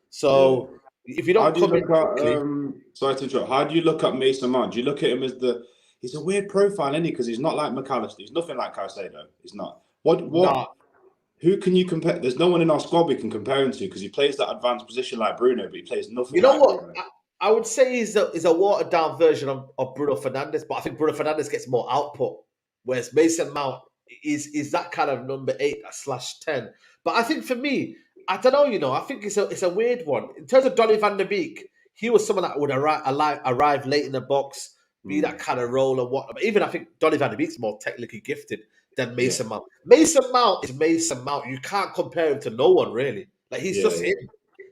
So if you don't come in quickly... sorry to interrupt. How do you look at Mason Mount? Do you look at him as he's a weird profile, isn't he? Because he's not like McAllister. He's nothing like Caicedo. He's not. Who can you compare? There's no one in our squad we can compare him to, because he plays that advanced position like Bruno, but he plays nothing. You know like what? Bruno. I would say he's a watered down version of Bruno Fernandes, but I think Bruno Fernandes gets more output, whereas Mason Mount is that kind of number 8/10. But I think for me, I don't know. You know, I think it's a weird one in terms of Donny van der Beek. He was someone that would arrive late in the box, be that kind of role and what. Even I think Donny van der Beek's more technically gifted than Mason Mount. Mason Mount is Mason Mount. You can't compare him to no one, really. Like, he's just him.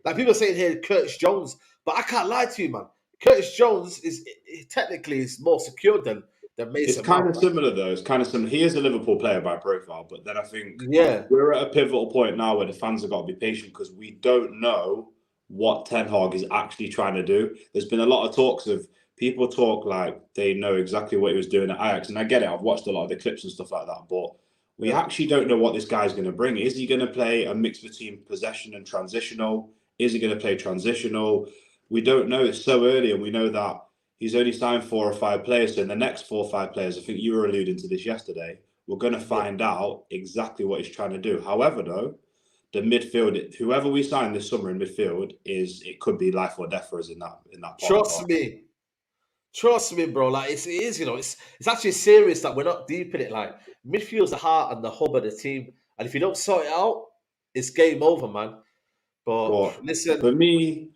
Like, people are saying here, Curtis Jones, but I can't lie to you, man. Curtis Jones is technically more secure than Mason Mount. It's kind of similar, though. It's kind of similar. He is a Liverpool player by profile, but then I think we're at a pivotal point now where the fans have got to be patient, because we don't know what Ten Hag is actually trying to do. There's been a lot of talks of people talk like they know exactly what he was doing at Ajax, and I get it. I've watched a lot of the clips and stuff like that, but we actually don't know what this guy's going to bring. Is he going to play a mix between possession and transitional? Is he going to play transitional? We don't know. It's so early, and we know that he's only signed 4 or 5 players. So in the next 4 or 5 players, I think you were alluding to this yesterday, we're going to find out exactly what he's trying to do. However, though, the midfield, whoever we sign this summer in midfield, it could be life or death for us in that part. Trust me, bro. Like, it is, you know, it's actually serious that we're not deep in it. Like, midfield's the heart and the hub of the team, and if you don't sort it out, it's game over, man. But listen, for me,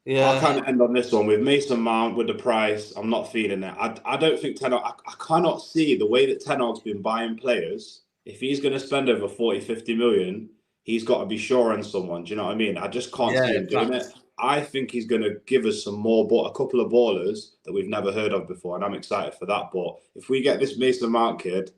I'll kind of end on this one with Mason Mount. With the price, I'm not feeling it. I don't think Ten Hag, I cannot see the way that Ten Hag's been buying players. If he's going to spend over 40, 50 million, he's got to be sure on someone. Do you know what I mean? I just can't see him doing it. I think he's going to give us a couple of ballers that we've never heard of before, and I'm excited for that. But if we get this Mason Mount kid,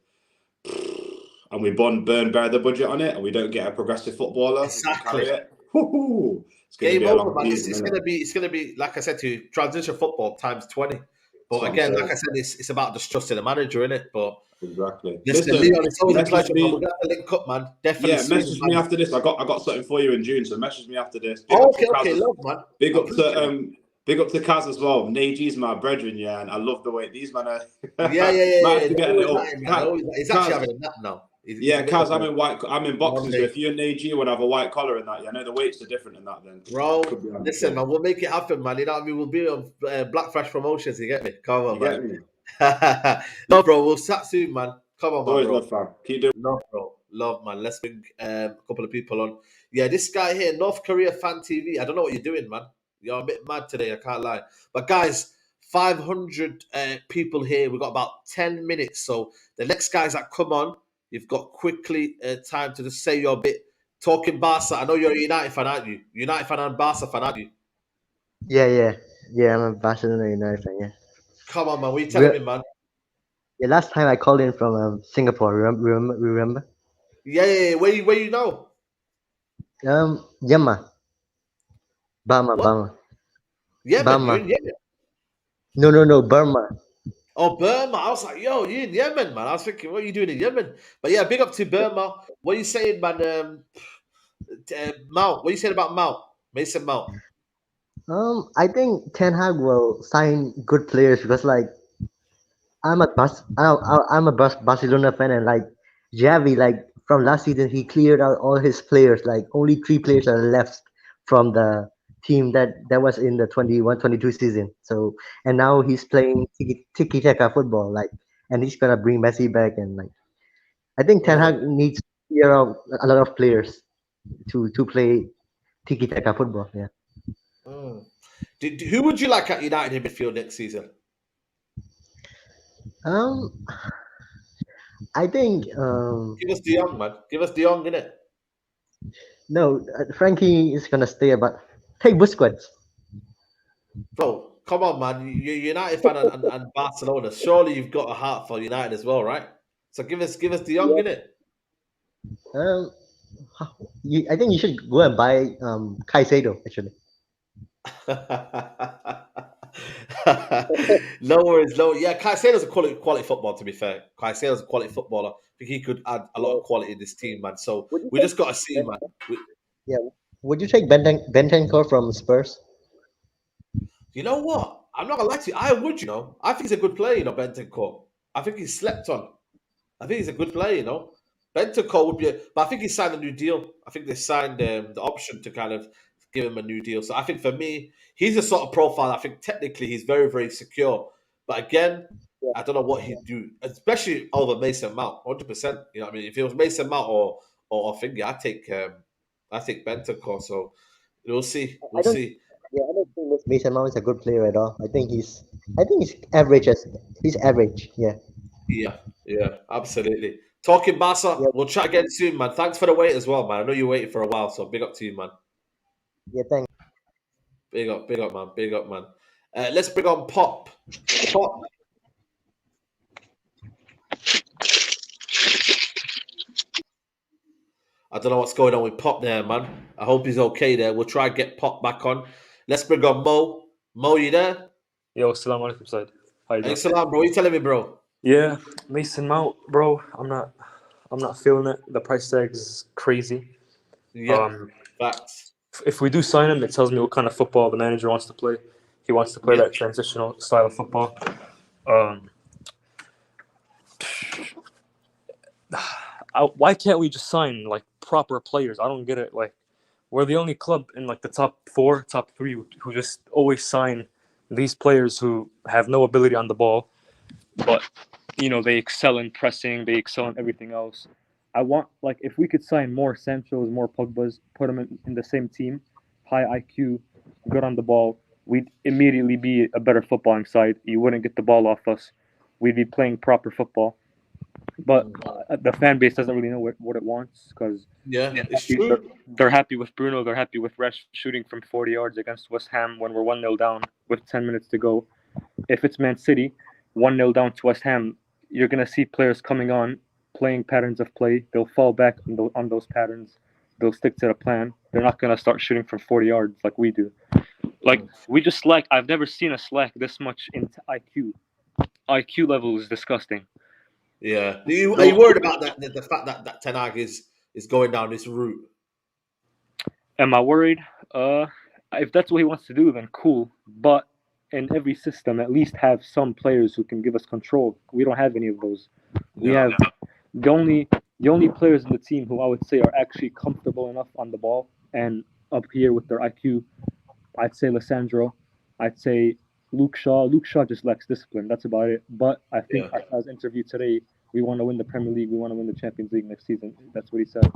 and we bear the budget on it, and we don't get a progressive footballer, exactly. It's game over, man. It's going to be, like I said to you, transition football times 20. But again, like I said, it's about just trusting the manager, innit? But exactly. Listen, Leon, it's always a pleasure. We're going to link up, man. Definitely. Yeah, message me after this. I got something for you in June, so message me after this. Okay, love, man. Big up to Kaz as well. Naji's my brethren, and I love the way these men are. Yeah. He's actually having a nap now. Kaz, I'm in boxing, so if you and Neji want to have a white collar in that, I know the weights are different in that then. Bro, listen, man, we'll make it happen, man. You know what I mean? We'll be on Black Flash Promotions, you get me? Come on, man. No, bro, we'll chat soon, man. Come on, man, always bro. love, fam. Keep doing. Love, bro. Love, man. Let's bring a couple of people on. Yeah, this guy here, North Korea Fan TV. I don't know what you're doing, man. You're a bit mad today, I can't lie. But guys, 500 people here. We've got about 10 minutes. So the next guys that come on, you've got quickly time to just say your bit. Talking Barca. I know you're a United fan, aren't you? United fan and Barca fan, aren't you? Yeah. I'm a Barcelona United fan, yeah. Come on, man. What are you telling me, man? Yeah, last time I called in from Singapore, remember? Yeah. Where you know? Yamma. Burma, What? Burma. Yemen. You're Burma. in Yemen. No, Burma. Oh, Burma. I was like, yo, you're in Yemen, man. I was thinking, what are you doing in Yemen? But yeah, big up to Burma. What are you saying, man? Mount. What are you saying about Mount? Mason Mount. I think Ten Hag will sign good players because like I'm a Barcelona fan and like Javi like from last season he cleared out all his players like only 3 players are left from the team that was in the 21-22 season. So and now he's playing tiki taka football like and he's gonna bring Messi back and like I think Ten Hag needs to clear out a lot of players to play tiki taka football. Yeah. Mm. Who would you like at United in midfield next season? Um, I think Give us De Jong, man. Give us De Jong, innit? no, Frankie is gonna stay, but take Busquets. Bro, come on, man. You're a United fan and Barcelona. Surely you've got a heart for United as well, right? So give us De Jong, innit? I think you should go and buy Caicedo actually. No worries, yeah, Caicedo's a quality footballer. To be fair, Caicedo's a quality footballer. I think he could add a lot of quality in this team, man. So we just got to see, man. Yeah. Would you take Bentancur from Spurs? You know what? I'm not gonna lie to you. I would, I think he's a good player, Bentancur. I think he's slept on. I think he's a good player, Bentancur would be, but I think he signed a new deal. I think they signed the option to kind of give him a new deal. So I think for me, he's a sort of profile. I think technically he's very, very secure. But again, I don't know what he'd do, especially over Mason Mount, 100%. You know what I mean? If it was Mason Mount or Finger, I take Bentancur. So we'll see. We'll see. Yeah, I don't think Mason Mount is a good player at all. I think he's average. He's average. Yeah. Yeah, absolutely. Talking Barca, we'll chat again soon, man. Thanks for the wait as well, man. I know you waited for a while, so big up to you, man. Yeah, thanks. Big up, man. Big up, man. Let's bring on Pop. Pop. I don't know what's going on with Pop there, man. I hope he's okay there. We'll try and get Pop back on. Let's bring on Mo. Mo, you there? Yo, salam alaikum, Saeed. How you doing? Salam, bro. What you telling me, bro? Yeah, Mason Mount, bro. I'm not feeling it. The price tag is crazy. Yeah, facts. If we do sign him, it tells me what kind of football the manager wants to play. He wants to play that transitional style of football. Why can't we just sign like proper players? I don't get it. Like, we're the only club in like the top 4, top 3 who just always sign these players who have no ability on the ball, but they excel in pressing, they excel in everything else. I want, like, if we could sign more Sanchos, more Pogbas, put them in the same team, high IQ, good on the ball, we'd immediately be a better footballing side. You wouldn't get the ball off us. We'd be playing proper football. But the fan base doesn't really know what it wants because it's true. They're happy with Bruno. They're happy with Resch shooting from 40 yards against West Ham when we're 1-0 down with 10 minutes to go. If it's Man City, 1-0 down to West Ham, you're going to see players coming on, playing patterns of play. They'll fall back on those patterns. They'll stick to the plan. They're not going to start shooting from 40 yards like we do. Like, we just slack. I've never seen us slack this much in IQ. IQ level is disgusting. Yeah. Are you worried about that? The fact that Ten Hag is going down this route? Am I worried? If that's what he wants to do, then cool. But in every system, at least have some players who can give us control. We don't have any of those. We have the only players in the team who I would say are actually comfortable enough on the ball and up here with their IQ. I'd say Lissandro. I'd say Luke Shaw. Luke Shaw just lacks discipline. That's about it. But I think Arteta's interview today, we want to win the Premier League. We want to win the Champions League next season. That's what he said.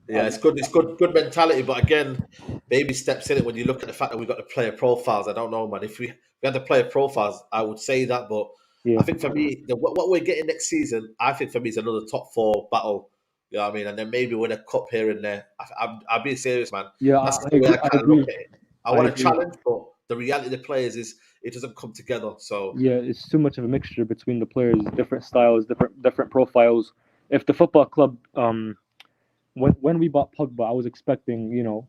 Yeah, it's good. It's good mentality. But again, baby steps in it when you look at the fact that we've got the player profiles. I don't know, man. If we had the player profiles, I would say that. But I think for me, what we're getting next season, I think for me is another top 4 battle. You know what I mean? And then maybe win a cup here and there. I'll be serious, man. Yeah, that's the way I kind of look at it. I want to challenge, but the reality of the players is it doesn't come together. So yeah, it's too much of a mixture between the players, different styles, different profiles. If the football club when we bought Pogba, I was expecting, you know,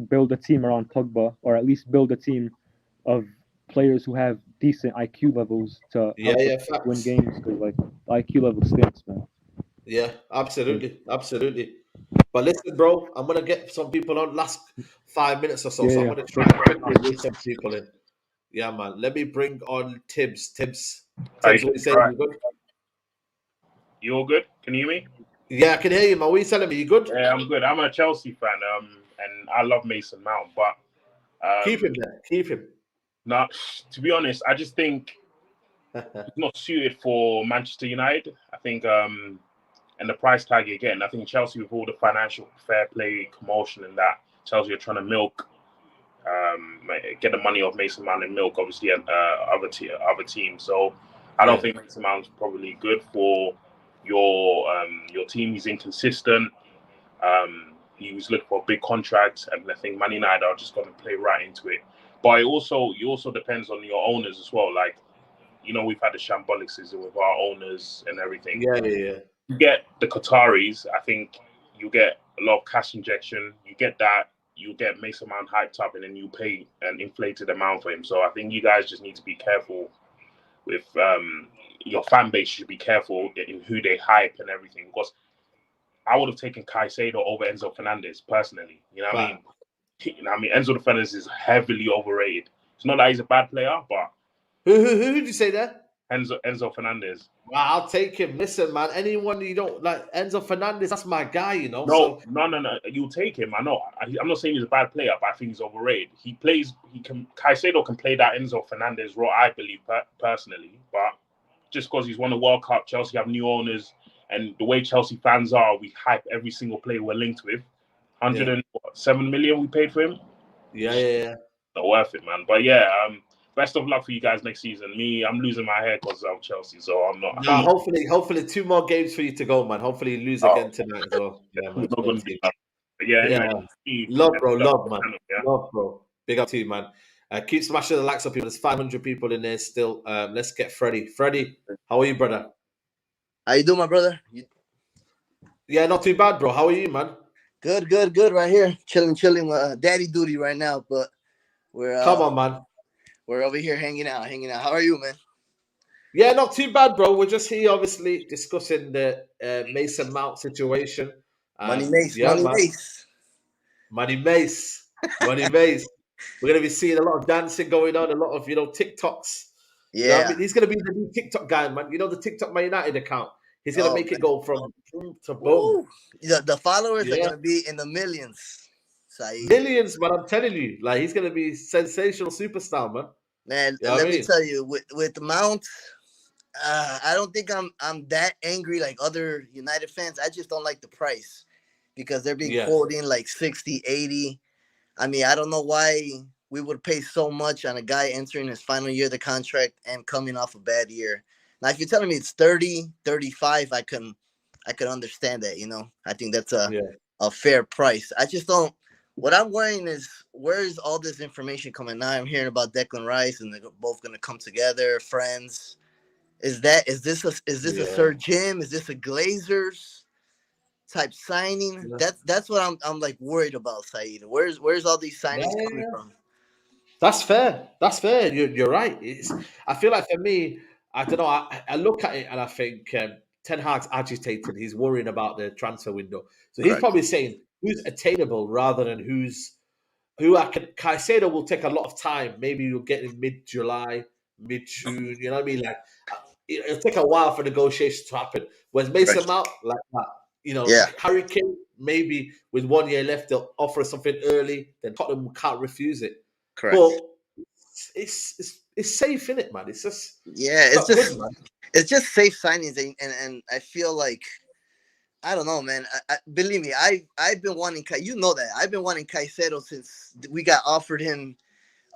build a team around Pogba, or at least build a team of players who have decent IQ levels to help us win games, because like the IQ level stinks, man. Yeah, absolutely, absolutely. But listen, bro, I'm gonna get some people on last 5 minutes or so. So I'm Yeah. gonna try and quickly get some people in. Yeah, man. Let me bring on Tibbs. Tibbs, How you what you doing, saying? bro? You good? You all good? Can you hear me? Yeah, I can hear you, man. What are you telling me? You good? Yeah, I'm good. I'm a Chelsea fan, and I love Mason Mount, but keep him there. Keep him. Nah, to be honest, I just think he's not suited for Manchester United. I think, and the price tag you're getting, I think Chelsea, with all the financial fair play commotion and that, Chelsea are trying to milk, get the money off Mason Mount and milk, obviously, other teams. So I don't think Mason Mount's probably good for your team. He's inconsistent. He was looking for a big contract, and I think Man United are just going to play right into it. But it also depends on your owners as well. Like, you know, we've had the shambolic season with our owners and everything. Yeah. You get the Qataris, I think you get a lot of cash injection. You get that, you get Mason Mount hyped up, and then you pay an inflated amount for him. So I think you guys just need to be careful with your fan base. Should be careful in who they hype and everything, because I would have taken Caicedo over Enzo Fernandez personally. You know what I mean? Enzo Fernandez is heavily overrated. It's not that he's a bad player, but who did you say there? Enzo Fernandez. Well, I'll take him. Listen, man. Anyone you don't like, Enzo Fernandez, that's my guy. You know. No. You'll take him. I know. I'm not saying he's a bad player, but I think he's overrated. Caicedo can play that Enzo Fernandez role, I believe, personally. But just because he's won the World Cup, Chelsea have new owners, and the way Chelsea fans are, we hype every single player we're linked with. 107 million we paid for him. Yeah. Not worth it, man. But yeah, best of luck for you guys next season. I'm losing my hair because of Chelsea, so I'm not. No, hopefully 2 more games for you to go, man. Hopefully you lose again tonight as well. Yeah, man. Not gonna do that. But yeah, anyway, Love, man. Love, bro. Big up to you, man. Keep smashing the likes up, people. There's 500 people in there still. Let's get Freddie. Freddie, how are you, brother? How you doing, my brother? Yeah, not too bad, bro. How are you, man? Good. Right here, chilling. Daddy duty right now, but we're come on, man. We're over here hanging out. How are you, man? Yeah, not too bad, bro. We're just here, obviously, discussing the Mason Mount situation. Money Mace. We're gonna be seeing a lot of dancing going on, a lot of TikToks. Yeah, you know I mean? He's gonna be the new TikTok guy, man. You know the TikTok Man United account. He's gonna make it go from boom to boom. The followers are gonna be in the millions. Saeed. Millions, man. I'm telling you, like he's gonna be sensational superstar, man. Man, let me tell you, with Mount, I don't think I'm that angry like other United fans. I just don't like the price because they're being quoting like 60, 80. I mean, I don't know why we would pay so much on a guy entering his final year of the contract and coming off a bad year. Now, if you're telling me it's 30, 35, I can understand that, you know. I think that's a fair price. I just don't. What I'm worrying is, where is all this information coming? Now I'm hearing about Declan Rice and they're both going to come together, friends. Is this a Sir Jim? Is this a Glazers type signing? That's what I'm like worried about, Saeed. Where's all these signings coming from? That's fair. You're right. I feel like for me, I don't know. I look at it and I think Ten Hag's agitated. He's worrying about the transfer window. So he's probably saying who's attainable rather than who I can. Caicedo will take a lot of time. Maybe you'll get in mid-July, mid-June. You know what I mean? Like it'll take a while for negotiations to happen. Whereas Mason Mount, like that, Harry Kane, maybe with 1 year left, they'll offer something early. Then Tottenham can't refuse it. Correct. But it's safe, innit, man? It's just it's just good, man. It's just safe signings, and I feel like, I don't know, man. Believe me, I've been wanting, you know that I've been wanting Caicedo since we got offered him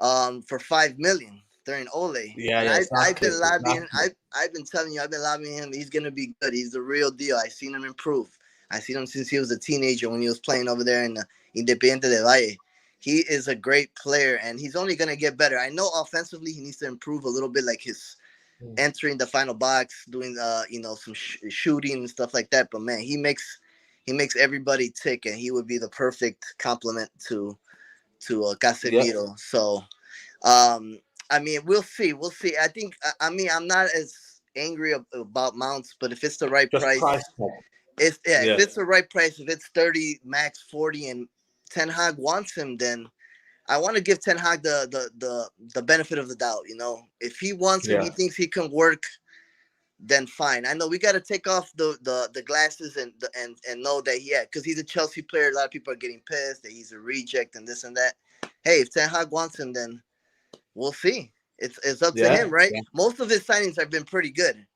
for $5 million during Ole. I've been lobbying. I've been telling you, I've been lobbying him. He's gonna be good. He's the real deal. I've seen him improve. I've seen him since he was a teenager when he was playing over there in Independiente del Valle. He is a great player, and he's only gonna get better. I know offensively he needs to improve a little bit, like his entering the final box, doing some shooting and stuff like that. But man, he makes he makes everybody tick, and he would be the perfect complement to Casemiro. Yeah. So, I mean, we'll see. We'll see. I think. I mean, I'm not as angry about Mounts, but if it's the right price, if it's the right price, if it's 30 max 40, and Ten Hag wants him, then I want to give Ten Hag the benefit of the doubt. You know, if he wants him, he thinks he can work, then fine. I know we got to take off the glasses and know that because he's a Chelsea player. A lot of people are getting pissed that he's a reject and this and that. Hey, if Ten Hag wants him, then we'll see. It's up to him, right? Yeah. Most of his signings have been pretty good.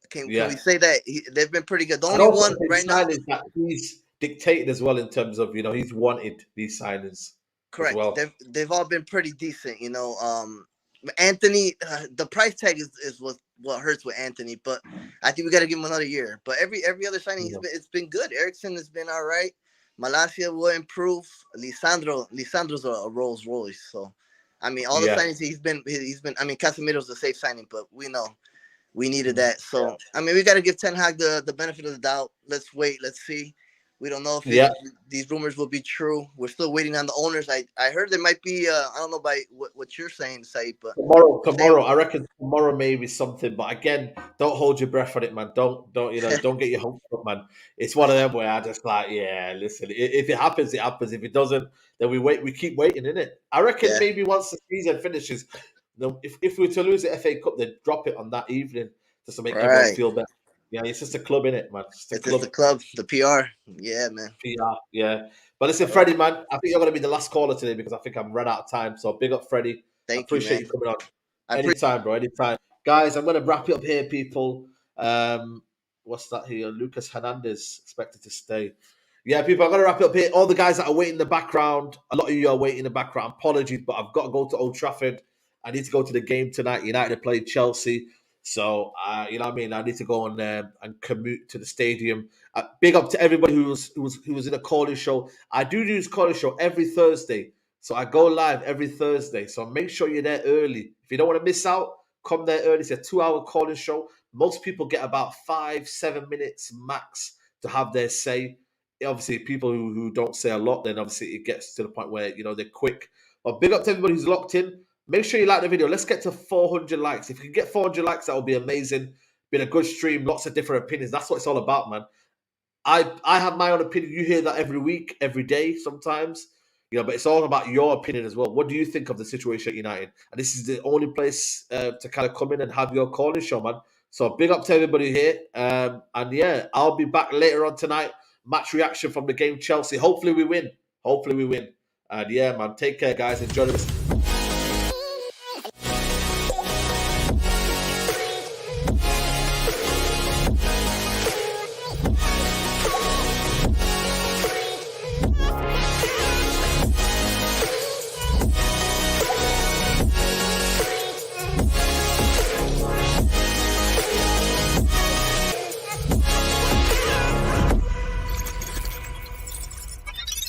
Can we say that they've been pretty good? The only one right now is that he's dictated as well in terms of he's wanted these signings. Correct. As well. They've all been pretty decent. Anthony, the price tag is what hurts with Anthony, but I think we got to give him another year. But every other signing it's been good. Eriksson has been all right. Malacia will improve. Lisandro's a Rolls Royce. So, I mean, all the signings he's been. I mean, Casemiro's a safe signing, but we know we needed that. So, I mean, we got to give Ten Hag the benefit of the doubt. Let's wait. Let's see. We don't know if these rumors will be true. We're still waiting on the owners. I heard there might be. I don't know by what you're saying, Saeed, but tomorrow. I reckon tomorrow may be something. But again, don't hold your breath on it, man. Don't don't get your hopes up, man. It's one of them where I just listen. If it happens, it happens. If it doesn't, then we wait. We keep waiting, innit? I reckon maybe once the season finishes, if we were to lose the FA Cup, they'd drop it on that evening just to make everyone feel better. Yeah, it's just a club, innit, man? It's just the club, the PR. Yeah, man. PR, yeah. But listen, Freddie, man, I think you're going to be the last caller today because I think I'm run out of time. So big up, Freddie. I appreciate you coming on. Anytime, bro, anytime. Guys, I'm going to wrap it up here, people. What's that here? Lucas Hernandez expected to stay. Yeah, people, I'm going to wrap it up here. All the guys that are waiting in the background, a lot of you are waiting in the background. Apologies, but I've got to go to Old Trafford. I need to go to the game tonight. United play Chelsea. So, you know what I mean? I need to go and commute to the stadium. Big up to everybody who was in a calling show. I do this calling show every Thursday. So I go live every Thursday. So make sure you're there early. If you don't want to miss out, come there early. It's a 2-hour calling show. Most people get about 5-7 minutes max to have their say. Obviously, people who don't say a lot, then obviously it gets to the point where, they're quick. But big up to everybody who's locked in. Make sure you like the video. Let's get to 400 likes. If you can get 400 likes, that would be amazing. Been a good stream. Lots of different opinions. That's what it's all about, man. I have my own opinion. You hear that every week, every day sometimes. But it's all about your opinion as well. What do you think of the situation at United? And this is the only place to kind of come in and have your calling show, man. So big up to everybody here. And yeah, I'll be back later on tonight. Match reaction from the game Chelsea. Hopefully we win. And yeah, man, take care, guys. Enjoy the rest.